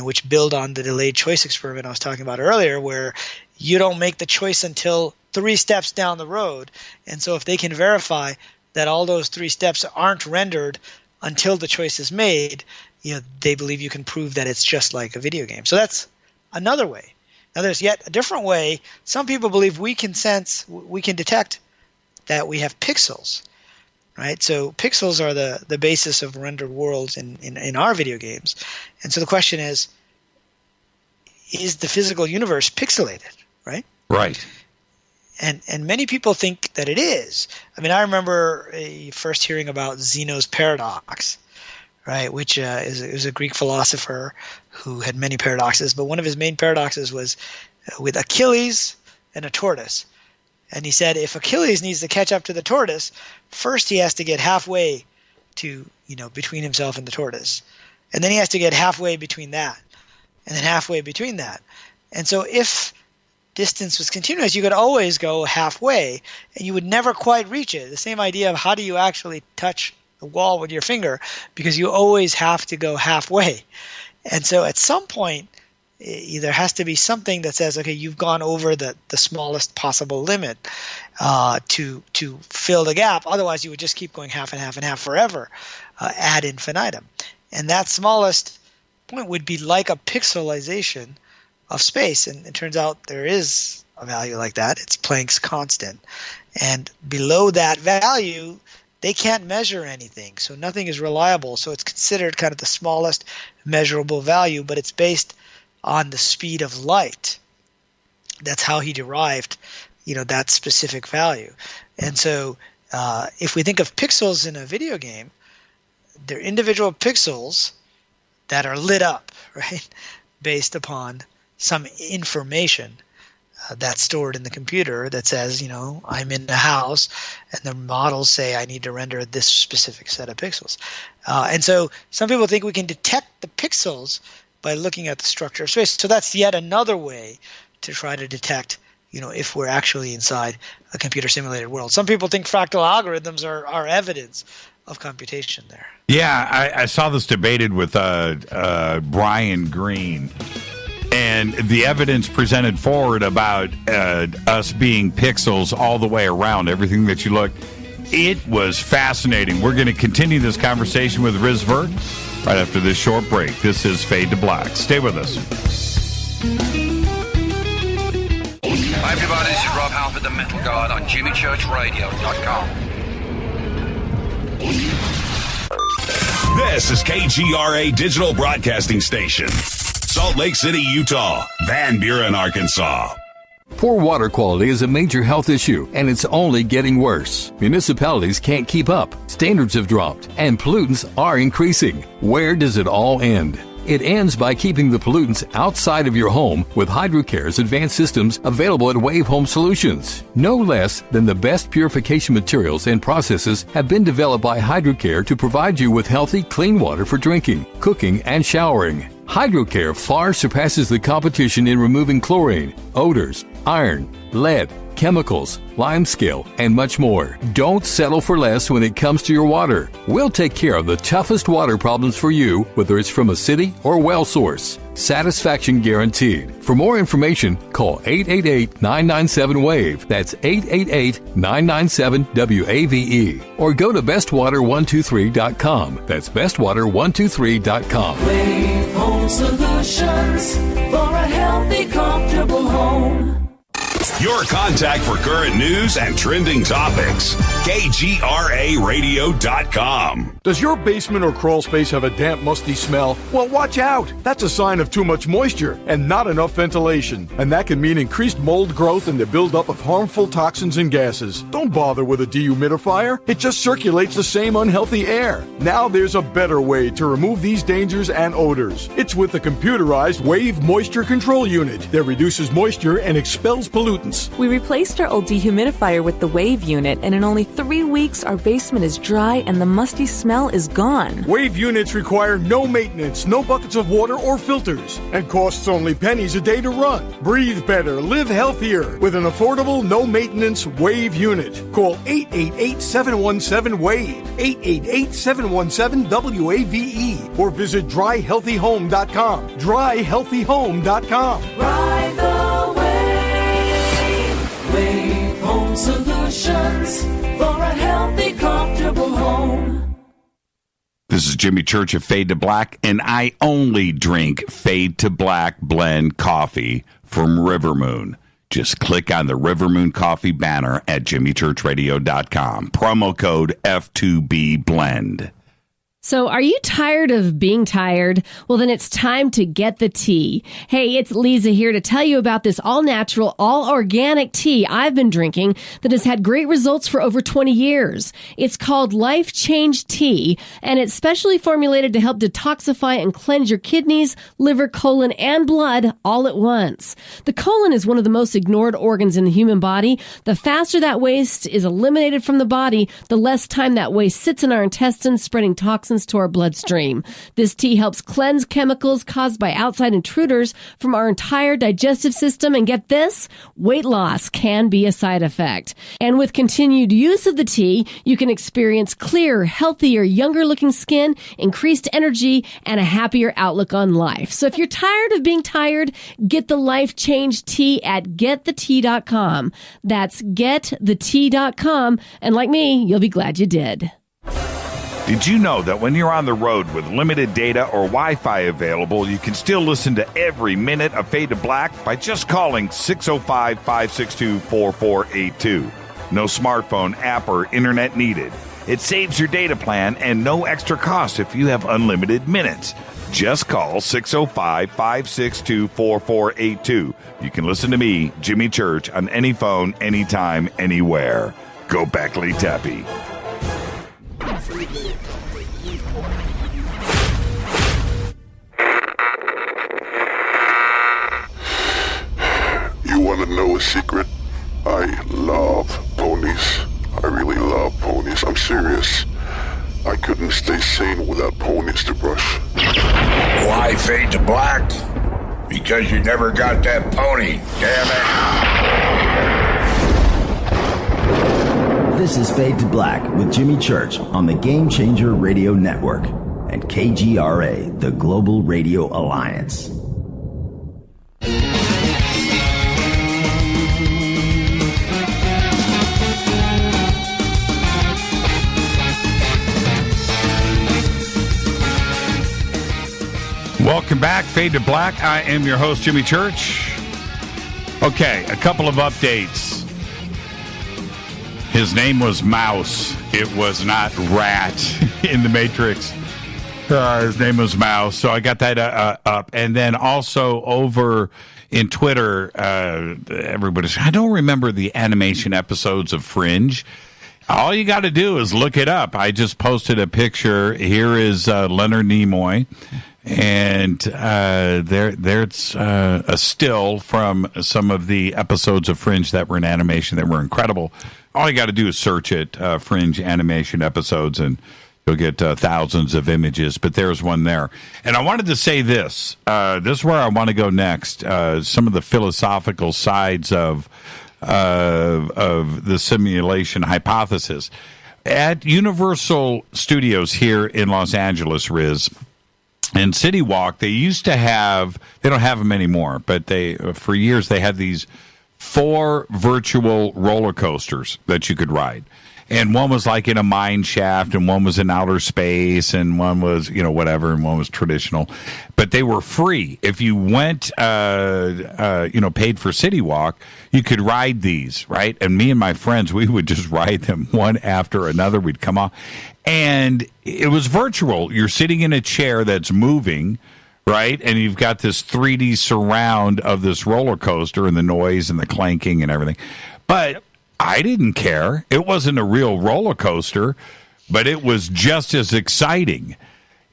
which build on the delayed choice experiment I was talking about earlier, where you don't make the choice until 3 steps down the road. And so if they can verify that all those 3 steps aren't rendered until the choice is made, they believe you can prove that it's just like a video game. So that's another way. Now there's yet a different way. Some people believe we can detect that we have pixels. Right, so pixels are the basis of rendered worlds in our video games, and so the question is the physical universe pixelated? Right. Right. And many people think that it is. I remember first hearing about Zeno's paradox, right, which is a Greek philosopher who had many paradoxes, but one of his main paradoxes was with Achilles and a tortoise. And he said if Achilles needs to catch up to the tortoise, first he has to get halfway to, between himself and the tortoise. And then he has to get halfway between that, and then halfway between that. And so if distance was continuous, you could always go halfway, and you would never quite reach it. The same idea of how do you actually touch the wall with your finger, because you always have to go halfway. And so at some point, there has to be something that says, okay, you've gone over the smallest possible limit to fill the gap. Otherwise, you would just keep going half and half and half forever ad infinitum. And that smallest point would be like a pixelization of space. And it turns out there is a value like that. It's Planck's constant. And below that value, they can't measure anything. So nothing is reliable. So it's considered kind of the smallest measurable value, but it's based on the speed of light. That's how he derived, that specific value. And so if we think of pixels in a video game, they're individual pixels that are lit up, right, based upon some information that's stored in the computer that says, I'm in the house, and the models say I need to render this specific set of pixels. And so some people think we can detect the pixels by looking at the structure of space. So that's yet another way to try to detect, if we're actually inside a computer simulated world. Some people think fractal algorithms are evidence of computation there. Yeah, I saw this debated with Brian Greene, and the evidence presented forward about us being pixels all the way around, everything that you look. It was fascinating. We're going to continue this conversation with Riz Virk right after this short break. This is Fade to Black. Stay with us. Hi everybody, this is Rob Halford, the Metal Guard on JimmyChurchRadio.com. This is KGRA Digital Broadcasting Station, Salt Lake City, Utah, Van Buren, Arkansas. Poor water quality is a major health issue, and it's only getting worse. Municipalities can't keep up, standards have dropped, and pollutants are increasing. Where does it all end? It ends by keeping the pollutants outside of your home with HydroCare's advanced systems available at Wave Home Solutions. No less than the best purification materials and processes have been developed by HydroCare to provide you with healthy, clean water for drinking, cooking, and showering. HydroCare far surpasses the competition in removing chlorine, odors, iron, lead, chemicals, limescale, and much more. Don't settle for less when it comes to your water. We'll take care of the toughest water problems for you, whether it's from a city or well source. Satisfaction guaranteed. For more information, call 888-997-WAVE. That's 888-997-WAVE. Or go to bestwater123.com. That's bestwater123.com. Wave Home Solutions for a healthy, comfortable home. Your contact for current news and trending topics. KGRAradio.com. Does your basement or crawl space have a damp, musty smell? Well, watch out. That's a sign of too much moisture and not enough ventilation. And that can mean increased mold growth and the buildup of harmful toxins and gases. Don't bother with a dehumidifier. It just circulates the same unhealthy air. Now there's a better way to remove these dangers and odors. It's with the computerized Wave Moisture Control Unit that reduces moisture and expels pollutants. We replaced our old dehumidifier with the Wave unit, and in only 3 weeks, our basement is dry and the musty smell is gone. Wave units require no maintenance, no buckets of water or filters, and costs only pennies a day to run. Breathe better, live healthier with an affordable, no-maintenance Wave unit. Call 888-717-WAVE, 888-717-WAVE, or visit dryhealthyhome.com. Dryhealthyhome.com. Ride the Wave Home Solutions for a healthy, comfortable home. This is Jimmy Church of Fade to Black, and I only drink Fade to Black blend coffee from River Moon. Just click on the River Moon coffee banner at jimmychurchradio.com. Promo code F2B blend. So are you tired of being tired? Well, then it's time to get the tea. Hey, it's Lisa here to tell you about this all-natural, all-organic tea I've been drinking that has had great results for over 20 years. It's called Life Change Tea, and it's specially formulated to help detoxify and cleanse your kidneys, liver, colon, and blood all at once. The colon is one of the most ignored organs in the human body. The faster that waste is eliminated from the body, the less time that waste sits in our intestines, spreading toxins to our bloodstream. This tea helps cleanse chemicals caused by outside intruders from our entire digestive system. And get this, weight loss can be a side effect. And with continued use of the tea, you can experience clearer, healthier, younger looking skin, increased energy, and a happier outlook on life. So if you're tired of being tired, get the Life Change Tea at getthetea.com. That's getthetea.com. And like me, you'll be glad you did. Did you know that when you're on the road with limited data or Wi-Fi available, you can still listen to every minute of Fade to Black by just calling 605-562-4482. No smartphone, app, or internet needed. It saves your data plan and no extra cost if you have unlimited minutes. Just call 605-562-4482. You can listen to me, Jimmy Church, on any phone, anytime, anywhere. Go Beckley Tappy. You want to know a secret? I love ponies. I really love ponies. I'm serious. I couldn't stay sane without ponies to brush. Why Fade to Black? Because you never got that pony, damn it. This is Fade to Black with Jimmy Church on the Game Changer Radio Network and KGRA, the Global Radio Alliance. Welcome back, Fade to Black. I am your host, Jimmy Church. Okay, a couple of updates. His name was Mouse. It was not Rat in the Matrix. His name was Mouse, so I got that up. And then also over in Twitter, everybody's, I don't remember the animation episodes of Fringe. All you got to do is look it up. I just posted a picture. Here is Leonard Nimoy, and there's a still from some of the episodes of Fringe that were in animation that were incredible. All you got to do is search it, Fringe animation episodes, and you'll get thousands of images, but there's one there. And I wanted to say this. This is where I want to go next. Some of the philosophical sides of the simulation hypothesis. At Universal Studios here in Los Angeles, Riz, and City Walk, they used to have, they don't have them anymore, but they, for years, they had these 4 virtual roller coasters that you could ride. And one was like in a mine shaft, and one was in outer space, and one was, whatever, and one was traditional. But they were free. If you went, paid for City Walk, you could ride these, right? And me and my friends, we would just ride them one after another. We'd come off. And it was virtual. You're sitting in a chair that's moving, right? And you've got this 3D surround of this roller coaster and the noise and the clanking and everything. But I didn't care. It wasn't a real roller coaster, but it was just as exciting.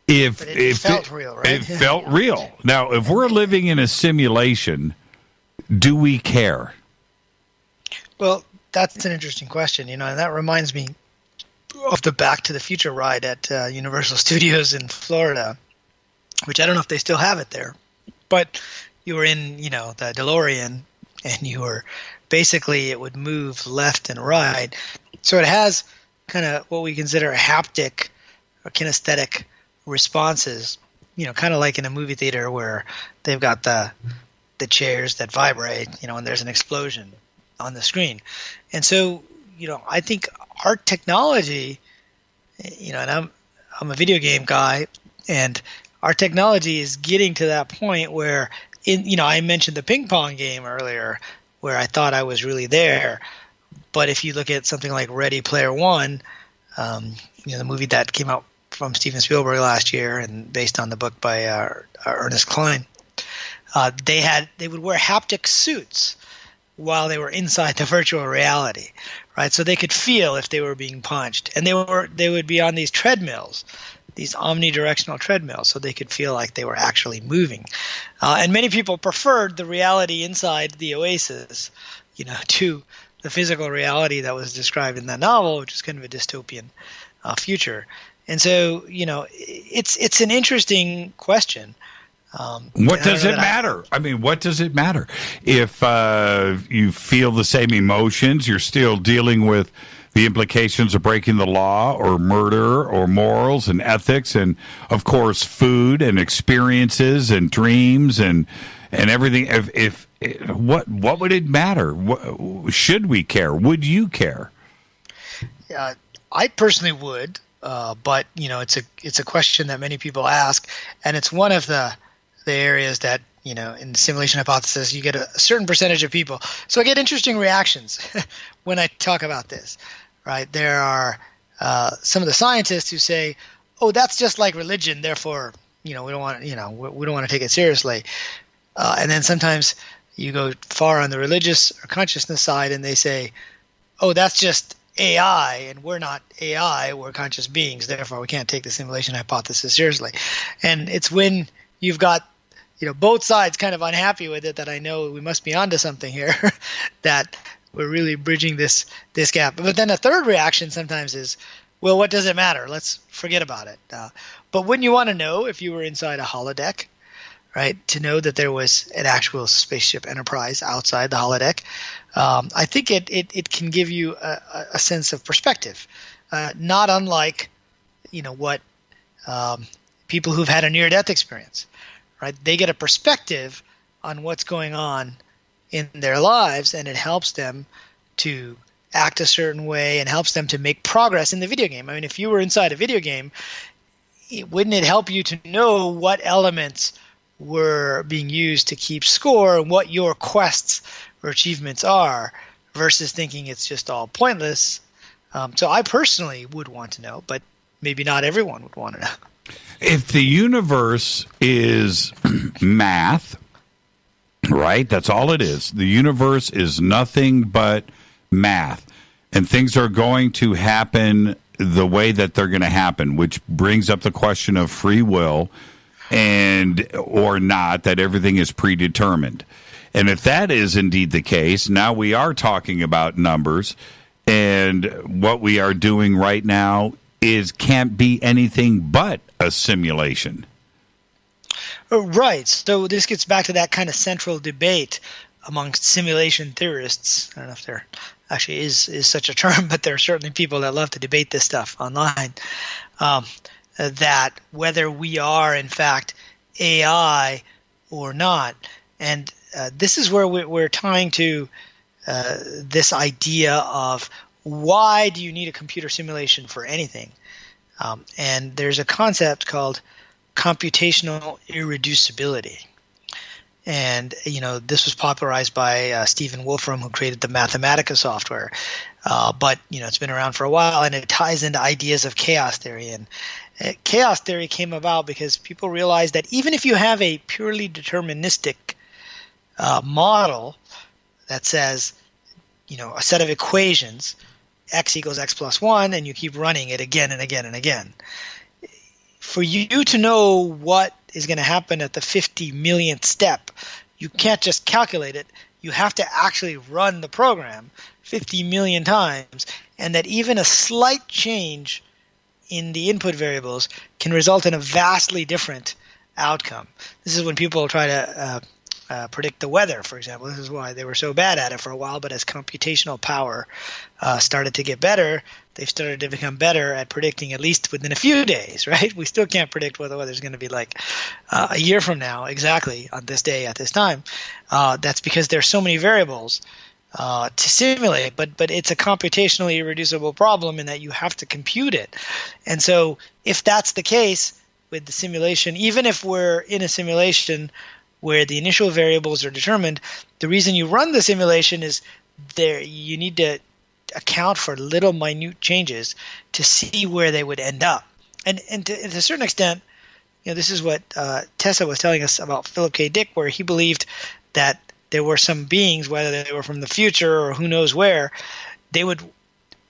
It felt real, right? It felt real. Now, if we're living in a simulation, do we care? Well, that's an interesting question, and that reminds me of the Back to the Future ride at Universal Studios in Florida, which I don't know if they still have it there, but you were in, the DeLorean, and you were basically, it would move left and right. So it has kind of what we consider haptic or kinesthetic responses, kind of like in a movie theater where they've got the chairs that vibrate, and there's an explosion on the screen. And so, I think our technology, and I'm a video game guy, and our technology is getting to that point where, I mentioned the ping pong game earlier, where I thought I was really there. But if you look at something like Ready Player One, the movie that came out from Steven Spielberg last year and based on the book by Ernest Cline, they would wear haptic suits while they were inside the virtual reality, right? So they could feel if they were being punched, and they would be on these treadmills, these omnidirectional treadmills, so they could feel like they were actually moving. And many people preferred the reality inside the Oasis, to the physical reality that was described in that novel, which is kind of a dystopian future. And so, it's an interesting question. What does it matter? What does it matter? If you feel the same emotions, you're still dealing with the implications of breaking the law or murder or morals and ethics and, of course, food and experiences and dreams and everything. If what would it matter? Should we care? Would you care? I personally would, but it's a question that many people ask, and it's one of the areas that in the simulation hypothesis you get a certain percentage of people. So I get interesting reactions when I talk about this. Right, there are some of the scientists who say, "Oh, that's just like religion. Therefore, we don't want to take it seriously." And then sometimes you go far on the religious or consciousness side, and they say, "Oh, that's just AI, and we're not AI. We're conscious beings. Therefore, we can't take the simulation hypothesis seriously." And it's when you've got both sides kind of unhappy with it that I know we must be onto something here. that we're really bridging this gap. But then a third reaction sometimes is, well, what does it matter? Let's forget about it. But wouldn't you want to know if you were inside a holodeck, right, to know that there was an actual spaceship Enterprise outside the holodeck? I think it can give you a sense of perspective, not unlike, what people who've had a near-death experience, right? They get a perspective on what's going on in their lives, and it helps them to act a certain way and helps them to make progress in the video game. If you were inside a video game, wouldn't it help you to know what elements were being used to keep score and what your quests or achievements are versus thinking it's just all pointless? So I personally would want to know, but maybe not everyone would want to know. If the universe is math, right? That's all it is. The universe is nothing but math. And things are going to happen the way that they're going to happen, which brings up the question of free will and or not, that everything is predetermined. And if that is indeed the case, now we are talking about numbers, and what we are doing right now can't be anything but a simulation. Right. So this gets back to that kind of central debate amongst simulation theorists. I don't know if there actually is such a term, but there are certainly people that love to debate this stuff online, that whether we are, in fact, AI or not. And this is where we're tying to this idea of why do you need a computer simulation for anything? And there's a concept called computational irreducibility. And, this was popularized by Stephen Wolfram, who created the Mathematica software. But, it's been around for a while, and it ties into ideas of chaos theory. And chaos theory came about because people realized that even if you have a purely deterministic model that says, a set of equations, x equals x plus 1, and you keep running it again and again and again. For you to know what is going to happen at the 50 millionth step, you can't just calculate it. You have to actually run the program 50 million times, and that even a slight change in the input variables can result in a vastly different outcome. This is when people try to predict the weather, for example. This is why they were so bad at it for a while, but as computational power started to get better, they've started to become better at predicting at least within a few days, right? We still can't predict what the weather's going to be like a year from now exactly on this day at this time. That's because there's so many variables to simulate, but it's a computationally irreducible problem in that you have to compute it. And so if that's the case with the simulation, even if we're in a simulation where the initial variables are determined, the reason you run the simulation is you need to account for little minute changes to see where they would end up. And to a certain extent, this is what Tessa was telling us about Philip K. Dick, where he believed that there were some beings, whether they were from the future or who knows where, they would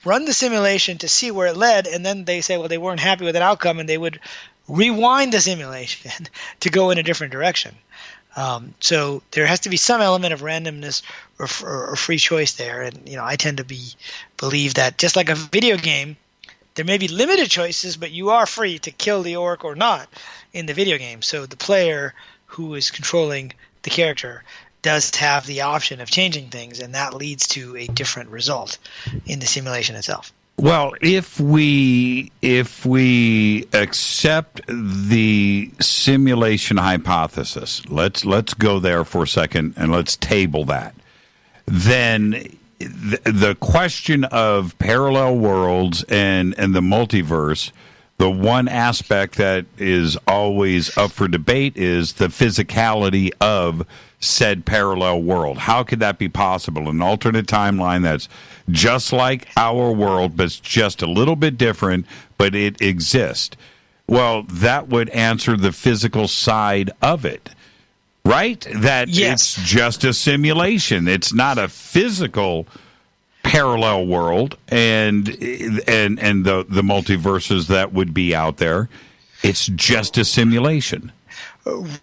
run the simulation to see where it led, and then they say, well, they weren't happy with an outcome, and they would rewind the simulation to go in a different direction. So there has to be some element of randomness or free choice there. And, I tend to believe that just like a video game, there may be limited choices, but you are free to kill the orc or not in the video game. So the player who is controlling the character does have the option of changing things, and that leads to a different result in the simulation itself. Well, if we accept the simulation hypothesis, let's go there for a second and let's table that. Then the question of parallel worlds and the multiverse, the one aspect that is always up for debate is the physicality of said parallel world. How could that be possible? An alternate timeline that's just like our world, but it's just a little bit different, but it exists. Well, that would answer the physical side of it, right? That It's just a simulation. It's not a physical parallel world and the multiverses that would be out there. It's just a simulation.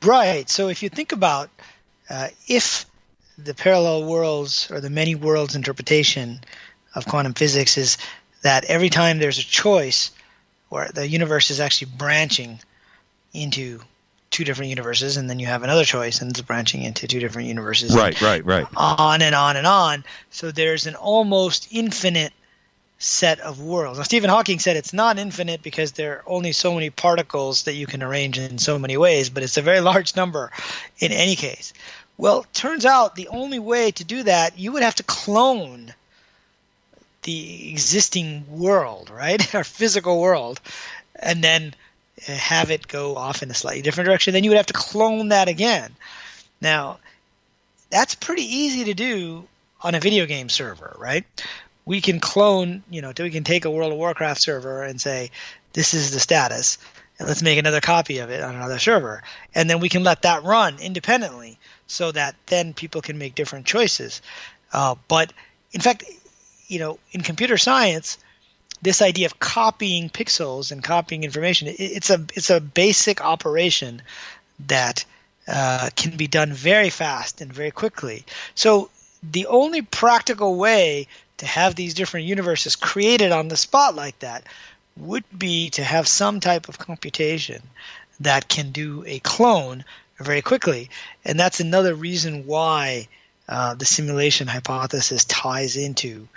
Right. So if you think about if the parallel worlds or the many worlds interpretation of quantum physics is that every time there's a choice where the universe is actually branching into two different universes, and then you have another choice and it's branching into two different universes. Right. On and on and on. So there's an almost infinite set of worlds. Now, Stephen Hawking said it's not infinite because there are only so many particles that you can arrange in so many ways, but it's a very large number in any case. Well, it turns out the only way to do that, you would have to clone the existing world, right? Our physical world, and then have it go off in a slightly different direction. Then you would have to clone that again. Now, that's pretty easy to do on a video game server, right? We can clone, we can take a World of Warcraft server and say, this is the status. and let's make another copy of it on another server. And then we can let that run independently so that then people can make different choices. But in fact, in computer science, this idea of copying pixels and copying information, it's a basic operation that can be done very fast and very quickly. So the only practical way to have these different universes created on the spot like that would be to have some type of computation that can do a clone very quickly. And that's another reason why the simulation hypothesis ties into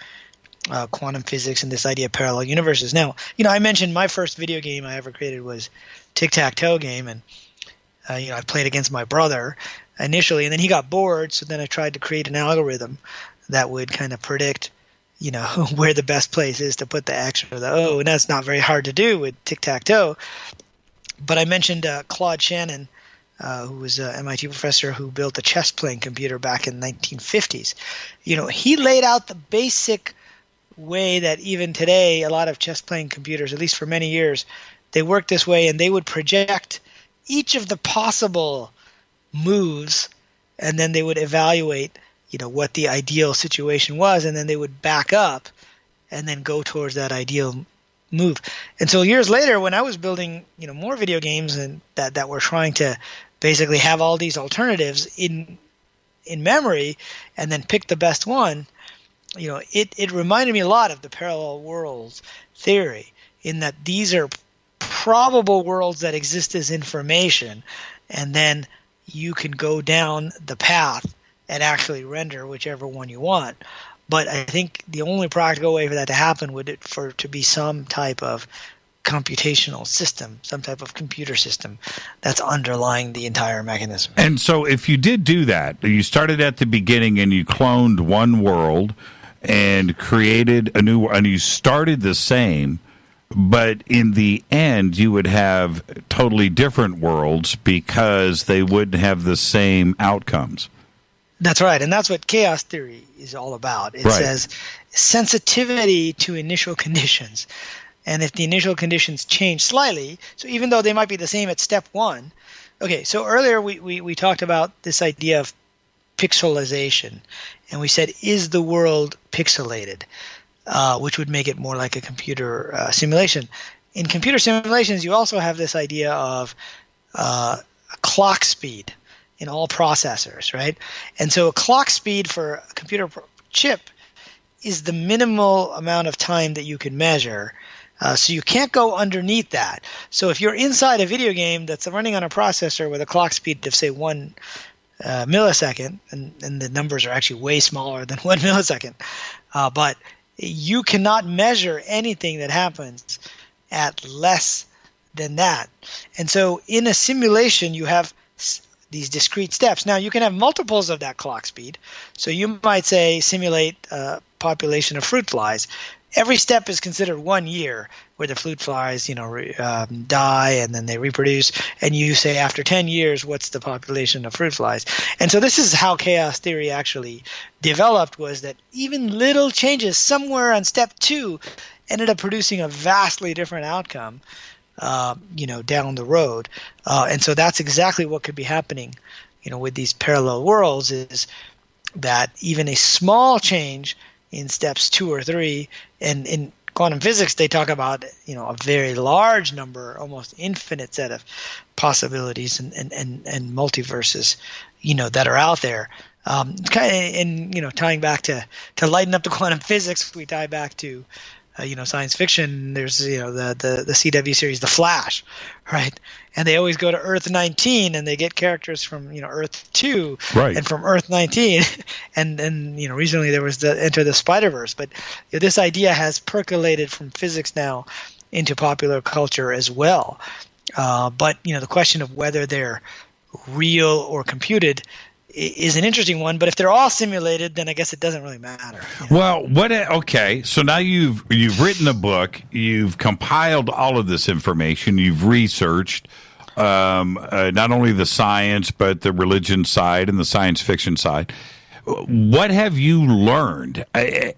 quantum physics and this idea of parallel universes. Now, I mentioned my first video game I ever created was tic-tac-toe game, and I played against my brother initially, and then he got bored, so then I tried to create an algorithm that would kind of predict, where the best place is to put the X or the O, and that's not very hard to do with tic-tac-toe. But I mentioned Claude Shannon, who was an MIT professor who built a chess-playing computer back in the 1950s. He laid out the basic way that even today a lot of chess-playing computers, at least for many years, they work this way, and they would project each of the possible moves, and then they would evaluate what the ideal situation was, and then they would back up and then go towards that ideal move. And so years later, when I was building more video games and that were trying to basically have all these alternatives in memory and then pick the best one, it reminded me a lot of the parallel worlds theory, in that these are probable worlds that exist as information, and then you can go down the path and actually render whichever one you want. But I think the only practical way for that to happen would to be some type of computational system, some type of computer system that's underlying the entire mechanism. And so if you did do that, you started at the beginning and you cloned one world and created a new, and you started the same, but in the end you would have totally different worlds because they wouldn't have the same outcomes. That's right, and that's what chaos theory is all about. It says sensitivity to initial conditions. And if the initial conditions change slightly, so even though they might be the same at step one. Okay, so earlier we talked about this idea of pixelization, and we said, is the world pixelated? Which would make it more like a computer simulation. In computer simulations, you also have this idea of clock speed in all processors, right? And so a clock speed for a computer chip is the minimal amount of time that you can measure. So you can't go underneath that. So if you're inside a video game that's running on a processor with a clock speed of, say, 1 millisecond, and the numbers are actually way smaller than 1 millisecond, but you cannot measure anything that happens at less than that. And so in a simulation, you have these discrete steps. Now, you can have multiples of that clock speed. So you might say simulate a population of fruit flies. Every step is considered 1 year, where the fruit flies, die and then they reproduce. And you say after 10 years, what's the population of fruit flies? And so this is how chaos theory actually developed, was that even little changes somewhere on step 2 ended up producing a vastly different outcome, down the road. And so that's exactly what could be happening, with these parallel worlds, is that even a small change in steps 2 or 3, and in quantum physics they talk about a very large number, almost infinite set of possibilities and multiverses that are out there. Tying back to lighten up the quantum physics, we tie back to science fiction. There's the CW series The Flash, right? And they always go to Earth 19, and they get characters from Earth 2, and from Earth 19, and recently there was the Enter the Spider-Verse. But this idea has percolated from physics now into popular culture as well. But the question of whether they're real or computed is an interesting one, but if they're all simulated, then I guess it doesn't really matter. Well, okay, so now you've written a book, you've compiled all of this information, you've researched not only the science, but the religion side and the science fiction side. What have you learned?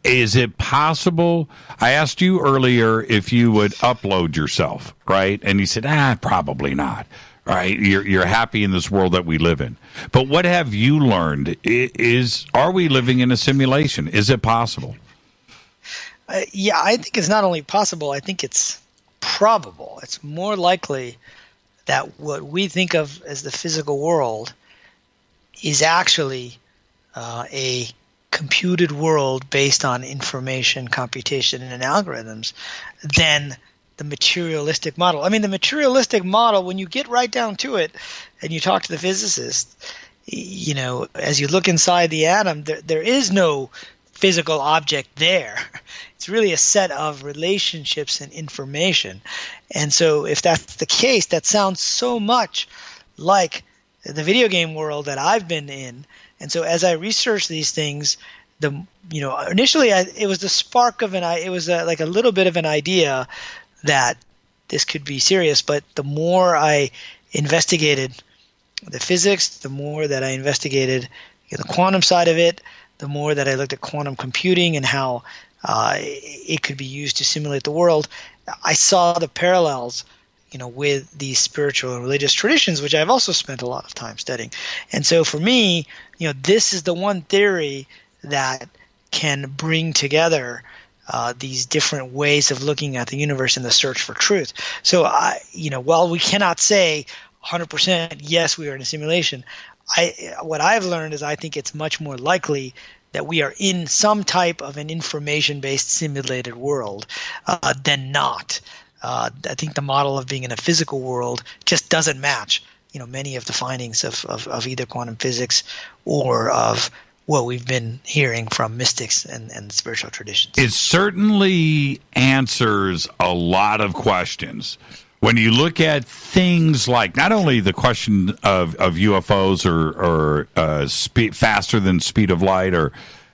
Is it possible? I asked you earlier if you would upload yourself, right? And you said, probably not, right? You're happy in this world that we live in. But what have you learned? Are we living in a simulation? Is it possible? Yeah, I think it's not only possible, I think it's probable. It's more likely that what we think of as the physical world is actually a computed world based on information, computation, and algorithms than the materialistic model. I mean, the materialistic model, when you get right down to it and you talk to the physicists, as you look inside the atom, there is no physical object there. It's really a set of relationships and information. And so if that's the case, that sounds so much like the video game world that I've been in. And so as I researched these things, initially it was the spark of it was like a little bit of an idea that this could be serious. But the more I investigated the physics, the more that I investigated the quantum side of it, the more that I looked at quantum computing and how it could be used to simulate the world, I saw the parallels with these spiritual and religious traditions, which I've also spent a lot of time studying. And so for me, this is the one theory that can bring together these different ways of looking at the universe in the search for truth. So, while we cannot say 100% yes, we are in a simulation, what I've learned is I think it's much more likely that we are in some type of an information-based simulated world than not. I think the model of being in a physical world just doesn't match, many of the findings of either quantum physics or of what we've been hearing from mystics and spiritual traditions. It certainly answers a lot of questions. When you look at things like not only the question of UFOs or speed faster than speed of light, or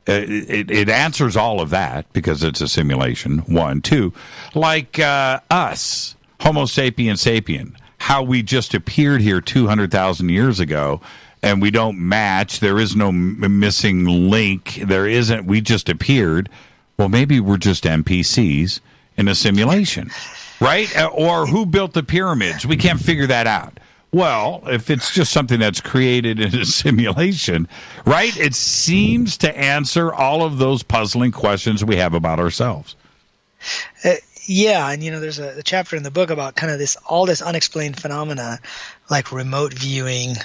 it answers all of that because it's a simulation. 1, 2, like us, Homo sapien sapien, how we just appeared here 200,000 years ago, and we don't match. There is no missing link. There isn't. We just appeared. Well, maybe we're just NPCs in a simulation. Right? Or who built the pyramids? We can't figure that out. Well, if it's just something that's created in a simulation, right? It seems to answer all of those puzzling questions we have about ourselves. Yeah, and there's a chapter in the book about kind of all this unexplained phenomena, like remote viewing,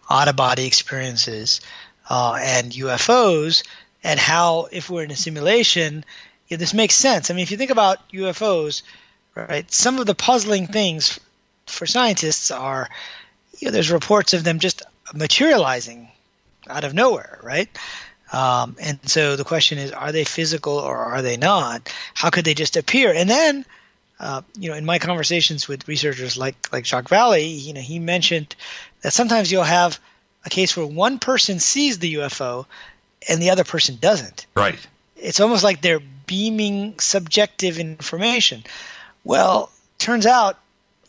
out-of-body experiences, and UFOs, and how if we're in a simulation, this makes sense. I mean, if you think about UFOs, right, some of the puzzling things for scientists are, there's reports of them just materializing out of nowhere, right? And so the question is, are they physical or are they not? How could they just appear? And then, in my conversations with researchers like Jacques Vallée, he mentioned that sometimes you'll have a case where one person sees the UFO and the other person doesn't. Right. It's almost like they're beaming subjective information. Well, turns out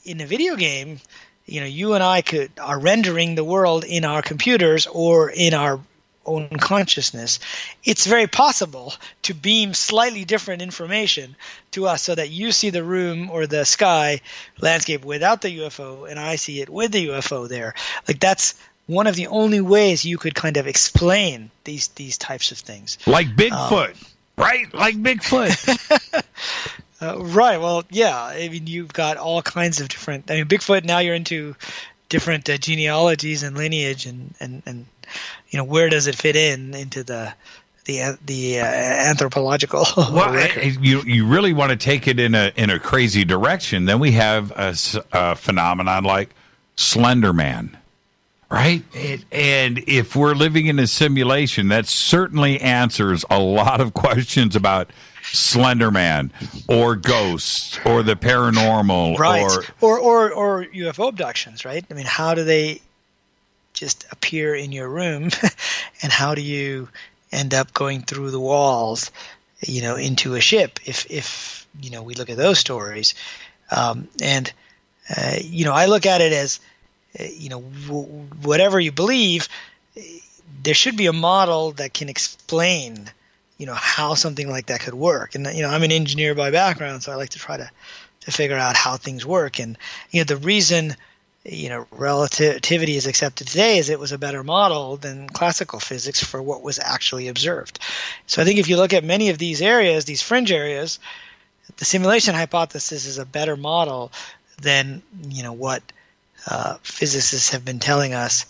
in a video game, you and I are rendering the world in our computers or in our own consciousness. It's very possible to beam slightly different information to us so that you see the room or the sky landscape without the UFO and I see it with the UFO there. Like, that's one of the only ways you could kind of explain these types of things. Like Bigfoot, right? Like Bigfoot. Right. Well, yeah. I mean, you've got all kinds of different. Bigfoot. Now you're into different genealogies and lineage, and where does it fit into the anthropological? Well, you really want to take it in a crazy direction. Then we have a phenomenon like Slender Man. Right? And if we're living in a simulation, that certainly answers a lot of questions about Slender Man or ghosts or the paranormal. Right. Or UFO abductions, right? I mean, how do they just appear in your room and how do you end up going through the walls, into a ship if we look at those stories. I look at it as, whatever you believe, there should be a model that can explain, how something like that could work. And, I'm an engineer by background, so I like to try to figure out how things work. And, the reason, relativity is accepted today is it was a better model than classical physics for what was actually observed. So I think if you look at many of these areas, these fringe areas, the simulation hypothesis is a better model than, what physicists have been telling us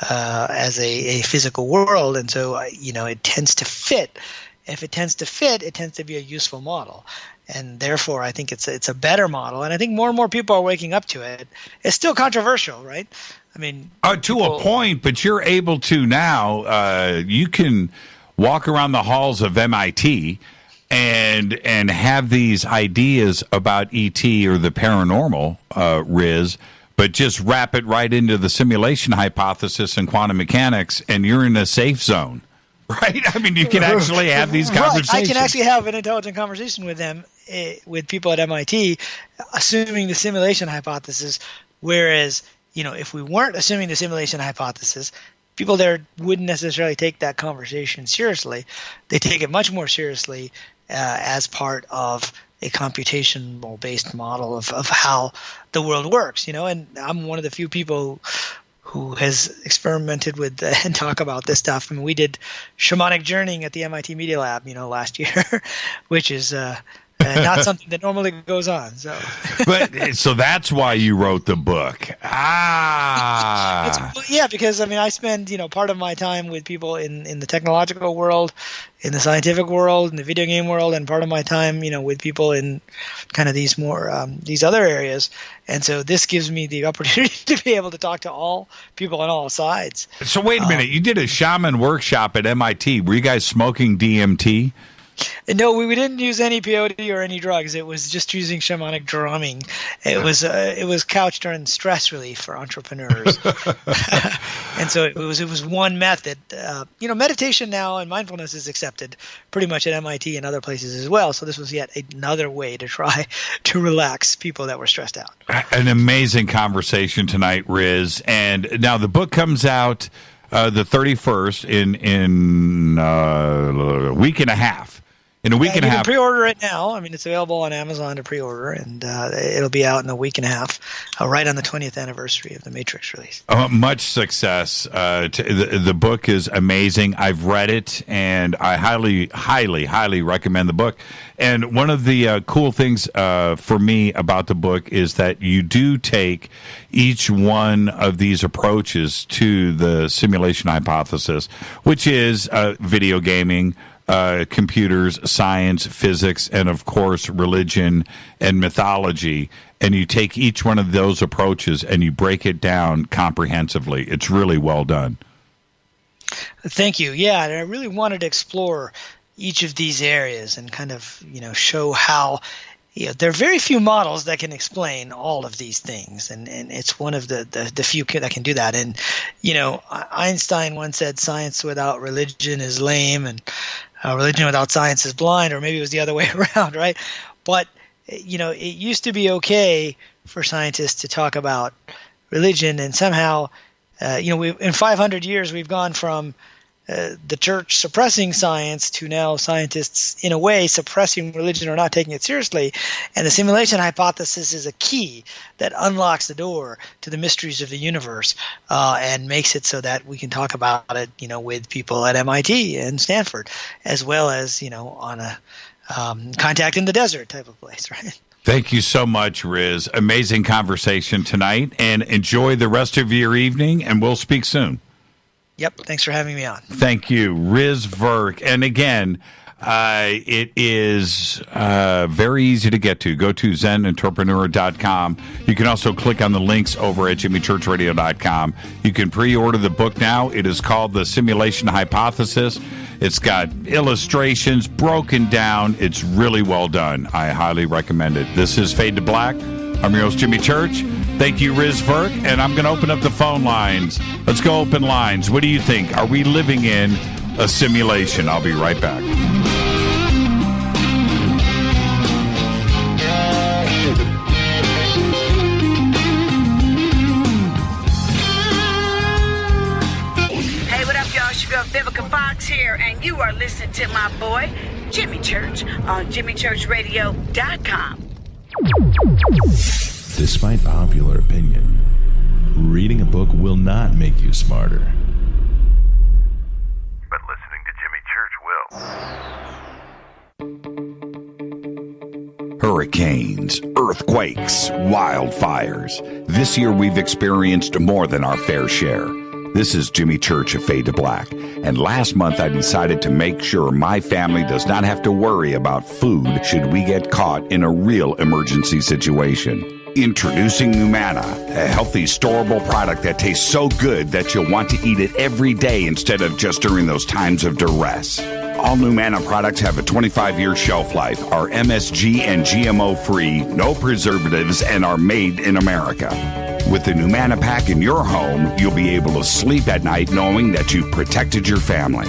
as a physical world. And so, it tends to fit. If it tends to fit, it tends to be a useful model. And therefore, I think it's a better model. And I think more and more people are waking up to it. It's still controversial, right? I mean, to a point, but you're able to now, you can walk around the halls of MIT and have these ideas about ET or the paranormal, Riz, but just wrap it right into the simulation hypothesis and quantum mechanics, and you're in a safe zone, right? I mean, you can actually have these conversations. Right. I can actually have an intelligent conversation with them, with people at MIT, assuming the simulation hypothesis, whereas, if we weren't assuming the simulation hypothesis, people there wouldn't necessarily take that conversation seriously. They take it much more seriously as part of a computational-based model of how the world works, and I'm one of the few people who has experimented with and talk about this stuff. I mean, we did shamanic journeying at the MIT Media Lab, last year, which is not something that normally goes on. So, so that's why you wrote the book. Because I spend part of my time with people in the technological world, in the scientific world, in the video game world, and part of my time with people in kind of these more these other areas. And so this gives me the opportunity to be able to talk to all people on all sides. So wait a minute, you did a shaman workshop at MIT. Were you guys smoking DMT? No, we didn't use any peyote or any drugs. It was just using shamanic drumming. It was couched on stress relief for entrepreneurs, and so it was one method. Meditation now and mindfulness is accepted pretty much at MIT and other places as well. So this was yet another way to try to relax people that were stressed out. An amazing conversation tonight, Riz. And now the book comes out the 31st in a week and a half. In a week and a half. You can pre-order it now. It's available on Amazon to pre-order, and it'll be out in a week and a half, right on the 20th anniversary of the Matrix release. Much success. The book is amazing. I've read it, and I highly, highly, highly recommend the book. And one of the cool things for me about the book is that you do take each one of these approaches to the simulation hypothesis, which is video gaming, computers, science, physics, and of course religion and mythology, and you take each one of those approaches and you break it down comprehensively. It's really well done. Thank you. Yeah, and I really wanted to explore each of these areas and kind of show how there are very few models that can explain all of these things, and it's one of the few that can do that. And Einstein once said, "Science without religion is lame," and religion without science is blind, or maybe it was the other way around, right? But, it used to be okay for scientists to talk about religion, and somehow, in 500 years, we've gone from the church suppressing science to now scientists, in a way, suppressing religion or not taking it seriously. And the simulation hypothesis is a key that unlocks the door to the mysteries of the universe and makes it so that we can talk about it, with people at MIT and Stanford, as well as, on a contact in the desert type of place, right? Thank you so much, Riz. Amazing conversation tonight, and enjoy the rest of your evening, and we'll speak soon. Yep. Thanks for having me on. Thank you, Riz Virk. And again, it is very easy to get to. Go to zenentrepreneur.com. You can also click on the links over at jimmychurchradio.com. You can pre-order the book now. It is called The Simulation Hypothesis. It's got illustrations broken down. It's really well done. I highly recommend it. This is Fade to Black. I'm your host, Jimmy Church. Thank you, Riz Virk. And I'm going to open up the phone lines. Let's go open lines. What do you think? Are we living in a simulation? I'll be right back. Hey, what up, Josh? You are listening to my boy, Jimmy Church, on JimmyChurchRadio.com. Despite popular opinion, reading a book will not make you smarter. But listening to Jimmy Church will. Hurricanes, earthquakes, wildfires. This year we've experienced more than our fair share. This is Jimmy Church of Fade to Black, and last month I decided to make sure my family does not have to worry about food should we get caught in a real emergency situation. Introducing Numana, a healthy, storable product that tastes so good that you'll want to eat it every day instead of just during those times of duress. All Numana products have a 25-year shelf life, are MSG and GMO-free, no preservatives, and are made in America. With the Numana pack in your home, you'll be able to sleep at night knowing that you've protected your family.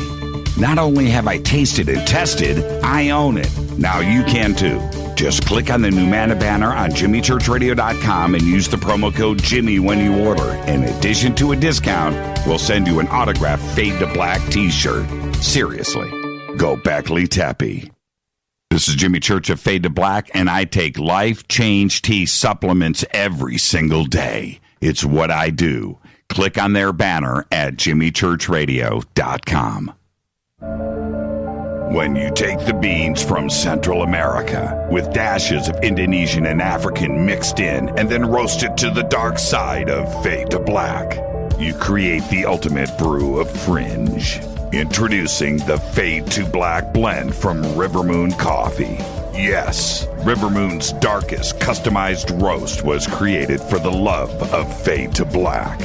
Not only have I tasted and tested, I own it. Now you can too. Just click on the Numana banner on JimmyChurchRadio.com and use the promo code Jimmy when you order. In addition to a discount, we'll send you an autographed Fade to Black t-shirt. Seriously, go Beckley Tappy. This is Jimmy Church of Fade to Black, and I take Life Change Tea supplements every single day. It's what I do. Click on their banner at JimmyChurchRadio.com. When you take the beans from Central America with dashes of Indonesian and African mixed in and then roasted to the dark side of Fade to Black, you create the ultimate brew of fringe. Introducing the Fade to Black blend from Rivermoon Coffee. Yes, Rivermoon's darkest customized roast was created for the love of Fade to Black.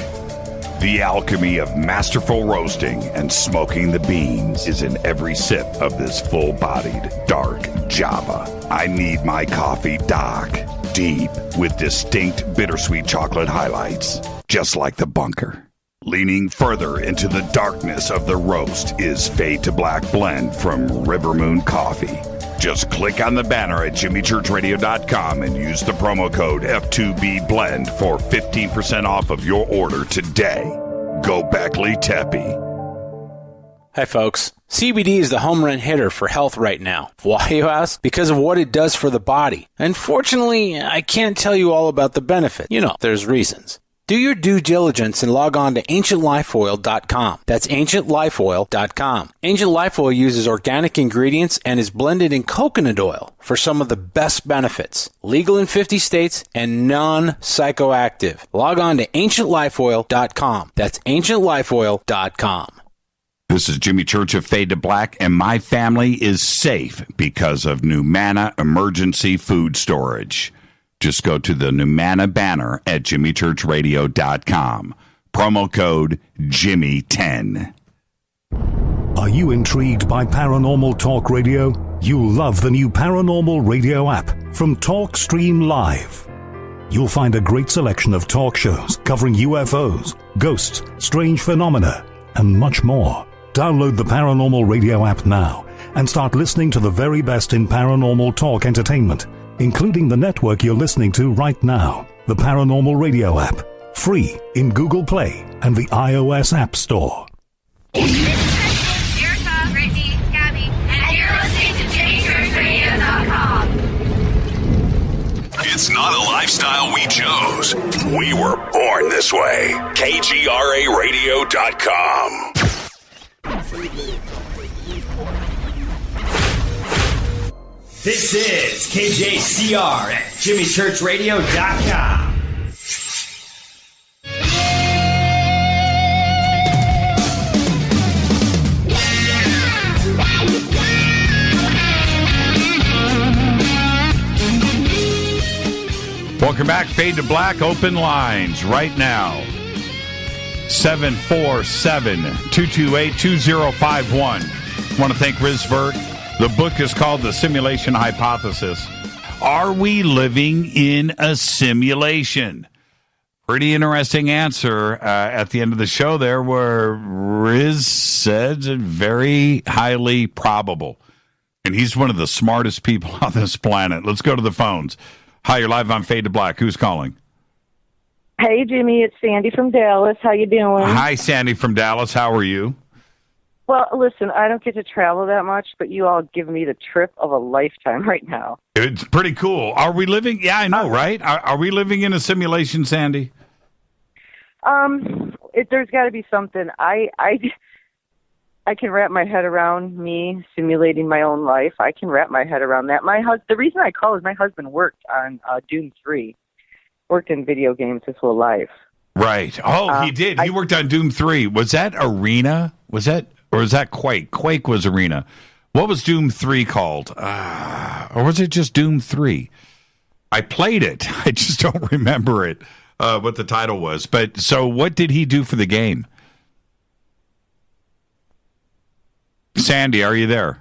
The alchemy of masterful roasting and smoking the beans is in every sip of this full-bodied, dark Java. I need my coffee dark, deep, with distinct bittersweet chocolate highlights, just like the bunker. Leaning further into the darkness of the roast is Fade to Black blend from Rivermoon Coffee. Just click on the banner at JimmyChurchRadio.com and use the promo code F2BBLEND for 15% off of your order today. Go Beckley Tappy. Hi, folks. CBD is the home run hitter for health right now. Why, you ask? Because of what it does for the body. Unfortunately, I can't tell you all about the benefit. You know, there's reasons. Do your due diligence and log on to AncientLifeOil.com. That's AncientLifeOil.com. Ancient Life Oil uses organic ingredients and is blended in coconut oil for some of the best benefits. Legal in 50 states and non-psychoactive. Log on to AncientLifeOil.com. That's AncientLifeOil.com. This is Jimmy Church of Fade to Black, and my family is safe because of Numana Emergency Food Storage. Just go to the Numana banner at JimmyChurchRadio.com. Promo code Jimmy10. Are you intrigued by paranormal talk radio? You'll love the new paranormal radio app from TalkStream Live. You'll find a great selection of talk shows covering UFOs, ghosts, strange phenomena, and much more. Download the Paranormal Radio app now and start listening to the very best in paranormal talk entertainment, including the network you're listening to right now, the Paranormal Radio app, free in Google Play and the iOS App Store. This is Erica, Brittany, Gabby, and you're listening to JimmyChurchRadio.com. It's not a lifestyle we chose. We were born this way. KGRARadio.com. This is KJCR at JimmyChurchRadio.com. Welcome back. Fade to Black. Open lines right now. 747-228-2051. Want to thank Riz Virk. The book is called The Simulation Hypothesis. Are we living in a simulation? Pretty interesting answer at the end of the show there, where Riz said very highly probable. And he's one of the smartest people on this planet. Let's go to the phones. Hi, you're live on Fade to Black. Who's calling? Hey, Jimmy, it's Sandy from Dallas. How you doing? Hi, Sandy from Dallas. How are you? Well, listen, I don't get to travel that much, but you all give me the trip of a lifetime right now. It's pretty cool. Are we living? Yeah, I know, right? Are we living in a simulation, Sandy? There's got to be something. I can wrap my head around me simulating my own life. I can wrap my head around that. The reason I call is my husband worked on Doom 3, worked in video games his whole life. Right. Oh, he did. He worked on Doom 3. Was that Arena? Or was that Quake? Quake was Arena. What was Doom 3 called? Or was it just Doom 3? I played it. I just don't remember it, what the title was. But so what did he do for the game? Sandy, are you there?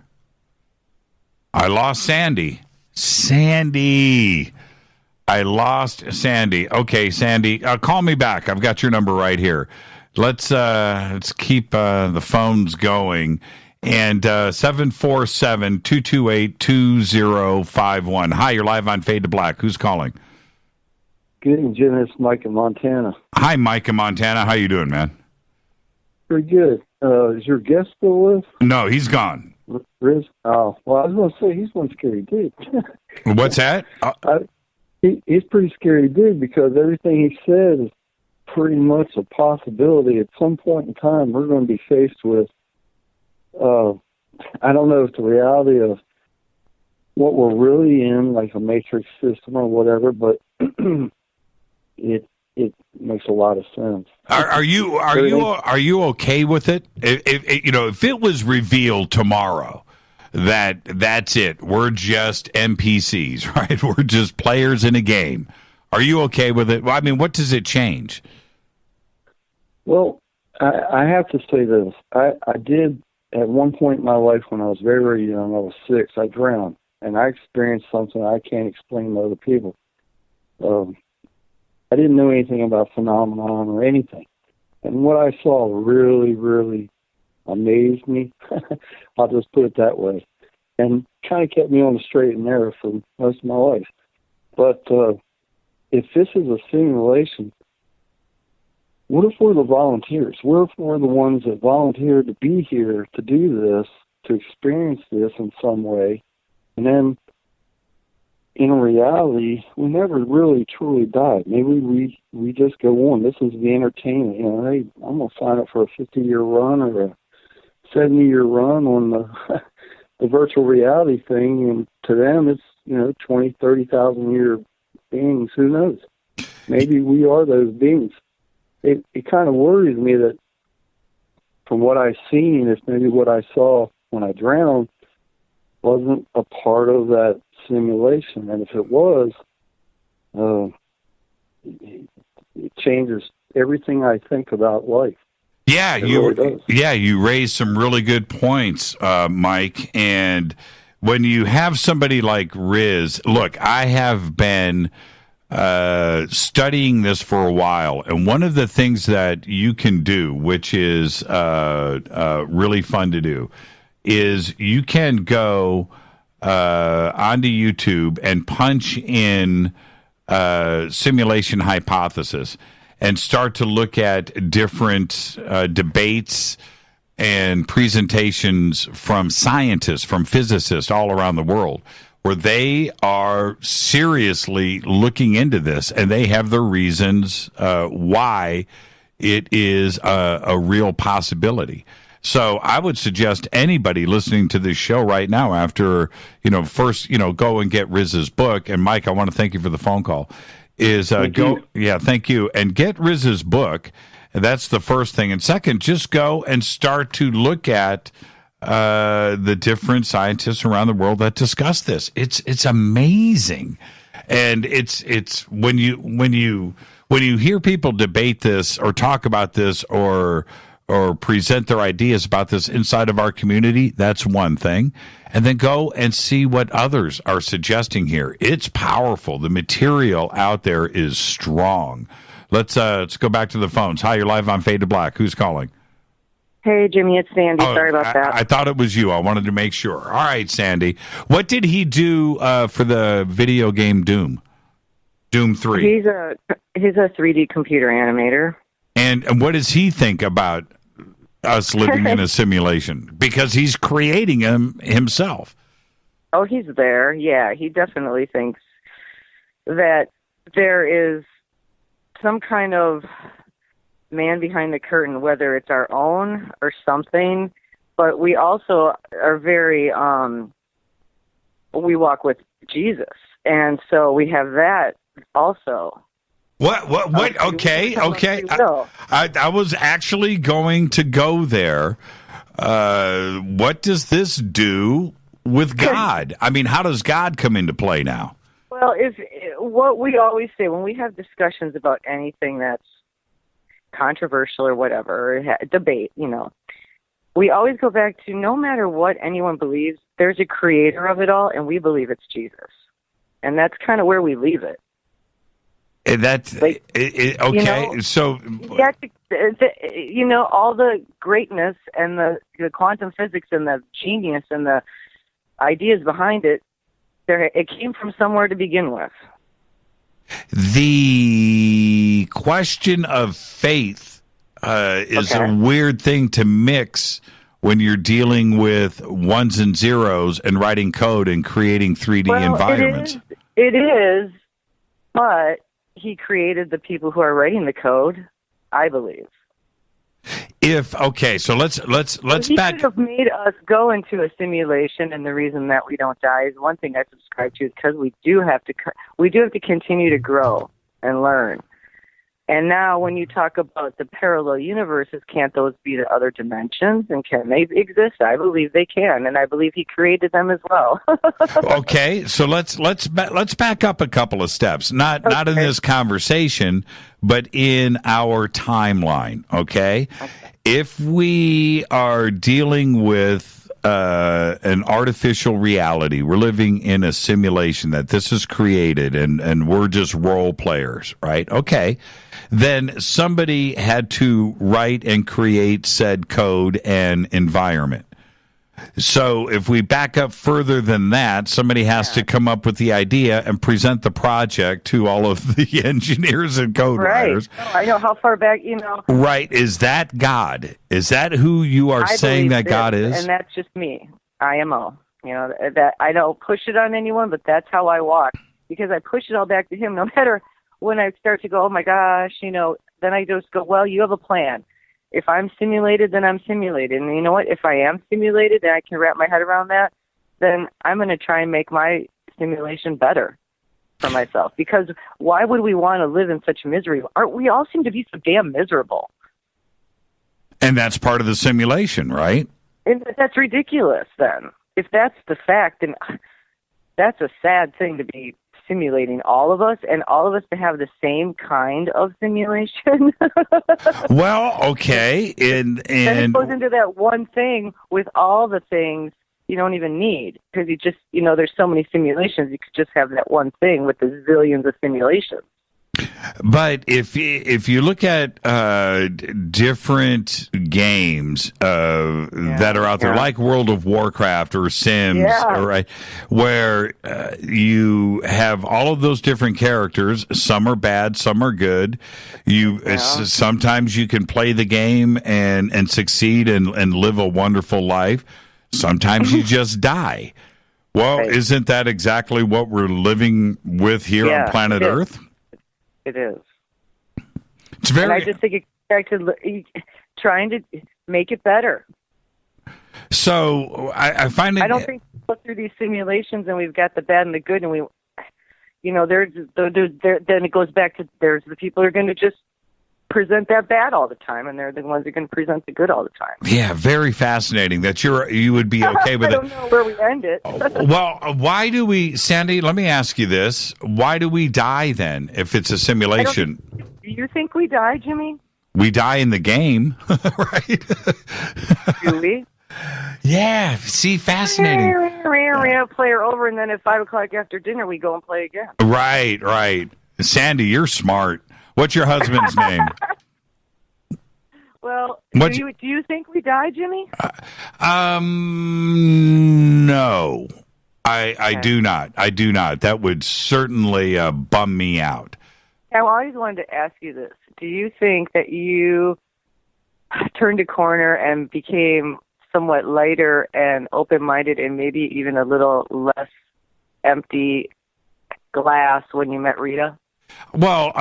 I lost Sandy. Sandy. I lost Sandy. Okay, Sandy, call me back. I've got your number right here. Let's keep the phones going. And 747-228-2051. Hi, you're live on Fade to Black. Who's calling? Good evening, Jim. It's Mike in Montana. Hi, Mike in Montana. How you doing, man? Pretty good. Is your guest still with? No, he's gone. Riz? Oh, well, I was going to say, he's one scary dude. What's that? He's pretty scary dude because everything he said is pretty much a possibility. At some point in time, we're going to be faced with, I don't know if the reality of what we're really in, like a matrix system or whatever, but it makes a lot of sense. Are you okay with it? If it was revealed tomorrow that that's it, we're just NPCs, right? We're just players in a game. Are you okay with it? Well, I mean, what does it change? Well, I have to say this. I did, at one point in my life when I was very, very young, I was 6, I drowned. And I experienced something I can't explain to other people. I didn't know anything about phenomenon or anything. And what I saw really, really amazed me. I'll just put it that way. And kind of kept me on the straight and narrow for most of my life. But if this is a simulation, what if we're the volunteers? What if we're the ones that volunteered to be here to do this, to experience this in some way, and then in reality, we never really truly died. Maybe we just go on. This is the entertainment. Hey, I'm going to sign up for a 50-year run or a 70-year run on the virtual reality thing, and to them it's 20, 30,000 year beings. Who knows? Maybe we are those beings. It kind of worries me that from what I've seen, if maybe what I saw when I drowned wasn't a part of that simulation, and if it was, it changes everything I think about life. Yeah, you raised some really good points, Mike. And when you have somebody like Riz, look, I have been studying this for a while, and one of the things that you can do, which is really fun to do, is you can go onto YouTube and punch in simulation hypothesis and start to look at different debates and presentations from scientists, from physicists all around the world, where they are seriously looking into this, and they have their reasons why it is a real possibility. So I would suggest anybody listening to this show right now, after, first, go and get Riz's book. And Mike, I want to thank you for the phone call. Thank you. And get Riz's book. And that's the first thing. And second, just go and start to look at the different scientists around the world that discuss this. It's amazing. And it's when you hear people debate this or talk about this or present their ideas about this inside of our community, that's one thing. And then go and see what others are suggesting here. It's powerful. The material out there is strong. Let's go back to the phones. Hi, you're live on Fade to Black. Who's calling? Hey, Jimmy, it's Sandy. Sorry about that. I thought it was you. I wanted to make sure. All right, Sandy. What did he do for the video game Doom? Doom 3. He's a 3D computer animator. And what does he think about us living in a simulation because he's creating him himself. Oh, he's there. Yeah, he definitely thinks that there is some kind of man behind the curtain, whether it's our own or something. But we also are very, we walk with Jesus. And so we have that also. What? Okay. I was actually going to go there. What does this do with God? I mean, how does God come into play now? Well, what we always say when we have discussions about anything that's controversial or whatever, or debate, we always go back to no matter what anyone believes, there's a creator of it all, and we believe it's Jesus. And that's kind of where we leave it. And that's okay. So, all the greatness and the quantum physics and the genius and the ideas behind it, it came from somewhere to begin with. The question of faith is a weird thing to mix when you're dealing with ones and zeros and writing code and creating 3D environments. It is, but he created the people who are writing the code, I believe. So let's he back. He should have made us go into a simulation, and the reason that we don't die is one thing I subscribe to, is because we do have to continue to grow and learn. And now, when you talk about the parallel universes, can't those be the other dimensions, and can they exist? I believe they can, and I believe he created them as well. Okay, so let's back up a couple of steps. Not in this conversation, but in our timeline. Okay, if we are dealing with an artificial reality, we're living in a simulation that this is created, and we're just role players, right? Okay. Then somebody had to write and create said code and environment. So if we back up further than that, somebody has to come up with the idea and present the project to all of the engineers and code writers. Oh, I know how far back, Right. Is that God? Is that who you are saying that God is? And that's just me, IMO. That I don't push it on anyone, but that's how I walk, because I push it all back to him. No matter when I start to go, oh my gosh, then I just go, well, you have a plan. If I'm simulated, then I'm simulated. And you know what? If I am simulated and I can wrap my head around that, then I'm going to try and make my simulation better for myself. Because why would we want to live in such misery? We all seem to be so damn miserable. And that's part of the simulation, right? And that's ridiculous, then. If that's the fact, then that's a sad thing to be simulating all of us, and all of us to have the same kind of simulation. Well, okay, and then it goes into that one thing with all the things you don't even need, because you just, there's so many simulations, you could just have that one thing with the zillions of simulations. But if you look at different games that are out there, like World of Warcraft or Sims, right, where you have all of those different characters, some are bad, some are good. Sometimes you can play the game and succeed and live a wonderful life. Sometimes you just die. Well, isn't that exactly what we're living with here on planet Earth? It is. It's very. And I just think it's back to trying to make it better. So I find it. I don't think we go through these simulations and we've got the bad and the good, and then it goes back to there's the people who are going to just present that bad all the time, and they're the ones who are going to present the good all the time. Yeah, very fascinating that you would be okay with it. I don't know where we end it. Well, why do we, Sandy, let me ask you this. Why do we die then if it's a simulation? Do you think we die, Jimmy? We die in the game, right? Do we? Yeah, see, fascinating. Player over, and then at 5 o'clock after dinner, we go and play again. Right. Sandy, you're smart. What's your husband's name? Well, do you think we die, Jimmy? No. I do not. I do not. That would certainly bum me out. I always wanted to ask you this. Do you think that you turned a corner and became somewhat lighter and open-minded and maybe even a little less empty glass when you met Rita? Well,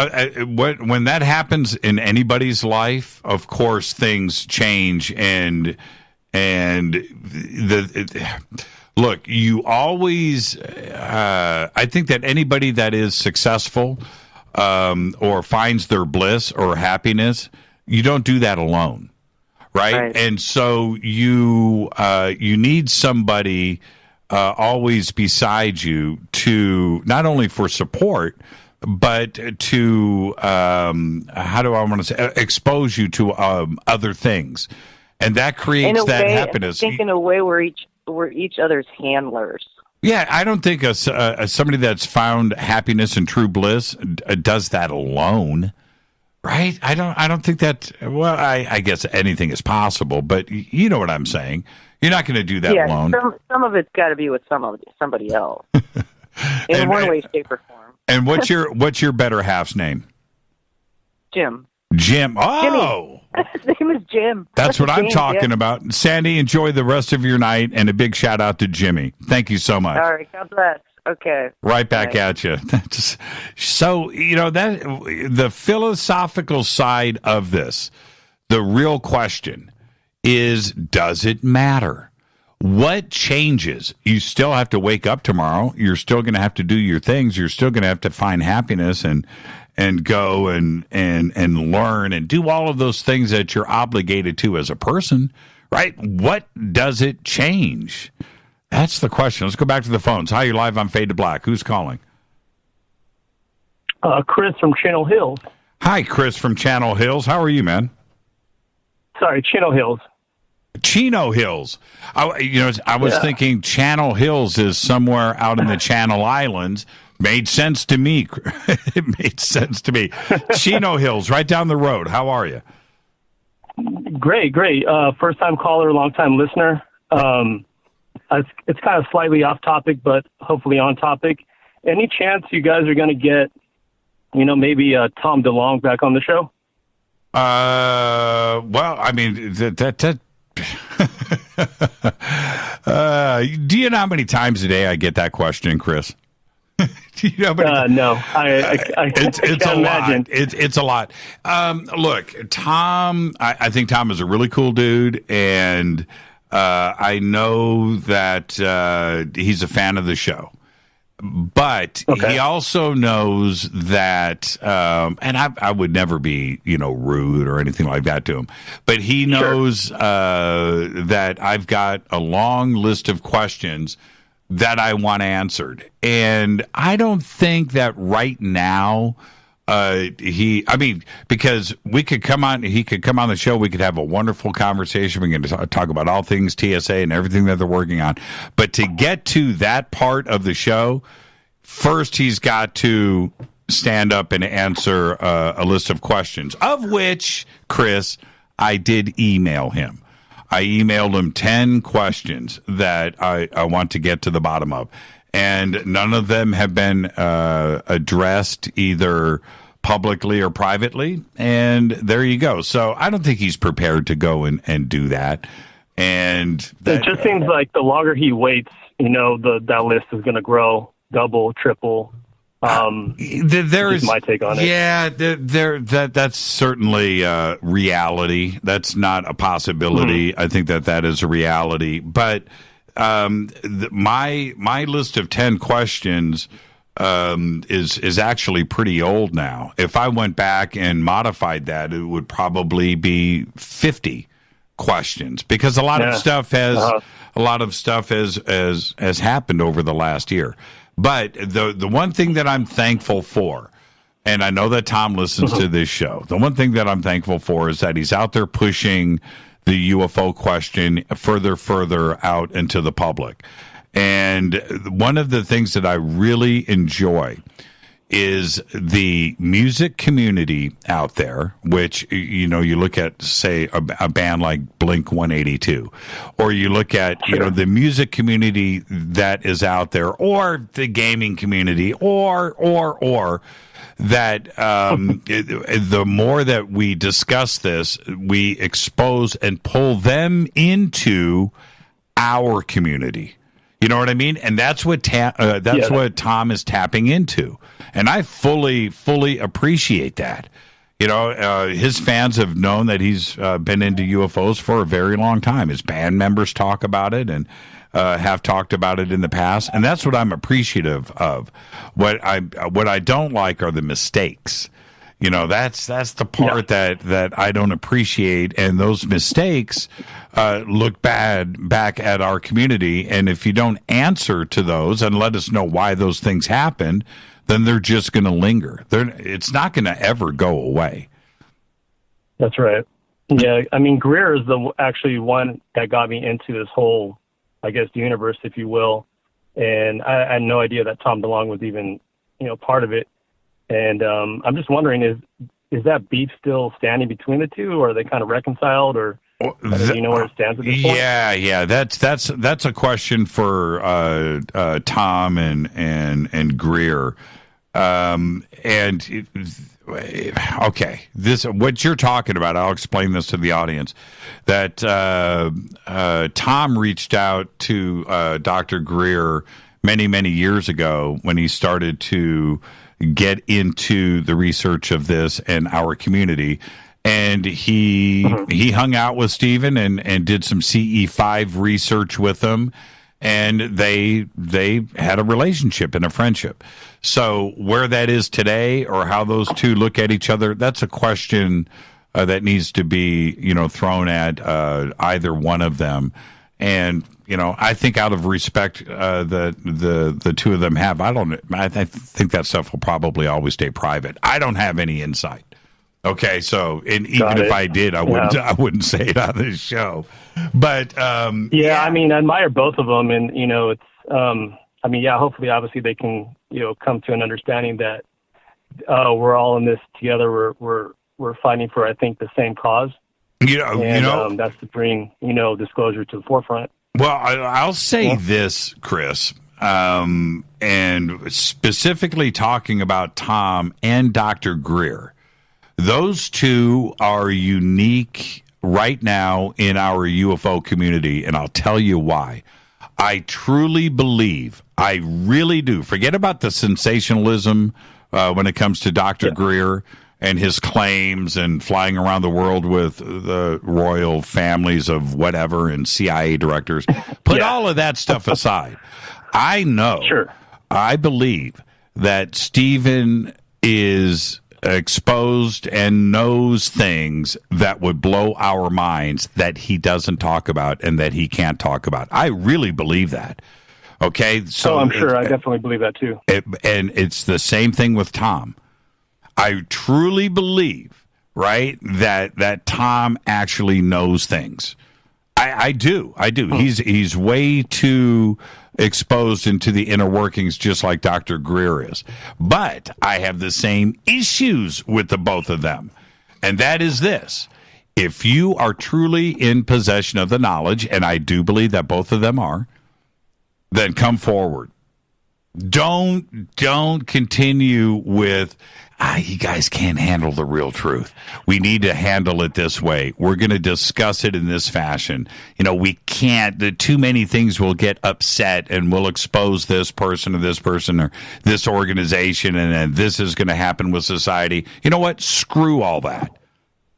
when that happens in anybody's life, of course things change, and look, you always. I think that anybody that is successful or finds their bliss or happiness, you don't do that alone, right? And so you need somebody always beside you to not only for support, but to how do I want to say, expose you to other things, and that creates that happiness. I think in a way we're each other's handlers. Yeah, I don't think somebody that's found happiness and true bliss does that alone, right? I don't think that. Well, I guess anything is possible, but you know what I'm saying. You're not going to do that alone. Some of it's got to be with somebody else, in one way, shape, or form. And what's your better half's name? Jim. Jim. Oh, his name is Jim. That's what I'm talking about. Sandy, enjoy the rest of your night, and a big shout out to Jimmy. Thank you so much. All right, God bless. Okay. Right back at you. So, that the philosophical side of this, the real question is, does it matter? What changes? You still have to wake up tomorrow. You're still going to have to do your things. You're still going to have to find happiness and go and learn and do all of those things that you're obligated to as a person, right? What does it change? That's the question. Let's go back to the phones. Hi, you're live on Fade to Black. Who's calling? Chris from Channel Hills. Hi, Chris from Channel Hills. How are you, man? Sorry, Chino Hills. Chino Hills. I was thinking Channel Hills is somewhere out in the Channel Islands. Made sense to me. It made sense to me. Chino Hills, right down the road. How are you? Great. First-time caller, long-time listener. It's kind of slightly off topic, but hopefully on topic. Any chance you guys are going to get, maybe Tom DeLonge back on the show? Well, I mean, that do you know how many times a day I get that question, Chris? Do you know no, I it's can't imagine. It's a lot. Look, Tom, I think Tom is a really cool dude, and I know that he's a fan of the show. But he also knows that, and I would never be, rude or anything like that to him. But he knows that I've got a long list of questions that I want answered, and I don't think that right now. Because he could come on the show. We could have a wonderful conversation. We can talk about all things TSA and everything that they're working on. But to get to that part of the show, first he's got to stand up and answer a list of questions, of which, Chris, I did email him. I emailed him 10 questions that I want to get to the bottom of. And none of them have been addressed either publicly or privately. And there you go. So I don't think he's prepared to go and do that. And it just seems like the longer he waits, that list is going to grow, double, triple. There's my take on it. Yeah, that's certainly reality. That's not a possibility. Mm-hmm. I think that is a reality. But my list of 10 questions is actually pretty old now. If I went back and modified that, it would probably be 50 questions, because a lot of stuff has happened over the last year. But the one thing that I'm thankful for, and I know that Tom listens to this show, the one thing that I'm thankful for is that he's out there pushing the UFO question further out into the public. And one of the things that I really enjoy is the music community out there, which, you know, you look at, say, a band like Blink-182, or you look at, you know, the music community that is out there, or the gaming community, or that the more that we discuss this, we expose and pull them into our community. You know what I mean? And that's what what Tom is tapping into, and I fully appreciate that. You know, his fans have known that he's been into UFOs for a very long time. His band members talk about it and have talked about it in the past, and that's what I'm appreciative of. What I don't like are the mistakes. You know, that's the part that I don't appreciate, and those mistakes look bad back at our community. And if you don't answer to those and let us know why those things happened, then they're just going to linger. It's not going to ever go away. That's right. Yeah, I mean, Greer is actually one that got me into this whole, I guess, universe, if you will. And I had no idea that Tom DeLonge was even, you know, part of it. And I'm just wondering, is that beef still standing between the two, or are they kind of reconciled, or do you know where it stands at this point? Yeah, that's a question for Tom and Greer. Okay, this what you're talking about. I'll explain this to the audience. That Tom reached out to Dr. Greer many years ago when he started to get into the research of this and our community, and he hung out with Stephen and did some CE5 research with him, and they had a relationship and a friendship. So where that is today, or how those two look at each other, that's a question that needs to be, you know, thrown at either one of them. And, you know, I think out of respect the two of them have, I think that stuff will probably always stay private. I don't have any insight. Okay, so even if I did, I wouldn't say it on this show. But I mean, I admire both of them, and you know, it's I mean, hopefully, obviously, they can, you know, come to an understanding that we're all in this together. We're fighting for, I think, the same cause. That's to bring, you know, disclosure to the forefront. Well, I'll say this, Chris, and specifically talking about Tom and Dr. Greer. Those two are unique right now in our UFO community, and I'll tell you why. I truly believe, I really do, forget about the sensationalism when it comes to Dr. Greer and his claims and flying around the world with the royal families of whatever and CIA directors. Put all of that stuff aside. I know, I believe that Stephen is exposed and knows things that would blow our minds that he doesn't talk about and that he can't talk about. I really believe that. Okay, so I'm sure. I definitely believe that too. And it's the same thing with Tom. I truly believe, right, that Tom actually knows things. I do. He's way too exposed into the inner workings, just like Dr. Greer is. But I have the same issues with the both of them. And that is this. If you are truly in possession of the knowledge, and I do believe that both of them are, then come forward. Don't continue with, you guys can't handle the real truth. We need to handle it this way. We're going to discuss it in this fashion. You know, we can't, too many things will get upset and we'll expose this person or this organization, and then this is going to happen with society. You know what? Screw all that.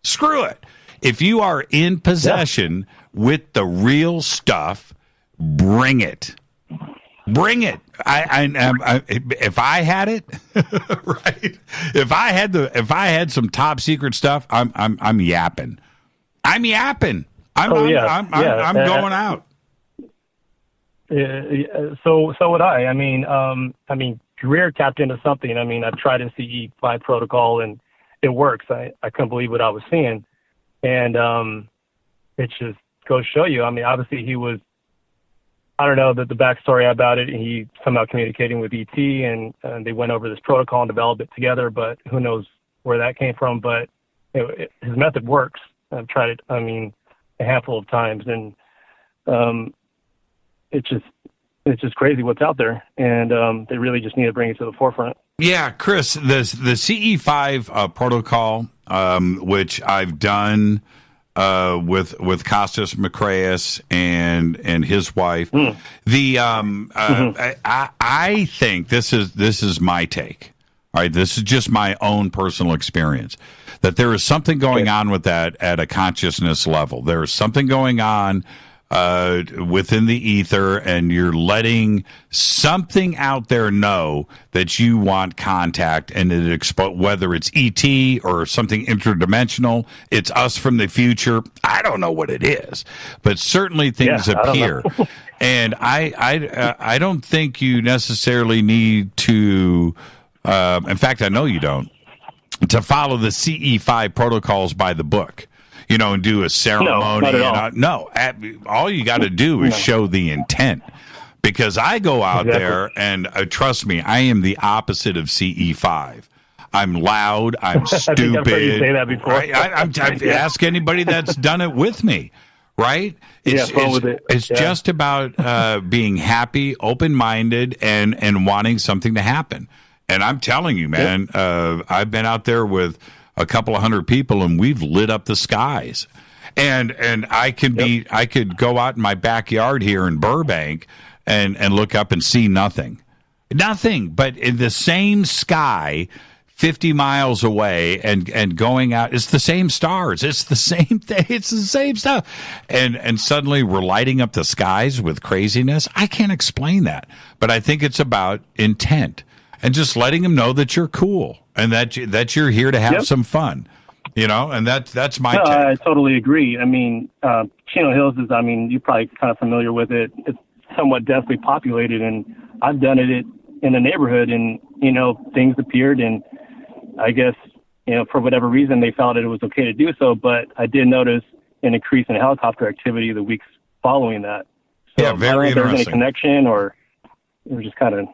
Screw it. If you are in possession with the real stuff, bring it. Bring it. If I had it, right? If I had some top secret stuff, I'm yapping. I'm yapping. I'm going out. So would I. I mean, Greer tapped into something. I mean, I've tried a CE5 protocol and it works. I couldn't believe what I was seeing, and it just goes to show you. I mean, obviously he was I don't know the backstory about it. He somehow communicating with ET, and they went over this protocol and developed it together. But who knows where that came from? But his method works. I've tried it. I mean, a handful of times, and it's just crazy what's out there, and they really just need to bring it to the forefront. Yeah, Chris, the CE5 protocol, which I've done with Costas Macraeus and his wife. I think this is my take. All right, this is just my own personal experience. That there is something going on with that at a consciousness level. There is something going on within the ether, and you're letting something out there know that you want contact, and whether it's ET or something interdimensional, it's us from the future. I don't know what it is, but certainly things appear. And I don't think you necessarily need to. In fact, I know you don't. To follow the CE5 protocols by the book, and do a ceremony. No, all you got to do is show the intent. Because I go out there and trust me, I am the opposite of CE5. I'm loud. I'm stupid. I think I've heard you say that before. Ask anybody that's done it with me. Right? It's just about being happy, open-minded, and wanting something to happen. And I'm telling you, man, I've been out there with a couple of hundred people, and we've lit up the skies. And I could go out in my backyard here in Burbank and look up and see nothing, but in the same sky, 50 miles away, and going out, it's the same stars, it's the same thing, it's the same stuff, and suddenly we're lighting up the skies with craziness. I can't explain that, but I think it's about intent. And just letting them know that you're cool and that you're here to have some fun, and that's my take. I totally agree. I mean, Chino Hills is, you're probably kind of familiar with it. It's somewhat densely populated, and I've done it in a neighborhood, and, things appeared, and I guess, for whatever reason, they felt it was okay to do so, but I did notice an increase in helicopter activity the weeks following that. So yeah, very I don't know if interesting. there's any connection, or it was just kind of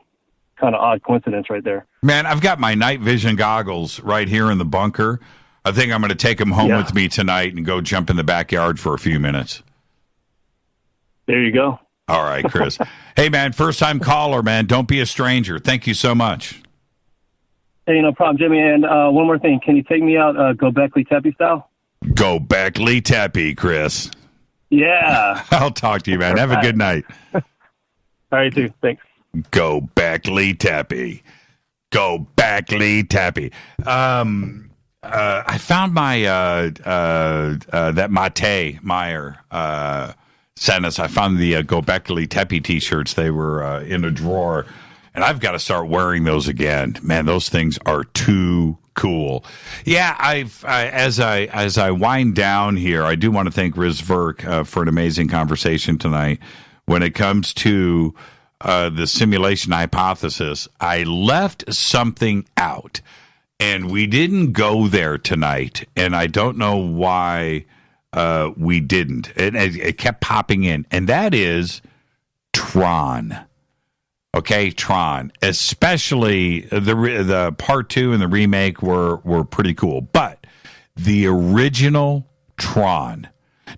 odd coincidence right there. Man, I've got my night vision goggles right here in the bunker. I think I'm going to take them home with me tonight and go jump in the backyard for a few minutes. There you go. All right, Chris. Hey, man, first-time caller, man. Don't be a stranger. Thank you so much. Hey, no problem, Jimmy. And one more thing. Can you take me out Gobekli Tepe style? Gobekli Tepe, Chris. Yeah. I'll talk to you, man. Have a good night. All right, too. Thanks. Gobekli Tepe. Gobekli Tepe. I found my that Mate Meyer sent us. I found the Gobekli Tepe T-shirts. They were in a drawer, and I've got to start wearing those again. Man, those things are too cool. Yeah, as I wind down here, I do want to thank Riz Virk for an amazing conversation tonight. When it comes to the simulation hypothesis, I left something out, and we didn't go there tonight, and I don't know why we didn't. It kept popping in, and that is Tron. Okay, Tron, especially the part 2 and the remake were pretty cool, but the original Tron.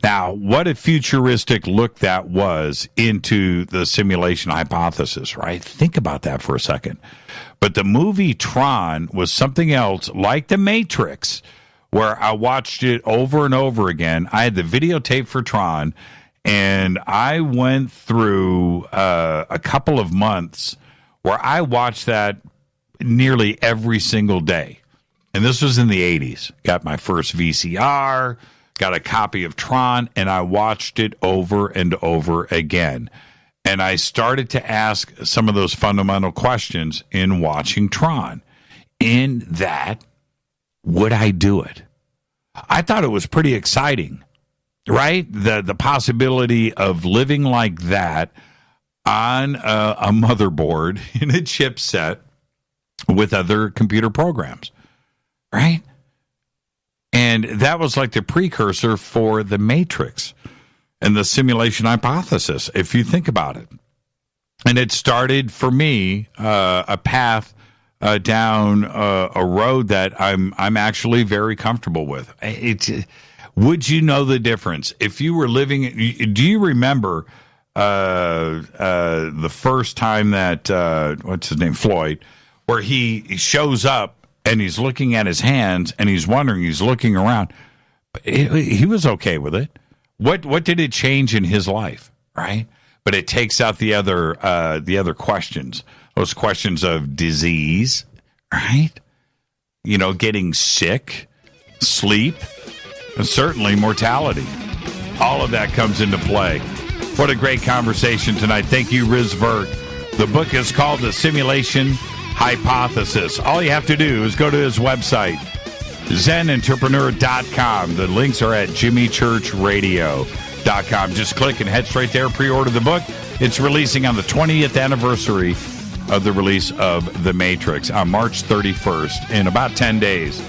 Now, what a futuristic look that was into the simulation hypothesis, right? Think about that for a second. But the movie Tron was something else, like The Matrix, where I watched it over and over again. I had the videotape for Tron, and I went through a couple of months where I watched that nearly every single day. And this was in the 80s. Got my first VCR, got a copy of Tron, and I watched it over and over again. And I started to ask some of those fundamental questions in watching Tron. In that, would I do it? I thought it was pretty exciting, right? The possibility of living like that on a motherboard in a chipset with other computer programs, right? And that was like the precursor for The Matrix, and the simulation hypothesis, if you think about it. And it started for me a path down a road that I'm actually very comfortable with. Would you know the difference if you were living? Do you remember the first time that what's his name, Floyd, where he shows up and he's looking at his hands and he's wondering, he's looking around. He was okay with it. What did it change in his life, right? But it takes out the other questions, those questions of disease, right? You know, getting sick, sleep, and certainly mortality. All of that comes into play. What a great conversation tonight. Thank you, Riz Virk. The book is called The Simulation Hypothesis. All you have to do is go to his website, zenentrepreneur.com. The links are at jimmychurchradio.com. Just click and head straight there. Pre-order the book. It's releasing on the 20th anniversary of the release of The Matrix on March 31st in about 10 days.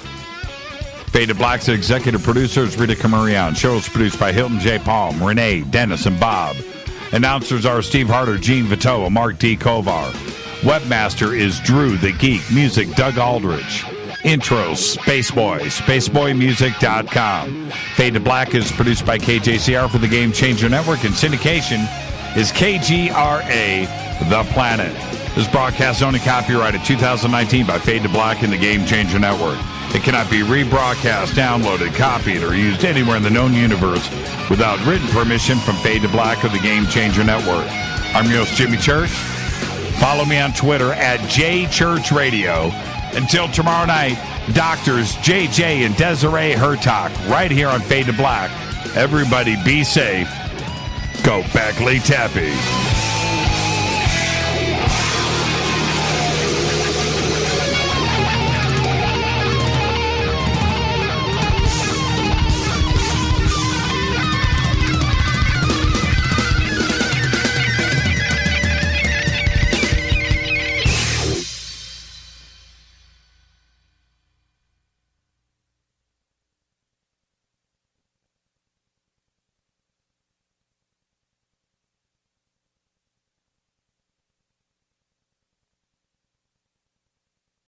Fade to Black's executive producers Rita Camarion. Show is produced by Hilton J. Palm, Renee, Dennis, and Bob. Announcers are Steve Harder, Gene Vitoa, Mark D. Kovar. Webmaster is Drew the Geek. Music, Doug Aldrich. Intro, Spaceboy, spaceboymusic.com. Fade to Black is produced by KJCR for the Game Changer Network, and syndication is KGRA The Planet. This broadcast is only copyrighted 2019 by Fade to Black and the Game Changer Network. It cannot be rebroadcast, downloaded, copied, or used anywhere in the known universe without written permission from Fade to Black or the Game Changer Network. I'm your host, Jimmy Church. Follow me on Twitter at JChurchRadio. Until tomorrow night, Doctors JJ and Desiree Hertalk right here on Fade to Black. Everybody be safe. Go Beckley Tappy.